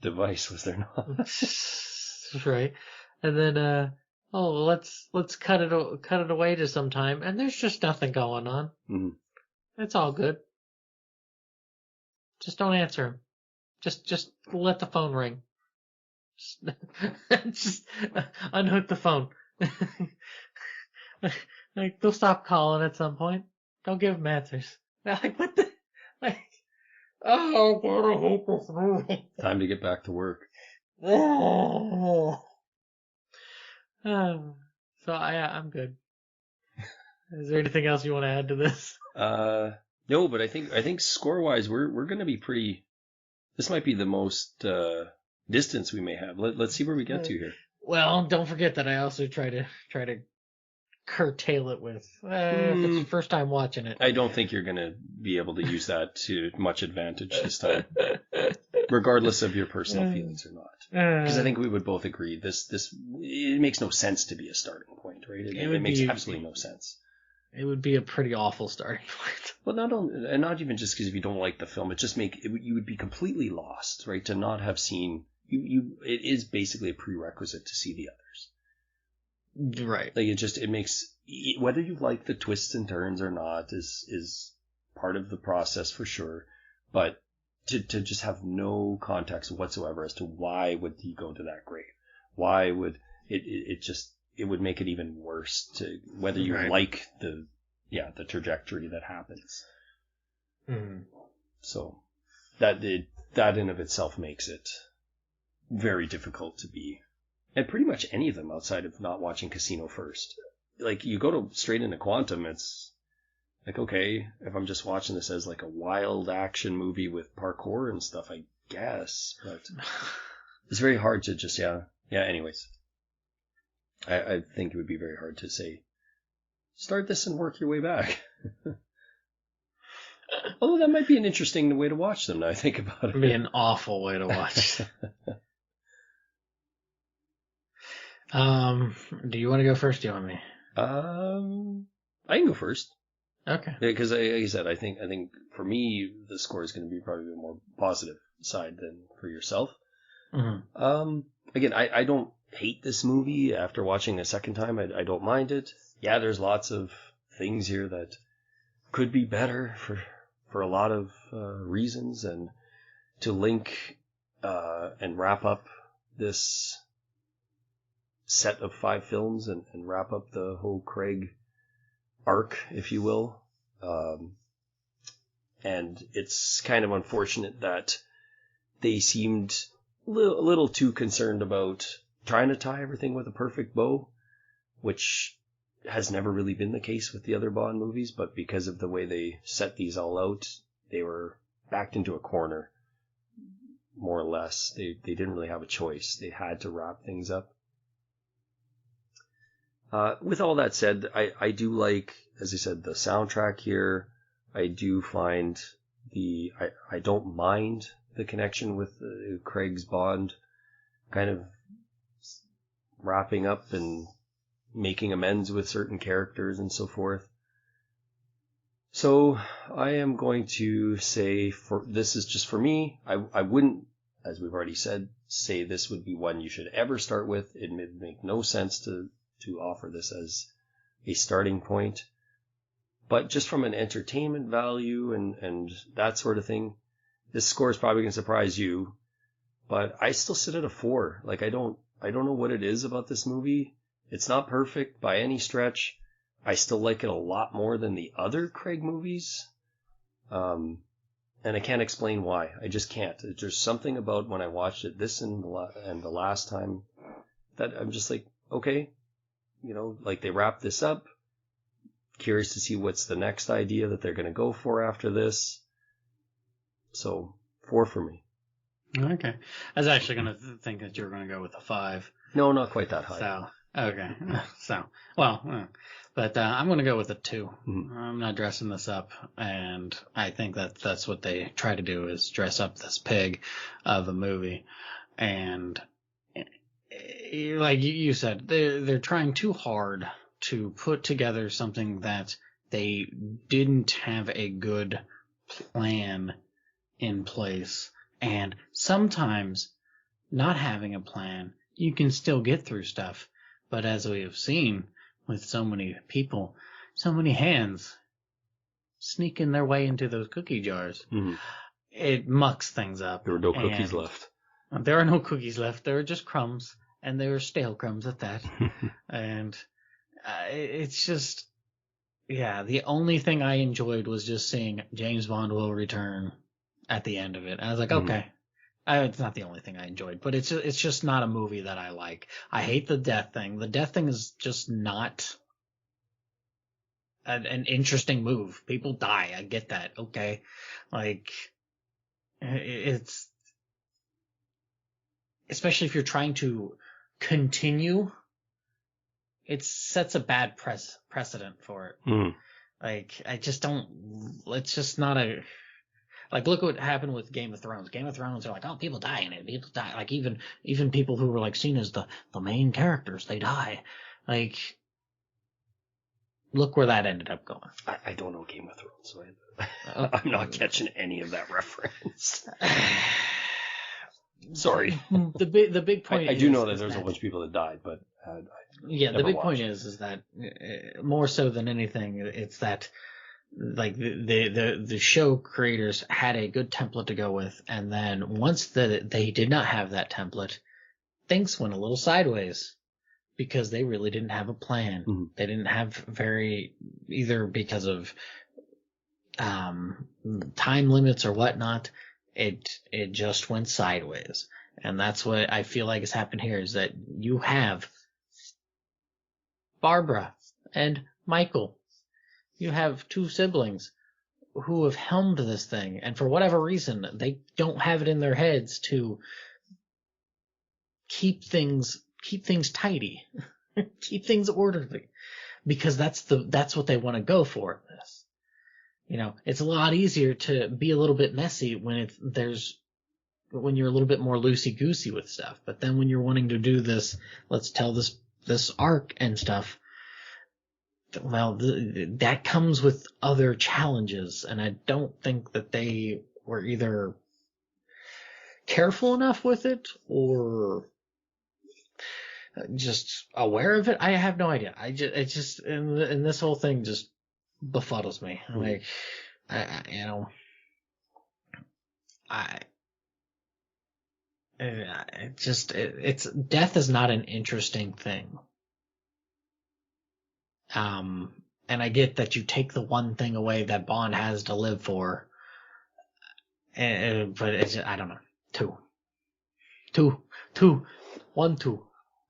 device, was there not? Right. And then let's cut it away to some time, and there's just nothing going on. It's all good. Just don't answer him. Just let the phone ring. Just unhook the phone. Like they'll stop calling at some point. Don't give them answers. They're like, what the? Like, oh, God, I hate this movie. Time to get back to work. So I'm good. Is there anything else you want to add to this? No, but I think score wise we're going to be pretty. This might be the most distance we may have. Let's see where we get to here. Well, don't forget that I also try to curtail it with if it's your first time watching it. I don't think you're going to be able to use that to much advantage this time, regardless of your personal feelings or not. Because I think we would both agree this it makes no sense to be a starting point, right? It makes absolutely no sense. It would be a pretty awful starting point. Well, not even just because if you don't like the film, it just you would be completely lost, right? To not have seen it is basically a prerequisite to see the others, right? Like it makes whether you like the twists and turns or not is part of the process for sure, but to just have no context whatsoever as to why would he go to that grave, why would it would make it even worse to whether you like the trajectory that happens. So that in of itself makes it very difficult to be, and pretty much any of them outside of not watching Casino first. Like you go straight into Quantum, it's Like, okay, if I'm just watching this as like a wild action movie with parkour and stuff, I guess, but it's very hard to just, anyways. I think it would be very hard to say, start this and work your way back. Although that might be an interesting way to watch them now I think about it. It'd be an awful way to watch. Do you want to go first? Do you want me? I can go first. Okay. Because like I said, I think for me the score is going to be probably the more positive side than for yourself. Mm-hmm. Again, I don't hate this movie after watching a second time. I don't mind it. Yeah, there's lots of things here that could be better for a lot of reasons, and to link and wrap up this set of 5 films and wrap up the whole Craig arc, if you will. And it's kind of unfortunate that they seemed a little too concerned about trying to tie everything with a perfect bow, which has never really been the case with the other Bond movies, but because of the way they set these all out, they were backed into a corner, more or less. They didn't really have a choice. They had to wrap things up. With all that said, I do like, as I said, the soundtrack here. I do find I don't mind the connection with Craig's Bond kind of wrapping up and making amends with certain characters and so forth. So I am going to say, this is just for me. I wouldn't, as we've already said, say this would be one you should ever start with. It would make no sense to offer this as a starting point. But just from an entertainment value and that sort of thing, this score is probably going to surprise you. But I still sit at a 4. Like, I don't know what it is about this movie. It's not perfect by any stretch. I still like it a lot more than the other Craig movies. And I can't explain why. I just can't. There's something about when I watched it this and the last time that I'm just like, okay, like they wrap this up. Curious to see what's the next idea that they're going to go for after this. So 4 for me. Okay. I was actually going to think that you were going to go with a 5. No, not quite that high. So, okay. But I'm going to go with a 2. Mm-hmm. I'm not dressing this up, and I think that's what they try to do, is dress up this pig of a movie. And like you said, they're trying too hard to put together something that they didn't have a good plan in place. And sometimes not having a plan, you can still get through stuff. But as we have seen with so many people, so many hands sneaking their way into those cookie jars, it mucks things up. There were no cookies left. There are no cookies left. There are just crumbs, and they were stale crumbs at that. And it's just, the only thing I enjoyed was just seeing James Bond will return at the end of it. I was like, okay. It's not the only thing I enjoyed, but it's just not a movie that I like. I hate the death thing. The death thing is just not an interesting move. People die. I get that. Okay. Like, it's, especially if you're trying to continue, it sets a bad precedent for it. Like, I just don't, it's just not a, like, look what happened with Game of Thrones. Game of Thrones are like, oh, people die in it. People die. Like, even people who were, like, seen as the main characters, they die. Like, look where that ended up going. I don't know Game of Thrones, so I'm not catching any of that reference. Sorry. The big point I do know that there's a bunch of people that died, but the big point is that more so than anything, it's that, like, the show creators had a good template to go with, and then once they did not have that template, things went a little sideways because they really didn't have a plan. They didn't have either because of time limits or whatnot. It just went sideways, and that's what I feel like has happened here, is that you have Barbara and Michael. you have two siblings who have helmed this thing, and for whatever reason, they don't have it in their heads to keep things tidy, keep things orderly, because that's what they want to go for in this. It's a lot easier to be a little bit messy when you're a little bit more loosey-goosey with stuff. But then when you're wanting to do this, let's tell this arc and stuff, well, that comes with other challenges, and I don't think that they were either careful enough with it or just aware of it. I have no idea. And this whole thing just befuddles me. Like, it's death is not an interesting thing. And I get that you take the one thing away that Bond has to live for, but it's just, I don't know. Two.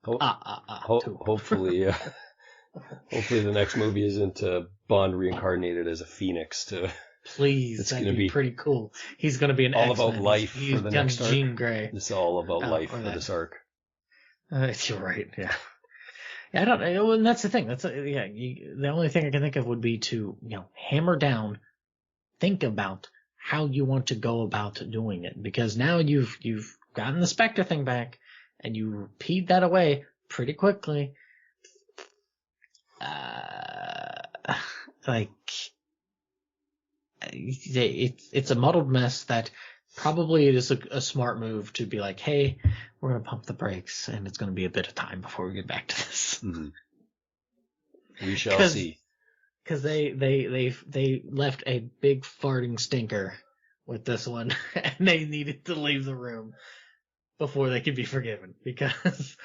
Hopefully, hopefully the next movie isn't Bond reincarnated as a phoenix. Please, that'd be pretty cool. He's going to be an all X-Men. about life for the next arc. Jean Grey. It's all about life for this arc. You're right. Yeah. I don't know, and that's the thing. The only thing I can think of would be to hammer down, think about how you want to go about doing it, because now you've gotten the Spectre thing back, and you peed that away pretty quickly. It's a muddled mess that probably it is a smart move to be like, hey, we're going to pump the brakes, and it's going to be a bit of time before we get back to this. Mm-hmm. We shall see. Because they left a big farting stinker with this one, and they needed to leave the room before they could be forgiven. Because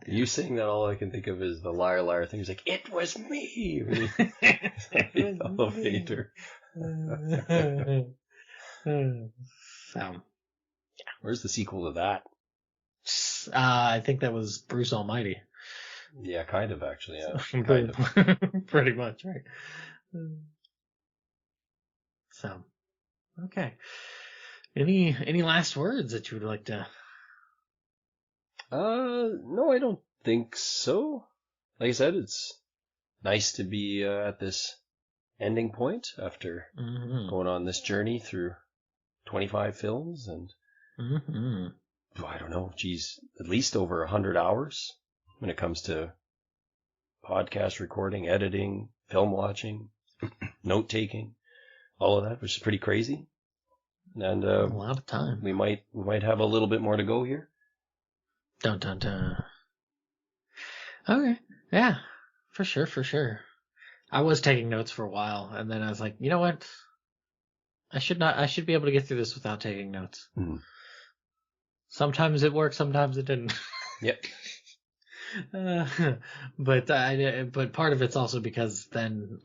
you saying that, all I can think of is the liar, liar thing. He's like, it was me. The elevator. So, where's the sequel to that? I think that was Bruce Almighty. Yeah, kind of, actually. Yeah, kind of. Pretty much, right? So, okay. Any last words that you would like to? No, I don't think so. Like I said, it's nice to be at this ending point after going on this journey through 25 films and I don't know, at least over 100 hours when it comes to podcast recording, editing, film watching, note taking, all of that, which is pretty crazy. And a lot of time. We might have a little bit more to go here. Dun dun dun. Okay, yeah, for sure. I was taking notes for a while, and then I was like, you know what? I should be able to get through this without taking notes. Mm-hmm. Sometimes it worked, sometimes it didn't. Yep. But part of it's also because then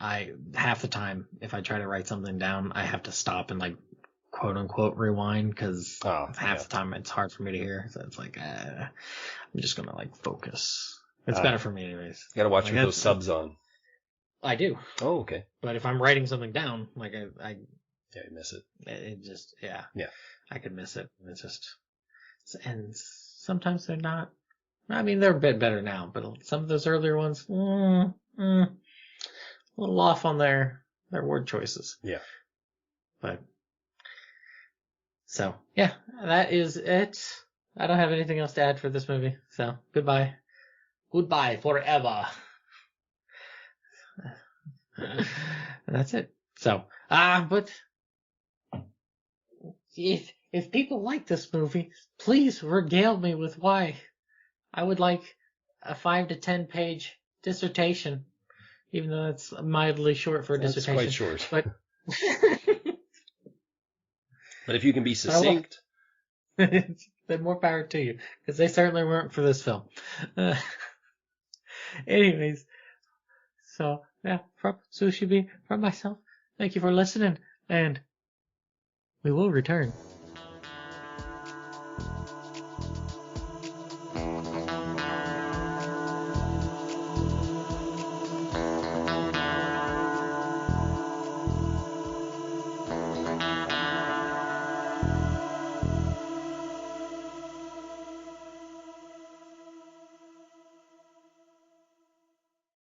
half the time, if I try to write something down, I have to stop and like quote unquote rewind, because half the time it's hard for me to hear. So it's like, I'm just gonna like focus. It's better for me anyways. You gotta watch with those subs on. I do. Oh, okay. But if I'm writing something down, like you miss it. It just, yeah. I could miss it. It's just, and sometimes they're not. I mean, they're a bit better now, but some of those earlier ones, a little off on their word choices. Yeah. But, so, yeah, that is it. I don't have anything else to add for this movie, so goodbye. Goodbye forever. That's it. So, but if people like this movie, please regale me with why. I would like a 5 to 10 page dissertation, even though that's mildly short for a dissertation. That's quite short. But but if you can be succinct, then more power to you, because they certainly weren't for this film. Anyways, so yeah, from Sushi B, from myself, thank you for listening, and we will return.